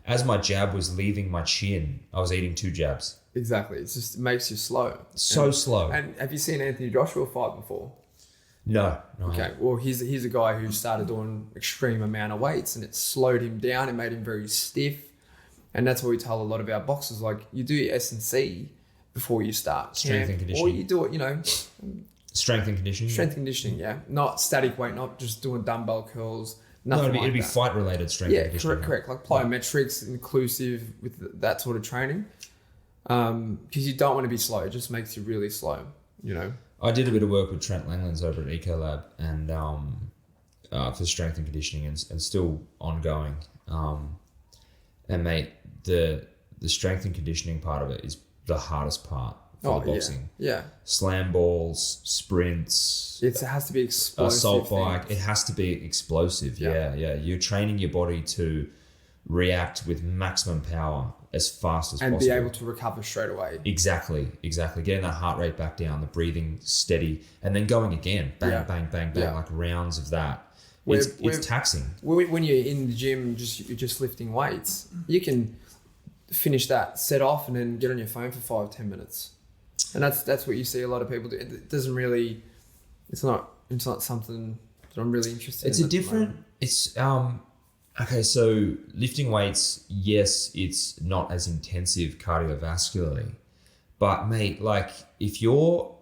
as my jab was leaving my chin, I was eating 2 jabs. Exactly. It makes you slow. Slow. And have you seen Anthony Joshua fight before? No. Okay. Well, he's a guy who started doing extreme amount of weights, and it slowed him down. It made him very stiff, and that's what we tell a lot of our boxers. Like you do your S&C before you start strength and conditioning, or you do it. Strength and conditioning. Strength and conditioning, yeah. Not static weight, not just doing dumbbell curls. Nothing it'd be fight related strength and conditioning. Yeah, correct. Like plyometrics, inclusive with that sort of training. Because you don't want to be slow. It just makes you really slow. I did a bit of work with Trent Langlands over at Ecolab and for strength and conditioning and still ongoing. And mate, the strength and conditioning part of it is the hardest part for the boxing. Yeah. Slam balls, sprints. It has to be explosive. Assault bike. It has to be explosive. Yeah. You're training your body to react with maximum power as fast as possible. And be able to recover straight away. Exactly. Getting that heart rate back down, the breathing steady, and then going again. Bang, bang, bang, bang, like rounds of that. It's taxing. When you're in the gym, you're just lifting weights, you can finish that, set off, and then get on your phone for 5-10 minutes. And that's what you see a lot of people do. It doesn't really, it's not something that I'm really interested in. It's a different, it's, okay, so lifting weights, yes, it's not as intensive cardiovascularly, but mate, like if you're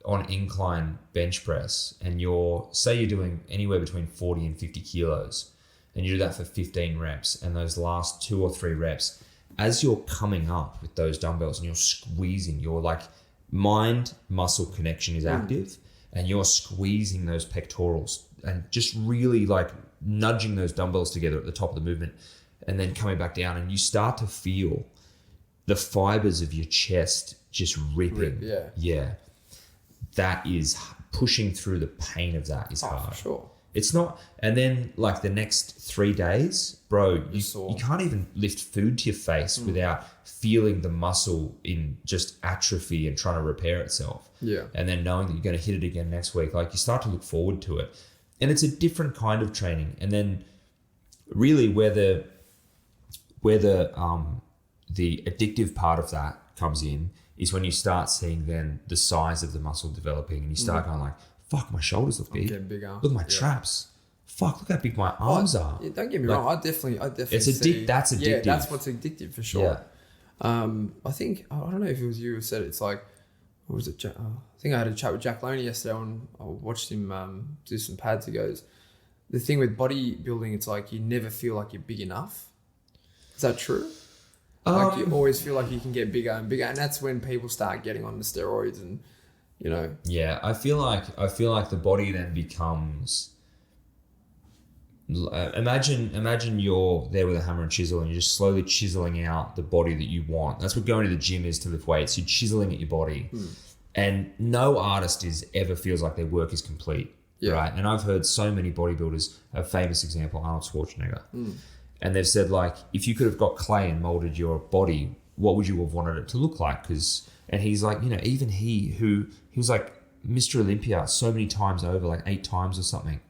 on incline bench press and say you're doing anywhere between 40 and 50 kilos and you do that for 15 reps, and those last 2 or 3 reps, as you're coming up with those dumbbells and you're squeezing, your like mind muscle connection is active and you're squeezing those pectorals and just really like nudging those dumbbells together at the top of the movement and then coming back down, and you start to feel the fibers of your chest just ripping. Yeah. That is pushing through the pain of that is hard. For sure. It's not, and then like the next 3 days, bro, you can't even lift food to your face without feeling the muscle in just atrophy and trying to repair itself. Yeah. And then knowing that you're going to hit it again next week, like you start to look forward to it. And it's a different kind of training. And then really where the addictive part of that comes in is when you start seeing then the size of the muscle developing and you start going like, fuck, my shoulders look big. Getting bigger. Look at my traps. Fuck, look how big my arms are. Yeah, don't get me wrong. I definitely. It's that's addictive. Yeah, that's what's addictive for sure. Yeah. I think I don't know if it was you who said it. It's like, what was it? I think I had a chat with Jack Loney yesterday and I watched him do some pads. He goes, the thing with bodybuilding, it's like you never feel like you're big enough. Is that true? Like you always feel like you can get bigger and bigger, and that's when people start getting on the steroids and, you know. Yeah, I feel like the body then becomes. Imagine you're there with a hammer and chisel and you're just slowly chiseling out the body that you want. That's what going to the gym is to lift weights. You're chiseling at your body, and no artist ever feels like their work is complete, right? And I've heard so many bodybuilders. A famous example, Arnold Schwarzenegger. And they've said, like, if you could have got clay and molded your body, what would you have wanted it to look like? And he's like, you know, even he was like Mr. Olympia so many times over, like 8 times or something.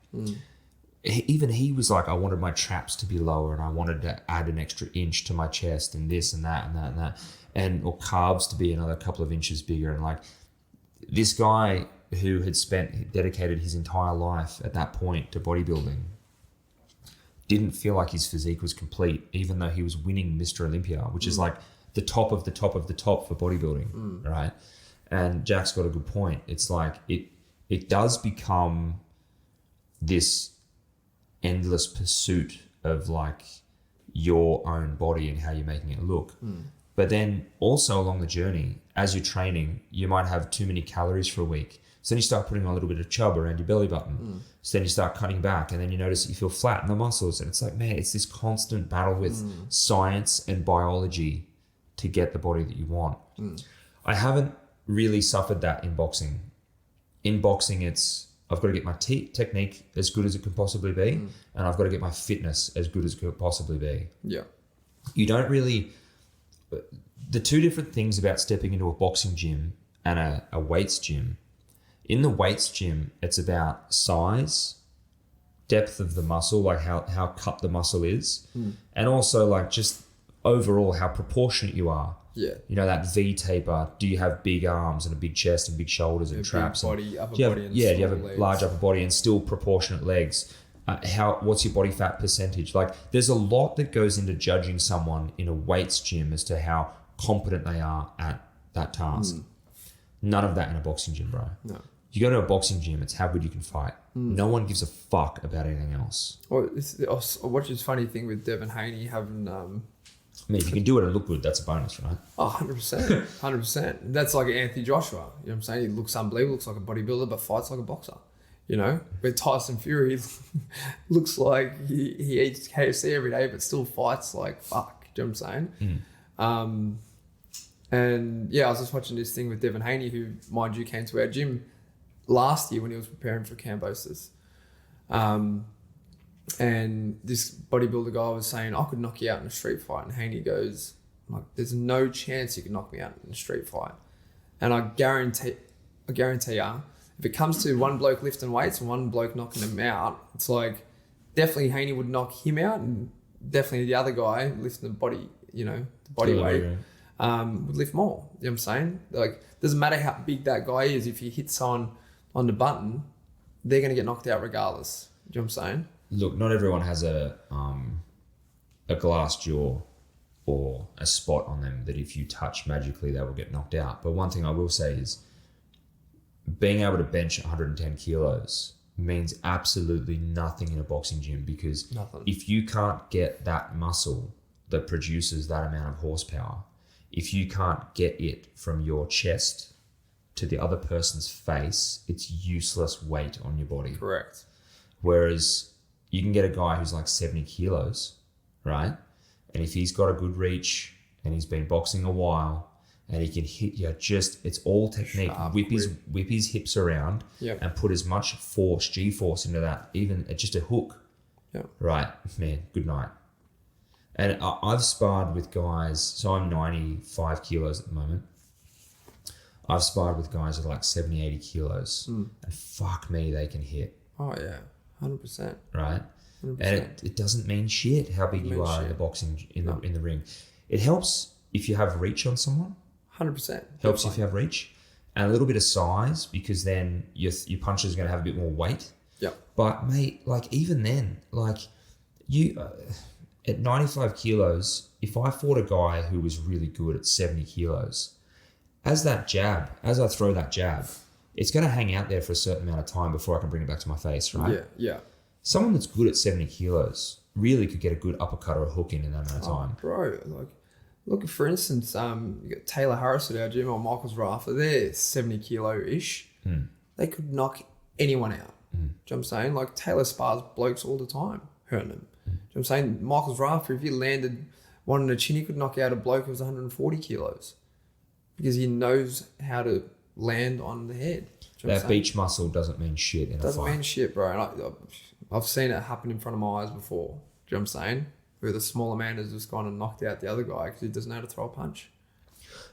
Even he was like, I wanted my traps to be lower and I wanted to add an extra inch to my chest and this and that and that and that, or calves to be another couple of inches bigger. And like this guy who had dedicated his entire life at that point to bodybuilding didn't feel like his physique was complete, even though he was winning Mr. Olympia, which is like the top of the top of the top for bodybuilding, right? And Jack's got a good point. It's like it does become this endless pursuit of like your own body and how you're making it look. But then also along the journey, as you're training, you might have too many calories for a week. So then you start putting on a little bit of chub around your belly button. So then you start cutting back and then you notice that you feel flat in the muscles. And it's like, man, it's this constant battle with science and biology to get the body that you want. I haven't really suffered that in boxing. In boxing, I've got to get my technique as good as it can possibly be. And I've got to get my fitness as good as it could possibly be. Yeah. You don't really... The two different things about stepping into a boxing gym and a weights gym. In the weights gym, it's about size, depth of the muscle, like how cut the muscle is, and also like just overall how proportionate you are. Yeah. You know, that V taper, do you have big arms and a big chest and big shoulders and traps? Big body, upper do you have, body and do you have a legs. large upper body and still proportionate legs? What's your body fat percentage? Like there's a lot that goes into judging someone in a weights gym as to how competent they are at that task. None of that in a boxing gym, bro. No. You go to a boxing gym, it's how good you can fight. No one gives a fuck about anything else. Well, I watched this funny thing with Devin Haney having... I mean, if you can do it and look good, that's a bonus, right? Oh, 100%. 100%. That's like Anthony Joshua. You know what I'm saying? He looks unbelievable, looks like a bodybuilder, but fights like a boxer. You know? With Tyson Fury, looks like he eats KFC every day, but still fights like fuck. Do you know what I'm saying? And yeah, I was just watching this thing with Devin Haney, who, mind you, came to our gym last year when he was preparing for Cambosis. And this bodybuilder guy was saying, I could knock you out in a street fight. And Haney goes, like, there's no chance you can knock me out in a street fight. And I guarantee you, if it comes to one bloke lifting weights and one bloke knocking him out, it's like definitely Haney would knock him out and definitely the other guy lifting the body, the body weight, would lift more. You know what I'm saying? Like, doesn't matter how big that guy is, if he hits on the button, they're going to get knocked out regardless. Do you know what I'm saying? Look, not everyone has a glass jaw or a spot on them that if you touch magically they will get knocked out. But one thing I will say is being able to bench 110 kilos means absolutely nothing in a boxing gym, because if you can't get that muscle that produces that amount of horsepower, if you can't get it from your chest to the other person's face, it's useless weight on your body. Correct. Whereas you can get a guy who's like 70 kilos, right? And if he's got a good reach and he's been boxing a while and he can hit you, it's all technique. Whip his hips around and put as much G-force into that, even just a hook. Yeah. Right, man, good night. And I've sparred with guys, so I'm 95 kilos at the moment. I've sparred with guys that are like 70, 80 kilos. And fuck me, they can hit. Oh, yeah. 100%. Right? 100%. And it doesn't mean shit how big you are in the boxing, in the ring. It helps if you have reach on someone. 100%. Helps if you have reach. And a little bit of size, because then your punches are going to have a bit more weight. Yeah. But, mate, like, even then, like, you... at 95 kilos, if I fought a guy who was really good at 70 kilos, as I throw that jab, it's going to hang out there for a certain amount of time before I can bring it back to my face, right? Yeah, yeah. Someone that's good at 70 kilos really could get a good uppercut or a hook in that amount of time. Bro, like, look, for instance, you got Taylor Harris at our gym, or Michael's Rafter, they're 70 kilo-ish. They could knock anyone out. Do you know what I'm saying? Like, Taylor spars blokes all the time, hurting them. Do you know what I'm saying? Michael's Rafter, if he landed one in the chin, he could knock out a bloke who was 140 kilos because he knows how to land on the head. That beach muscle doesn't mean shit in a fight. Doesn't mean shit, bro. And I've seen it happen in front of my eyes before. Do you know what I'm saying? Where the smaller man has just gone and knocked out the other guy because he doesn't know how to throw a punch.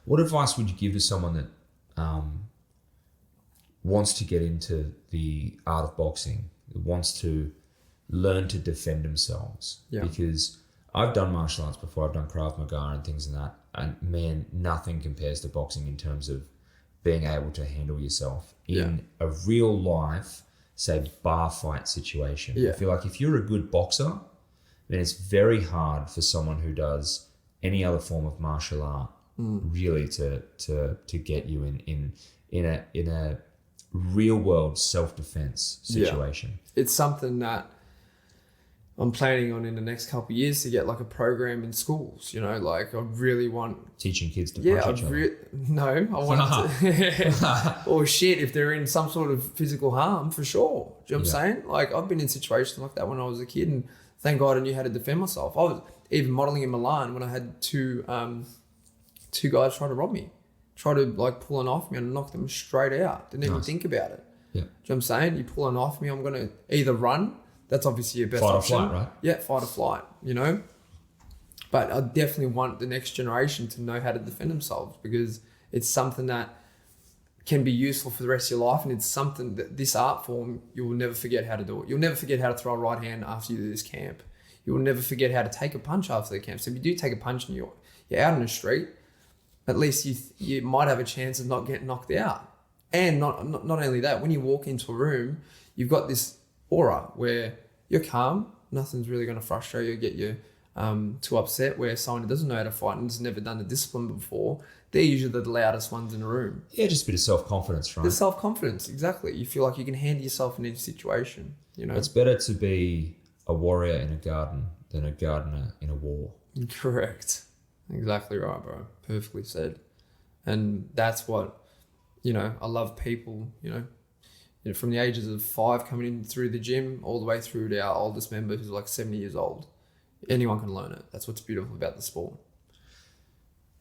What advice would you give to someone that wants to get into the art of boxing, that wants to learn to defend themselves? Yeah. Because I've done martial arts before. I've done Krav Maga and things like that. And man, nothing compares to boxing in terms of being able to handle yourself in a real life, say, bar fight situation. Yeah. I feel like if you're a good boxer, then it's very hard for someone who does any other form of martial art really to get you in a real world self-defense situation. Yeah. It's something that I'm planning on in the next couple of years to get like a program in schools, you know, like I really want... Teaching kids to punch each other. No, I want to... or shit, if they're in some sort of physical harm, for sure. Do you know what I'm saying? Like, I've been in situations like that when I was a kid, and thank God I knew how to defend myself. I was even modelling in Milan when I had two guys try to rob me. Try to like pull a knife on me and knock them straight out. Didn't even think about it. Yeah. Do you know what I'm saying? You pull a knife on me, I'm going to either run... That's obviously your best option. Fight or flight, right? Yeah, fight or flight, you know? But I definitely want the next generation to know how to defend themselves, because it's something that can be useful for the rest of your life, and it's something that this art form, you will never forget how to do it. You'll never forget how to throw a right hand after you do this camp. You will never forget how to take a punch after the camp. So if you do take a punch and you're out in the street, at least you might have a chance of not getting knocked out. And not only that, when you walk into a room, you've got this aura where you're calm, nothing's really going to frustrate you or get you too upset, where someone who doesn't know how to fight and has never done the discipline before, they're usually the loudest ones in the room. Yeah, just a bit of self-confidence, right? The self-confidence, exactly. You feel like you can handle yourself in any situation, you know? It's better to be a warrior in a garden than a gardener in a war. Correct. Exactly right, bro. Perfectly said. And that's what, you know, I love people, you know, from the ages of 5 coming in through the gym all the way through to our oldest member who's like 70 years old. Anyone can learn it. That's what's beautiful about the sport.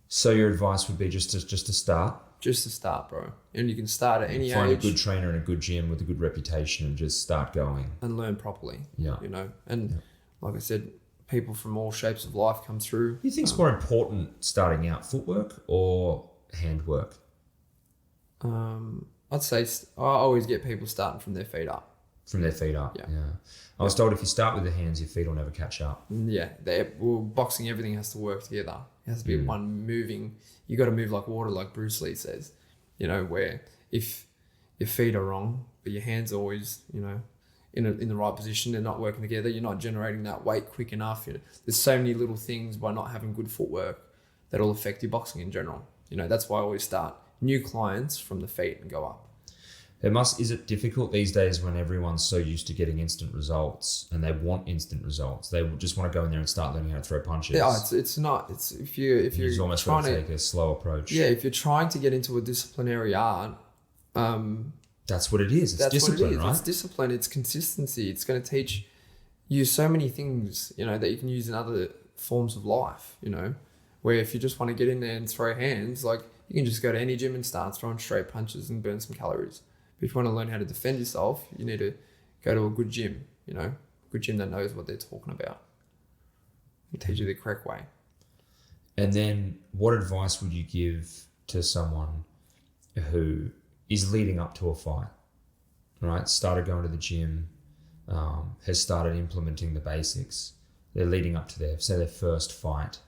So your advice would be just to start? Just to start, bro. And you can start at any age. Find a good trainer and a good gym with a good reputation and just start going. And learn properly. Yeah. You know, and like I said, people from all shapes of life come through. Do you think it's more important starting out, footwork or handwork? I'd say I always get people starting from their feet up. From their feet up, yeah. I was told if you start with the hands, your feet will never catch up. Yeah, boxing, everything has to work together. It has to be one moving. You got to move like water, like Bruce Lee says. You know, where if your feet are wrong, but your hands are always, you know, in the right position, they're not working together. You're not generating that weight quick enough. You know, there's so many little things by not having good footwork that'll affect your boxing in general. You know, that's why I always start new clients from the feet and go up. Is it difficult these days when everyone's so used to getting instant results and they want instant results? They just want to go in there and start learning how to throw punches. Yeah, it's not. It's if you're almost trying got to take a slow approach. Yeah, if you're trying to get into a disciplinary art, that's what it is. It's discipline, right? It's discipline. It's consistency. It's going to teach you so many things, you know, that you can use in other forms of life. You know, where if you just want to get in there and throw hands, like you can just go to any gym and start throwing straight punches and burn some calories. But if you want to learn how to defend yourself, you need to go to a good gym, you know, a good gym that knows what they're talking about and teach you the correct way. And then what advice would you give to someone who is leading up to a fight, right? Started going to the gym, has started implementing the basics. They're leading up to their first fight.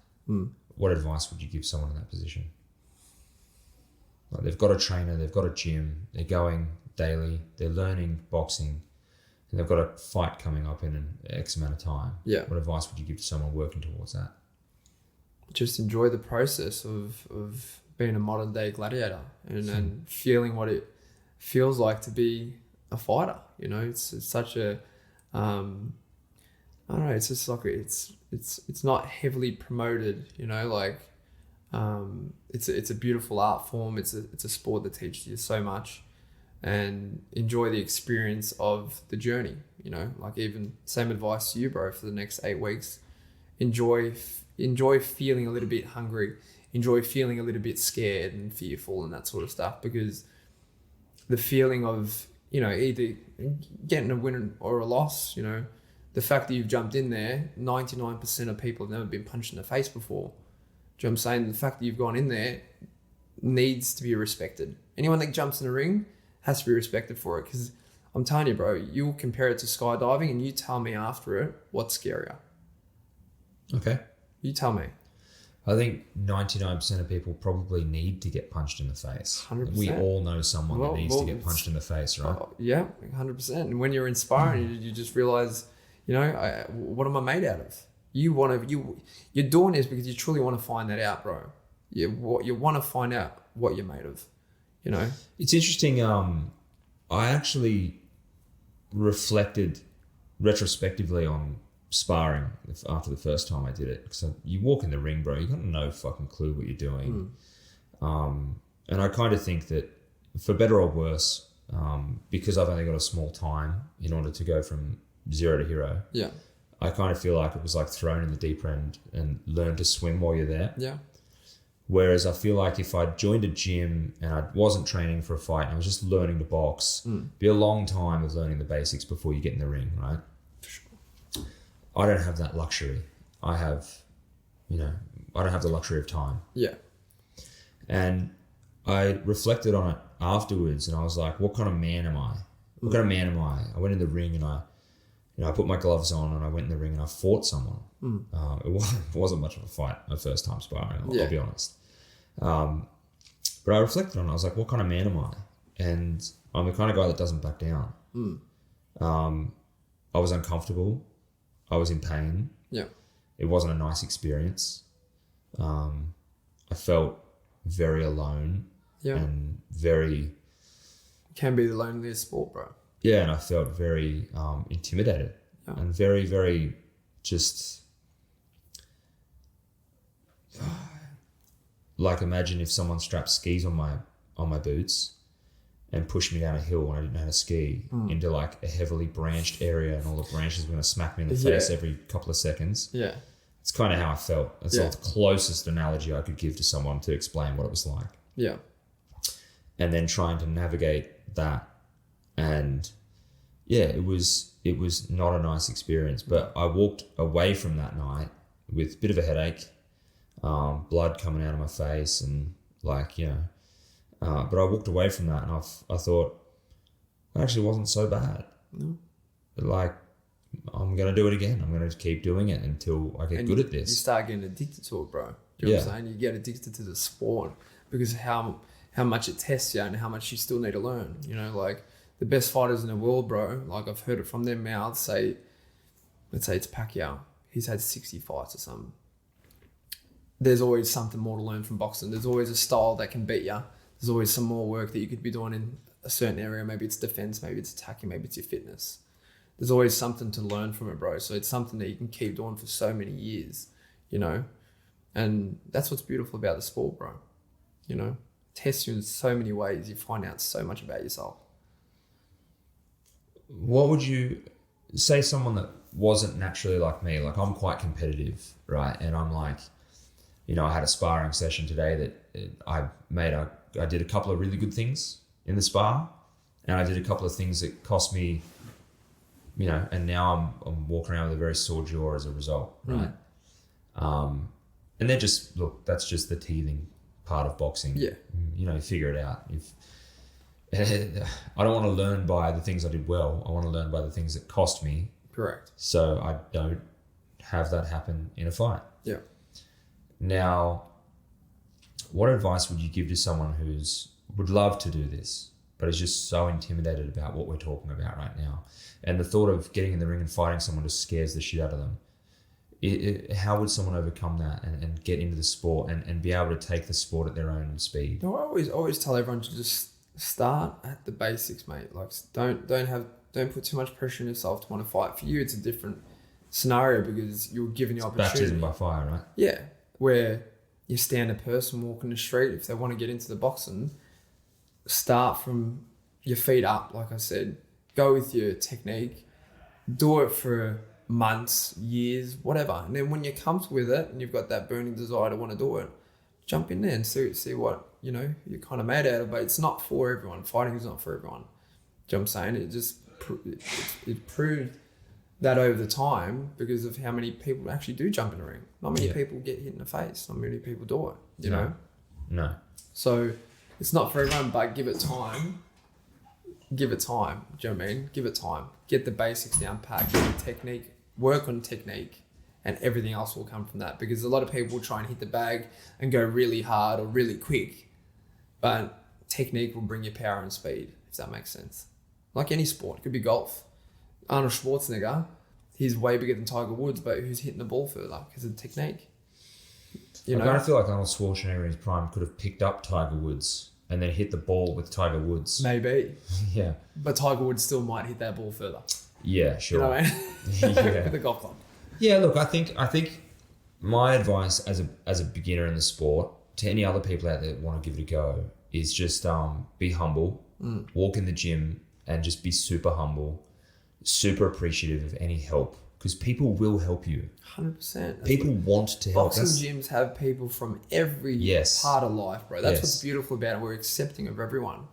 What advice would you give someone in that position? Like they've got a trainer, they've got a gym, they're going daily, they're learning boxing, and they've got a fight coming up in an X amount of time. Yeah. What advice would you give to someone working towards that? Just enjoy the process of being a modern day gladiator and feeling what it feels like to be a fighter. You know, it's such a, I don't know, it's just like, it's not heavily promoted, you know, like, it's a beautiful art form. It's a sport that teaches you so much, and enjoy the experience of the journey. You know, like even same advice to you, bro, for the next 8 weeks. Enjoy feeling a little bit hungry. Enjoy feeling a little bit scared and fearful and that sort of stuff, because the feeling of, you know, either getting a win or a loss, you know, the fact that you've jumped in there, 99% of people have never been punched in the face before. Do you know what I'm saying? The fact that you've gone in there needs to be respected. Anyone that jumps in the ring has to be respected for it, because I'm telling you, bro, you'll compare it to skydiving and you tell me after it what's scarier. Okay. You tell me. I think 99% of people probably need to get punched in the face. 100%. We all know someone that needs to get punched in the face, right? Yeah, 100%. And when you're inspiring, you just realize, you know, what am I made out of? You're doing this because you truly want to find that out, bro. You want to find out what you're made of, you know? It's interesting. I actually reflected retrospectively on sparring after the first time I did it. So you walk in the ring, bro, you got no fucking clue what you're doing. And I kind of think that for better or worse, because I've only got a small time in order to go from zero to hero. Yeah. I kind of feel like it was like thrown in the deep end and learn to swim while you're there. Yeah. Whereas I feel like if I joined a gym and I wasn't training for a fight and I was just learning to box, it'd be a long time of learning the basics before you get in the ring, right? For sure. I don't have that luxury. I don't have the luxury of time. Yeah. And I reflected on it afterwards and I was like, what kind of man am I? What kind of man am I? I went in the ring and I put my gloves on and I went in the ring and I fought someone. It wasn't much of a fight, my first time sparring, I'll be honest. But I reflected on it. I was like, what kind of man am I? And I'm the kind of guy that doesn't back down. I was uncomfortable. I was in pain. Yeah. It wasn't a nice experience. I felt very alone. Yeah. And very... Can be the loneliest sport, bro. Yeah, and I felt very intimidated and very, very just like imagine if someone strapped skis on my boots and pushed me down a hill when I didn't know how to ski into like a heavily branched area and all the branches were going to smack me in the face every couple of seconds. Yeah. It's kind of how I felt. That's the closest analogy I could give to someone to explain what it was like. Yeah. And then trying to navigate that. And yeah, it was not a nice experience, but I walked away from that night with a bit of a headache, blood coming out of my face and like, you know, but I walked away from that and I thought it actually wasn't so bad. No. Like, I'm going to do it again. I'm going to keep doing it until I get good at this. You start getting addicted to it, bro. Do you know Yeah. what I'm saying? You get addicted to the sport because of how much it tests you and how much you still need to learn. You know, like the best fighters in the world, bro. Like I've heard it from their mouths. Let's say it's Pacquiao. He's had 60 fights or something. There's always something more to learn from boxing. There's always a style that can beat you. There's always some more work that you could be doing in a certain area. Maybe it's defense, maybe it's attacking, maybe it's your fitness. There's always something to learn from it, bro. So it's something that you can keep doing for so many years, you know? And that's what's beautiful about the sport, bro. You know? It tests you in so many ways. You find out so much about yourself. What would you say someone that wasn't naturally like me? Like I'm quite competitive, right? And I'm like, you know, I had a sparring session today that I did a couple of really good things in the spar, and I did a couple of things that cost me, you know, and now I'm walking around with a very sore jaw as a result, right? And they're just, look, that's just the teething part of boxing. Yeah. You know, figure it out. I don't want to learn by the things I did well. I want to learn by the things that cost me. Correct. So I don't have that happen in a fight. Yeah. Now, what advice would you give to someone would love to do this, but is just so intimidated about what we're talking about right now? And the thought of getting in the ring and fighting someone just scares the shit out of them. How would someone overcome that and get into the sport and be able to take the sport at their own speed? No, I always tell everyone to just start at the basics, mate. Like don't put too much pressure on yourself to want to fight. For you, it's a different scenario because you're given the opportunity. Baptism by fire, right? Yeah, where you stand a person walking the street, if they want to get into the boxing, start from your feet up, like I said. Go with your technique. Do it for months, years, whatever. And then when you're comfortable with it and you've got that burning desire to want to do it, jump in there and see what, you know, you're kind of made out of. But it's not for everyone. Fighting is not for everyone. Do you know what I'm saying? It just it proved that over the time because of how many people actually do jump in the ring. Not many people get hit in the face. Not many people do it, you know? No. So it's not for everyone, but give it time. Give it time. Do you know what I mean? Give it time. Get the basics down pat. Get your technique. Work on technique. And everything else will come from that. Because a lot of people try and hit the bag and go really hard or really quick. But technique will bring you power and speed, if that makes sense. Like any sport. It could be golf. Arnold Schwarzenegger, he's way bigger than Tiger Woods, but who's hitting the ball further because of the technique? I kind of feel like Arnold Schwarzenegger in his prime could have picked up Tiger Woods and then hit the ball with Tiger Woods. Maybe. Yeah. But Tiger Woods still might hit that ball further. Yeah, sure. You know what I mean? Yeah. With the golf club. Yeah, look, I think my advice as a beginner in the sport to any other people out there that want to give it a go is just be humble, walk in the gym and just be super humble, super appreciative of any help because people will help you. 100%. People want to help. Boxing gyms have people from every part of life, bro. That's what's beautiful about it. We're accepting of everyone.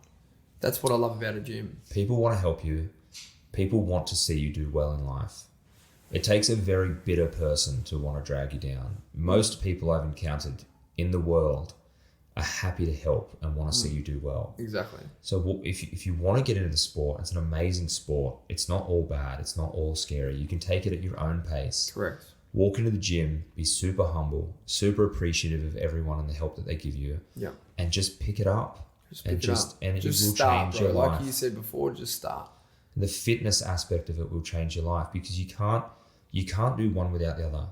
That's what I love about a gym. People want to help you. People want to see you do well in life. It takes a very bitter person to want to drag you down. Most people I've encountered in the world are happy to help and want to see you do well. Exactly. So if you want to get into the sport, it's an amazing sport. It's not all bad. It's not all scary. You can take it at your own pace. Correct. Walk into the gym, be super humble, super appreciative of everyone and the help that they give you. Yeah. And just pick it up. And it will start, change bro. your Like life. you said before, just start. The fitness aspect of it will change your life because you can't do one without the other.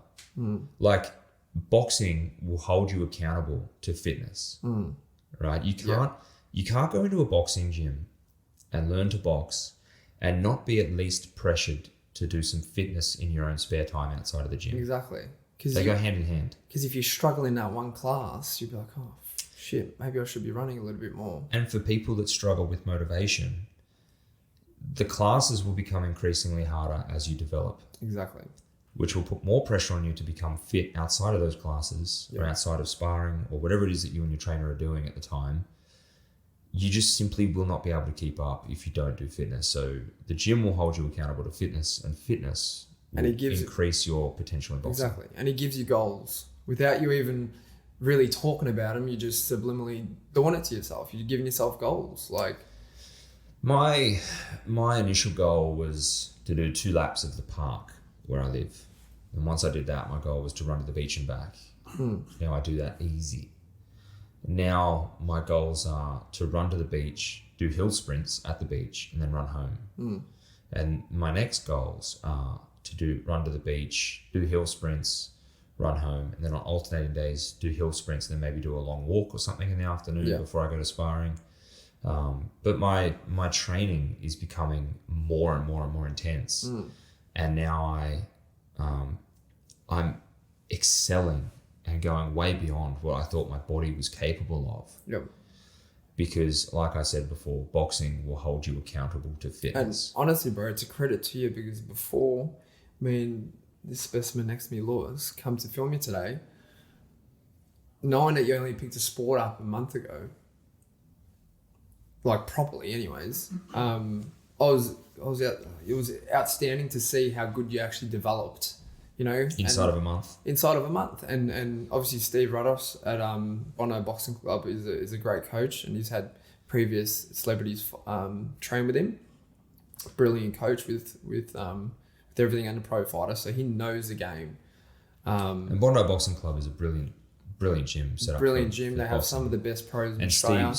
Like boxing will hold you accountable to fitness, right? You can't go into a boxing gym and learn to box and not be at least pressured to do some fitness in your own spare time outside of the gym. Exactly. They go hand in hand. Because if you struggle in that one class, you'd be like, oh, shit, maybe I should be running a little bit more. And for people that struggle with motivation, the classes will become increasingly harder as you develop. Exactly. Which will put more pressure on you to become fit outside of those classes or outside of sparring or whatever it is that you and your trainer are doing at the time. You just simply will not be able to keep up if you don't do fitness. So the gym will hold you accountable to fitness and fitness will increase your potential in boxing. Exactly. And it gives you goals. Without you even really talking about them, you're just subliminally doing it to yourself. You're giving yourself goals. Like my initial goal was to do 2 laps of the park where I live. And once I did that, my goal was to run to the beach and back. Now I do that easy. Now my goals are to run to the beach, do hill sprints at the beach, and then run home. And my next goals are to run to the beach, do hill sprints, run home, and then on alternating days do hill sprints, and then maybe do a long walk or something in the afternoon before I go to sparring. But my training is becoming more and more and more intense, and now I'm excelling and going way beyond what I thought my body was capable of. Yep. Because, like I said before, boxing will hold you accountable to And fitness. honestly, bro, it's a credit to you because before, this specimen next to me, Lewis, come to film you today, knowing that you only picked a sport up a month ago, like properly anyways, it was outstanding to see how good you actually developed, Inside of a month. Inside of a month. And obviously Steve Rados at Bono Boxing Club is a great coach, and he's had previous celebrities train with him. Brilliant coach with everything under pro fighter, so he knows the game. And Bondi Boxing Club is a brilliant gym set up. Brilliant gym. for They have boxing. some of the best pros in And Australia.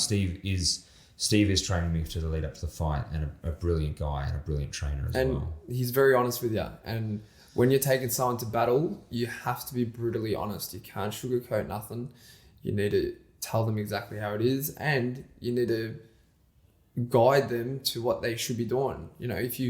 Steve is training me to the lead up to the fight, and a brilliant guy and a brilliant trainer as And well. he's very honest with you. And when you're taking someone to battle, you have to be brutally honest. You can't sugarcoat nothing. You need to tell them exactly how it is, and you need to guide them to what they should be doing. If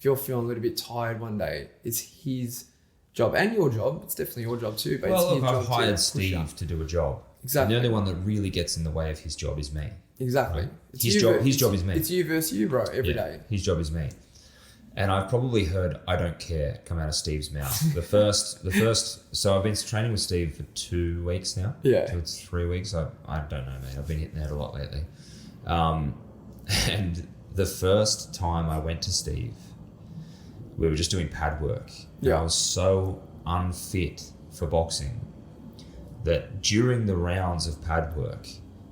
you're feeling a little bit tired one day, it's his job and your job. It's definitely your job too. But Well, it's look, his I've job to hired push you. Steve to do a job. Exactly. And the only one that really gets in the way of his job is me. Exactly. Right. It's His you job- ver- his job it's- is me. It's you versus you, bro, every day. His job is me. And I've probably heard "I don't care" come out of Steve's mouth. The first. So I've been training with Steve for 2 weeks now. Yeah. 2 or 3 weeks. I don't know, mate. I've been hitting that a lot lately. And the first time I went to Steve, we were just doing pad work. And Yeah. I was so unfit for boxing that during the rounds of pad work,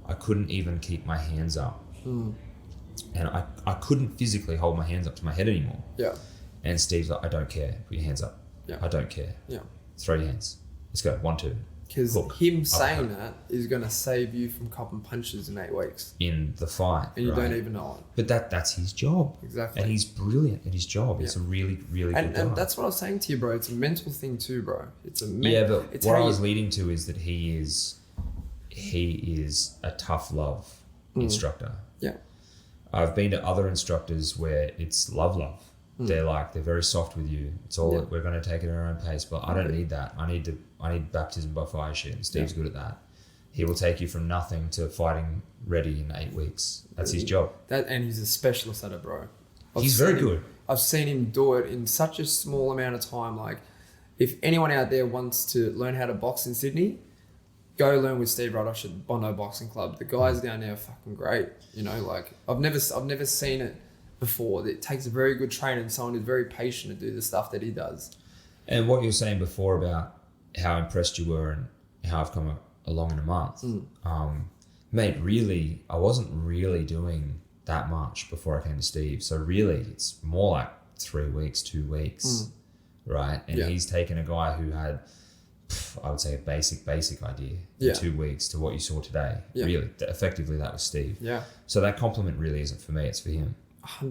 I couldn't even keep my hands up. And I couldn't physically hold my hands up to my head anymore. Yeah. And Steve's like, "I don't care. Put your hands up." Yeah. "I don't care. Yeah. Throw your hands. Let's go. 1, 2. Because Hook. him saying Uppercut. that is going to save you from copping punches in 8 weeks. In the fight. And you right? don't even know it. But that's his job. Exactly. And he's brilliant at his job. It's a really, really good And job. that's what I was saying to you, bro. It's a mental thing too, bro. It's a Yeah, but it's what how I you- was leading to is that he is a tough love instructor. Yeah. I've been to other instructors where it's love. They're very soft with you. It's all we're going to take it at our own pace. But I don't need that. I need baptism by fire shit. And Steve's good at that. He will take you from nothing to fighting ready in 8 weeks. That's his job. And he's a specialist at it, bro. He's very good. I've seen him do it in such a small amount of time. Like, if anyone out there wants to learn how to box in Sydney, go learn with Steve Radosh at Bondo Boxing Club. The guys down there are fucking great. I've never seen it before. It takes a very good trainer and someone who's very patient to do the stuff that he does. And what you were saying before about how impressed you were and how I've come along in a month, mate, really, I wasn't really doing that much before I came to Steve. So really, it's more like 3 weeks, 2 weeks, right? And he's taken a guy who had, I would say, a basic idea in 2 weeks to what you saw today. Yeah. Really, effectively, that was Steve. Yeah. So that compliment really isn't for me; it's for him.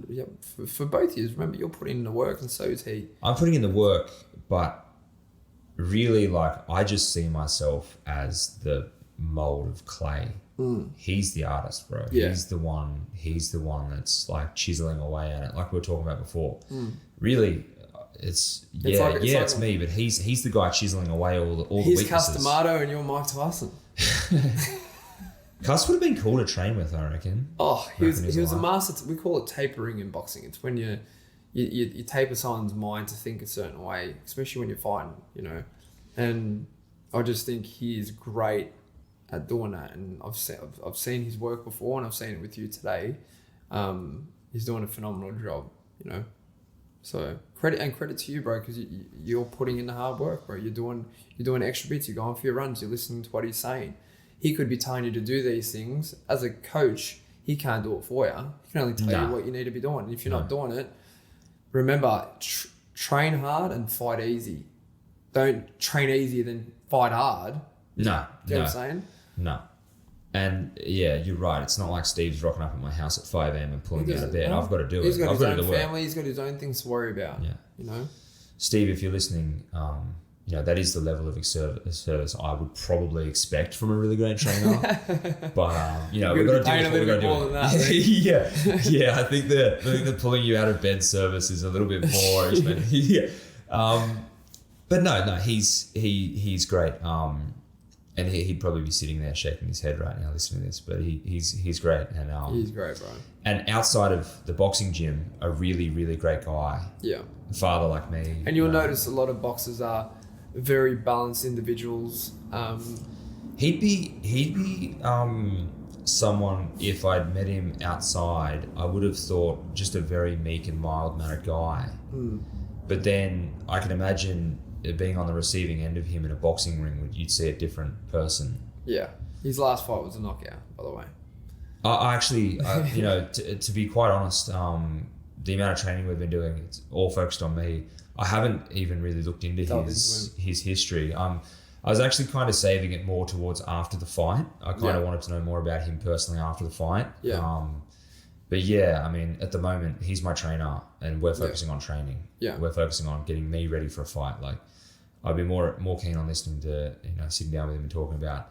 Yeah, for both of you. Remember, you're putting in the work and so is he. I'm putting in the work, but really, I just see myself as the mold of clay. He's the artist, bro. Yeah. He's the one that's chiseling away at it, like we were talking about before. Really, it's me, but he's the guy chiseling away all the He's weaknesses. Customato and you're Mike Tyson. Cuss would have been cool to train with, I reckon. Oh, he Back in his was a life. master. We call it tapering in boxing. It's when you taper someone's mind to think a certain way, especially when you're fighting, And I just think he is great at doing that. And I've seen his work before, and I've seen it with you today. He's doing a phenomenal job, So credit to you, bro, because you're putting in the hard work, bro. You're doing extra bits. You're going for your runs. You're listening to what he's saying. He could be telling you to do these things. As a coach, he can't do it for you. He can only tell you what you need to be doing. If you're not doing it, remember, train hard and fight easy. Don't train easy then fight hard No, Do you know no, what I'm saying? no. And yeah, you're right. It's not like Steve's rocking up at my house at 5 a.m. and pulling me out of bed. I've got to do it. He's got I've his got to own do the work. family. He's got his own things to worry about. Yeah. You know? Steve, if you're listening, that is the level of service I would probably expect from a really great trainer. But we've got to do what we've got to do. Yeah. I think the pulling you out of bed service is a little bit more expensive. Yeah. But no, he's great. And he'd probably be sitting there shaking his head right now listening to this. But he's great. And he's great, bro. And outside of the boxing gym, a really, really great guy. Yeah. A father like me. And you'll notice a lot of boxers are very balanced individuals. He'd be someone, if I'd met him outside, I would have thought just a very meek and mild-mannered guy. But then I can imagine it being on the receiving end of him in a boxing ring, you'd see a different person. Yeah. His last fight was a knockout, by the way. I actually, to be quite honest, the amount of training we've been doing, it's all focused on me. I haven't even really looked into his history. I was actually kind of saving it more towards after the fight. I kind of wanted to know more about him personally after the fight. Yeah. But yeah, I mean, at the moment, he's my trainer and we're focusing on training. Yeah. We're focusing on getting me ready for a fight. Like, I'd be more keen on listening to, sitting down with him and talking about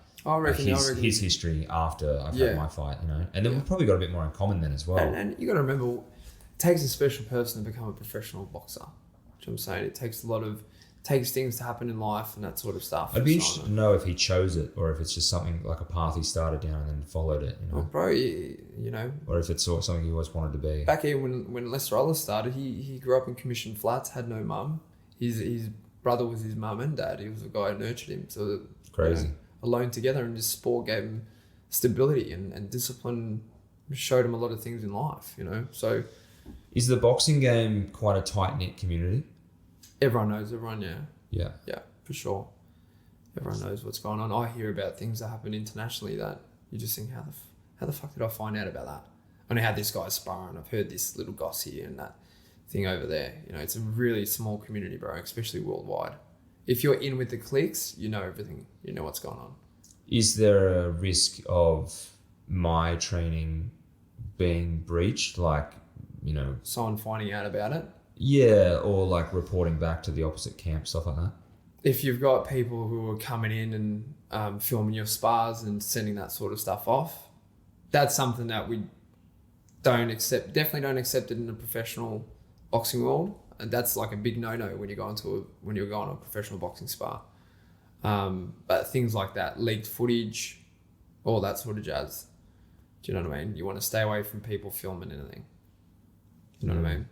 his history after I've had my fight, And then we've probably got a bit more in common then as well. And you got to remember, it takes a special person to become a professional boxer. Do you know what I'm saying? It takes things to happen in life and that sort of stuff. I'd be interested to know if he chose it or if it's just something like a path he started down and then followed it, Well, bro, or if it's something he always wanted to be. Back even when Lester Ellis started, he grew up in commission flats, had no mum. His brother was his mum and dad. He was the guy who nurtured him. So Crazy. Alone together, and just sport gave him stability and discipline, showed him a lot of things in life, So is the boxing game quite a tight-knit community? everyone knows everyone, Yeah. Yeah, for sure. Everyone knows what's going on. I hear about things that happen internationally that you just think, how the fuck did I find out about that? I know how this guy's sparring. I've heard this little goss here and that thing over there. It's a really small community, bro, especially worldwide. If you're in with the cliques, you know everything. You know what's going on. Is there a risk of my training being breached? Like, Someone finding out about it. Yeah, or like reporting back to the opposite camp, stuff like that. If you've got people who are coming in and filming your spars and sending that sort of stuff off, that's something that we don't accept. Definitely don't accept it in the professional boxing world, and that's like a big no-no when you're going to a professional boxing spar. But things like that, leaked footage, all that sort of jazz. Do you know what I mean? You want to stay away from people filming anything. You know what I mean?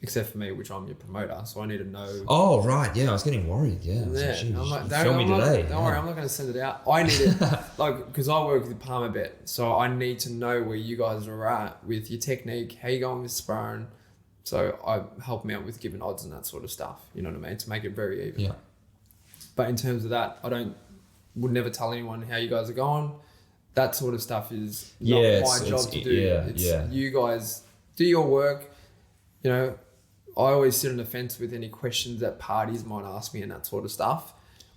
Except for me, which I'm your promoter, so I need to know. Oh, right. Yeah, I was getting worried. Yeah. I'm like, film me today. Don't worry, I'm not going to send it out. I need it, because I work with Palmerbet, so I need to know where you guys are at with your technique, how you going with sparring. So I help them out with giving odds and that sort of stuff. You know what I mean? To make it very even. Yeah. But in terms of that, would never tell anyone how you guys are going. That sort of stuff is not my job to do. You guys do your work. I always sit on the fence with any questions that parties might ask me and that sort of stuff.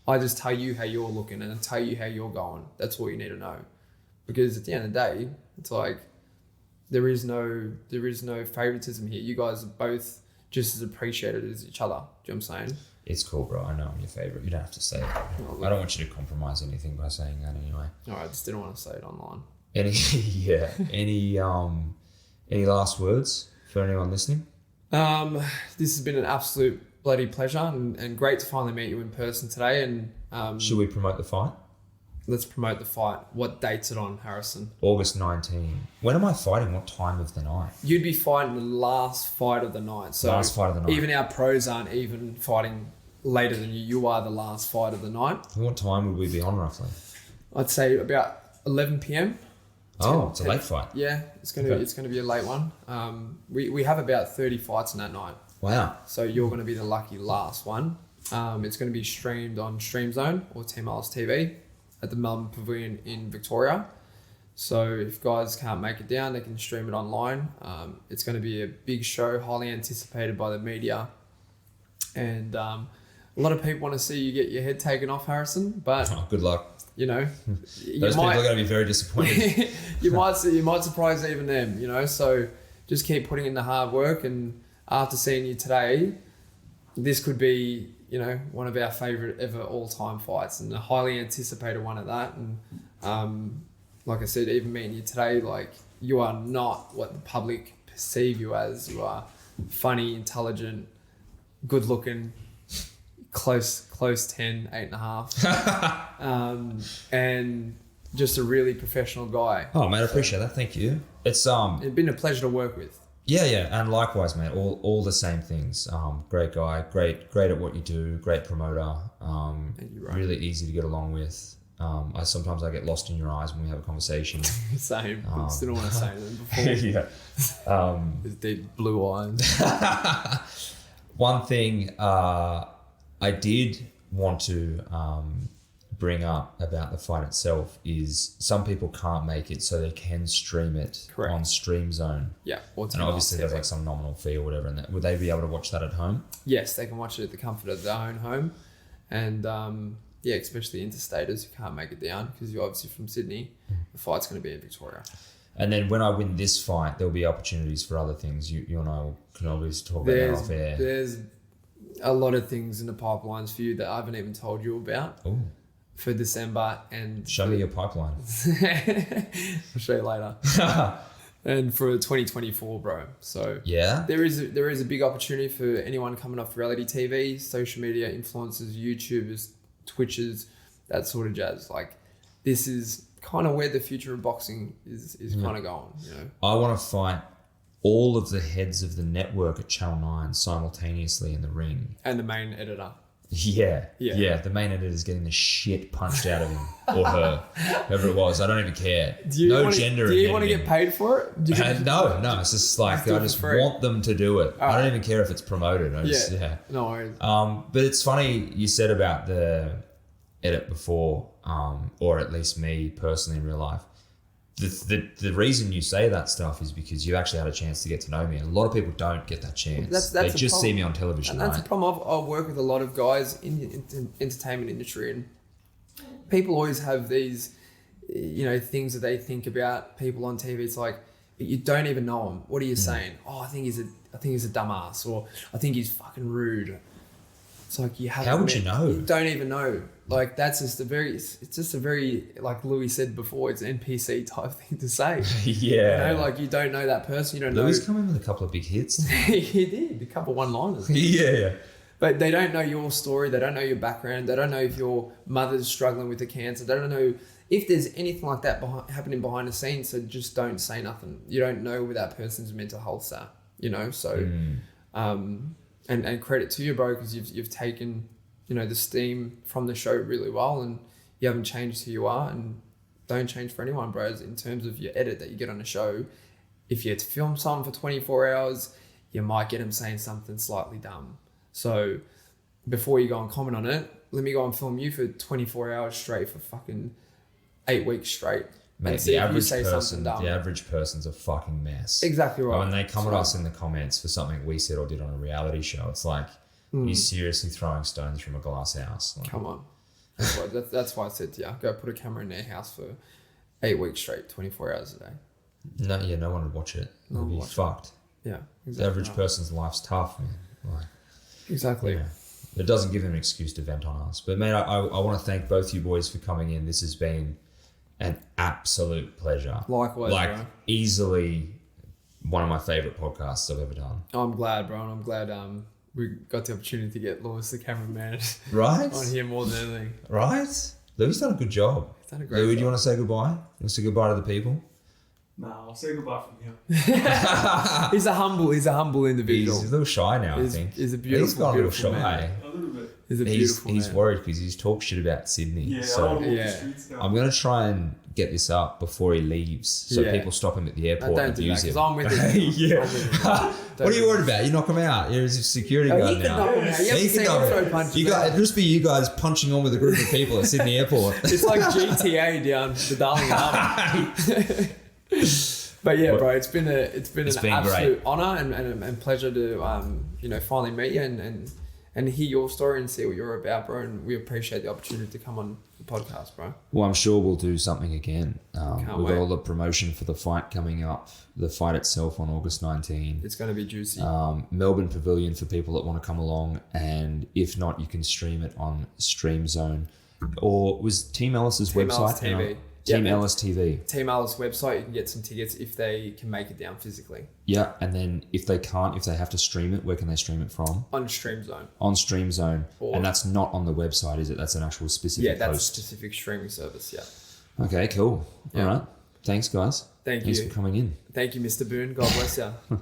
I just tell you how you're looking and I tell you how you're going. That's all you need to know. Because at the end of the day, it's like there is no favoritism here. You guys are both just as appreciated as each other. Do you know what I'm saying? It's cool, bro. I know I'm your favorite. You don't have to say it. I don't want you to compromise anything by saying that anyway. All right, I just didn't want to say it online. Any last words for anyone listening? This has been an absolute bloody pleasure and great to finally meet you in person today. And should we promote the fight? Let's promote the fight. What date's it on, Harrison? August 19. When am I fighting? What time of the night? You'd be fighting the last fight of the night. So last fight of the night. Even our pros aren't even fighting later than you. You are the last fight of the night. What time would we be on roughly? I'd say about 11 p.m. It's a late fight. Yeah, it's gonna be a late one. We have about 30 fights in that night. Wow. So you're gonna be the lucky last one. It's gonna be streamed on StreamZone or Team Alice TV at the Melbourne Pavilion in Victoria. So if guys can't make it down, they can stream it online. It's gonna be a big show, highly anticipated by the media, and a lot of people want to see you get your head taken off, Harrison. But good luck. you know, Those people are going to be very disappointed. you might surprise even them, you know. So just keep putting in the hard work, and after seeing you today, this could be, you know, one of our favorite ever all-time fights, and a highly anticipated one at that. And like I said, even meeting you today, like, you are not what the public perceive you as. You are funny, intelligent, good looking, close 10, 8.5, and just a really professional guy. Oh, mate, I appreciate that. Thank you. It's been a pleasure to work with. Yeah, and likewise, mate. All the same things. Great guy, great at what you do, great promoter. Thank you, bro. Really easy to get along with. Sometimes I get lost in your eyes when we have a conversation. Same. Still don't want to say them before. Yeah. His deep blue eyes. One thing I did want to bring up about the fight itself is some people can't make it, so they can stream it on Stream Zone. Yeah. And obviously there's like some nominal fee or whatever. And would they be able to watch that at home? Yes, they can watch it at the comfort of their own home. And yeah, especially interstaters who can't make it down, because you're obviously from Sydney. The fight's going to be in Victoria. And then when I win this fight, there'll be opportunities for other things. You and I can obviously talk about that off air. There's a lot of things in the pipelines for you that I haven't even told you about. Ooh. For December, and Show me your pipeline. I'll show you later. And for 2024, bro. So yeah, there is a big opportunity for anyone coming off reality TV, social media influencers, YouTubers, Twitchers, that sort of jazz. Like, this is kind of where the future of boxing is kind of going. You know, I want to fight all of the heads of the network at Channel 9 simultaneously in the ring. and the main editor. Yeah. The main editor's getting the shit punched out of him or her, whoever it was. I don't even care. No gender. Do you want to get paid for it? No. It's just like I just want them to do it. I don't even care if it's promoted. No worries. But it's funny you said about the edit before, or at least me personally in real life. The reason you say that stuff is because you actually had a chance to get to know me. And a lot of people don't get that chance. They just see me on television. And that's the problem. I work with a lot of guys in the entertainment industry, and people always have these, you know, things that they think about people on TV. It's like, but you don't even know him. What are you saying? Oh, I think he's a dumbass, or I think he's fucking rude. It's like, you haven't. How would you know? You don't even know. Like, that's just it's just a very, like Louis said before, it's an NPC type thing to say. Yeah. You know, like, you don't know that person. You don't know. Louis come in with a couple of big hits. He did. A couple one-liners. Yeah. But they don't know your story. They don't know your background. They don't know if your mother's struggling with the cancer. They don't know if there's anything like that happening behind the scenes. So just don't say nothing. You don't know where that person's mental health's at, you know? So, and credit to you, bro, because you've taken, you know, the steam from the show really well, and you haven't changed who you are, and don't change for anyone, bro. In terms of your edit that you get on a show, if you had to film something for 24 hours, you might get them saying something slightly dumb. So before you go and comment on it, let me go and film you for 24 hours straight for fucking 8 weeks straight. Mate, the average person's a fucking mess. Exactly right. When they come at us in the comments for something we said or did on a reality show, it's like, you seriously throwing stones from a glass house. Like, come on. That's why I said to you, go put a camera in their house for 8 weeks straight, 24 hours a day. No one would watch it. They'd be fucked. Yeah, exactly. The average person's life's tough, man. Like, exactly. Yeah. It doesn't give them an excuse to vent on us. But, man, I want to thank both you boys for coming in. This has been an absolute pleasure. Likewise, like, bro. Easily one of my favorite podcasts I've ever done. I'm glad, bro, and I'm glad we got the opportunity to get Lewis, the cameraman, right on here more than anything. Right? Louis done a good job. He's done a great Louis, job. do you want to say goodbye? You want to say goodbye to the people? Nah, I'll say goodbye from here. He's a humble individual. He's a little shy now, I think. He's a beautiful, he's got a little beautiful shy. man. A little bit. He's worried because he's talked shit about Sydney. Yeah, so I don't walk the streets now. I'm going to try and get this up before he leaves so people stop him at the airport and Don't do that, abuse him. because I'm with him. Yeah. I'm with him. What are you worried about? You knock him out. You're a security guard He now. can knock him out. You haven't seen him throw punches. It'd just be you guys punching on with a group of people at Sydney Airport. It's like GTA down the Darling Harbour. But yeah, bro, it's been an absolute great honor and pleasure to finally meet you and hear your story and see what you're about, bro. And we appreciate the opportunity to come on the podcast, bro. Well, I'm sure we'll do something again. Can't We've wait. got all the promotion for the fight coming up. The fight itself on August 19. It's going to be juicy. Melbourne Pavilion for people that want to come along. And if not, you can stream it on Stream Zone. Or was Team Ellis's Team website? Ellis TV. Team Yeah, Ellis TV. Team Alice website, you can get some tickets if they can make it down physically Yeah, and then if they can't, if they have to stream it, where can they stream it from? on Stream Zone. On Stream Zone. Or- And that's not on the website, is it? That's an actual specific Yeah, that's a host. specific streaming service. Yeah. Okay, cool. Yeah. All right. Thanks, guys. Thank Thanks you. for coming in. Thank you, Mr. Boone. God bless you.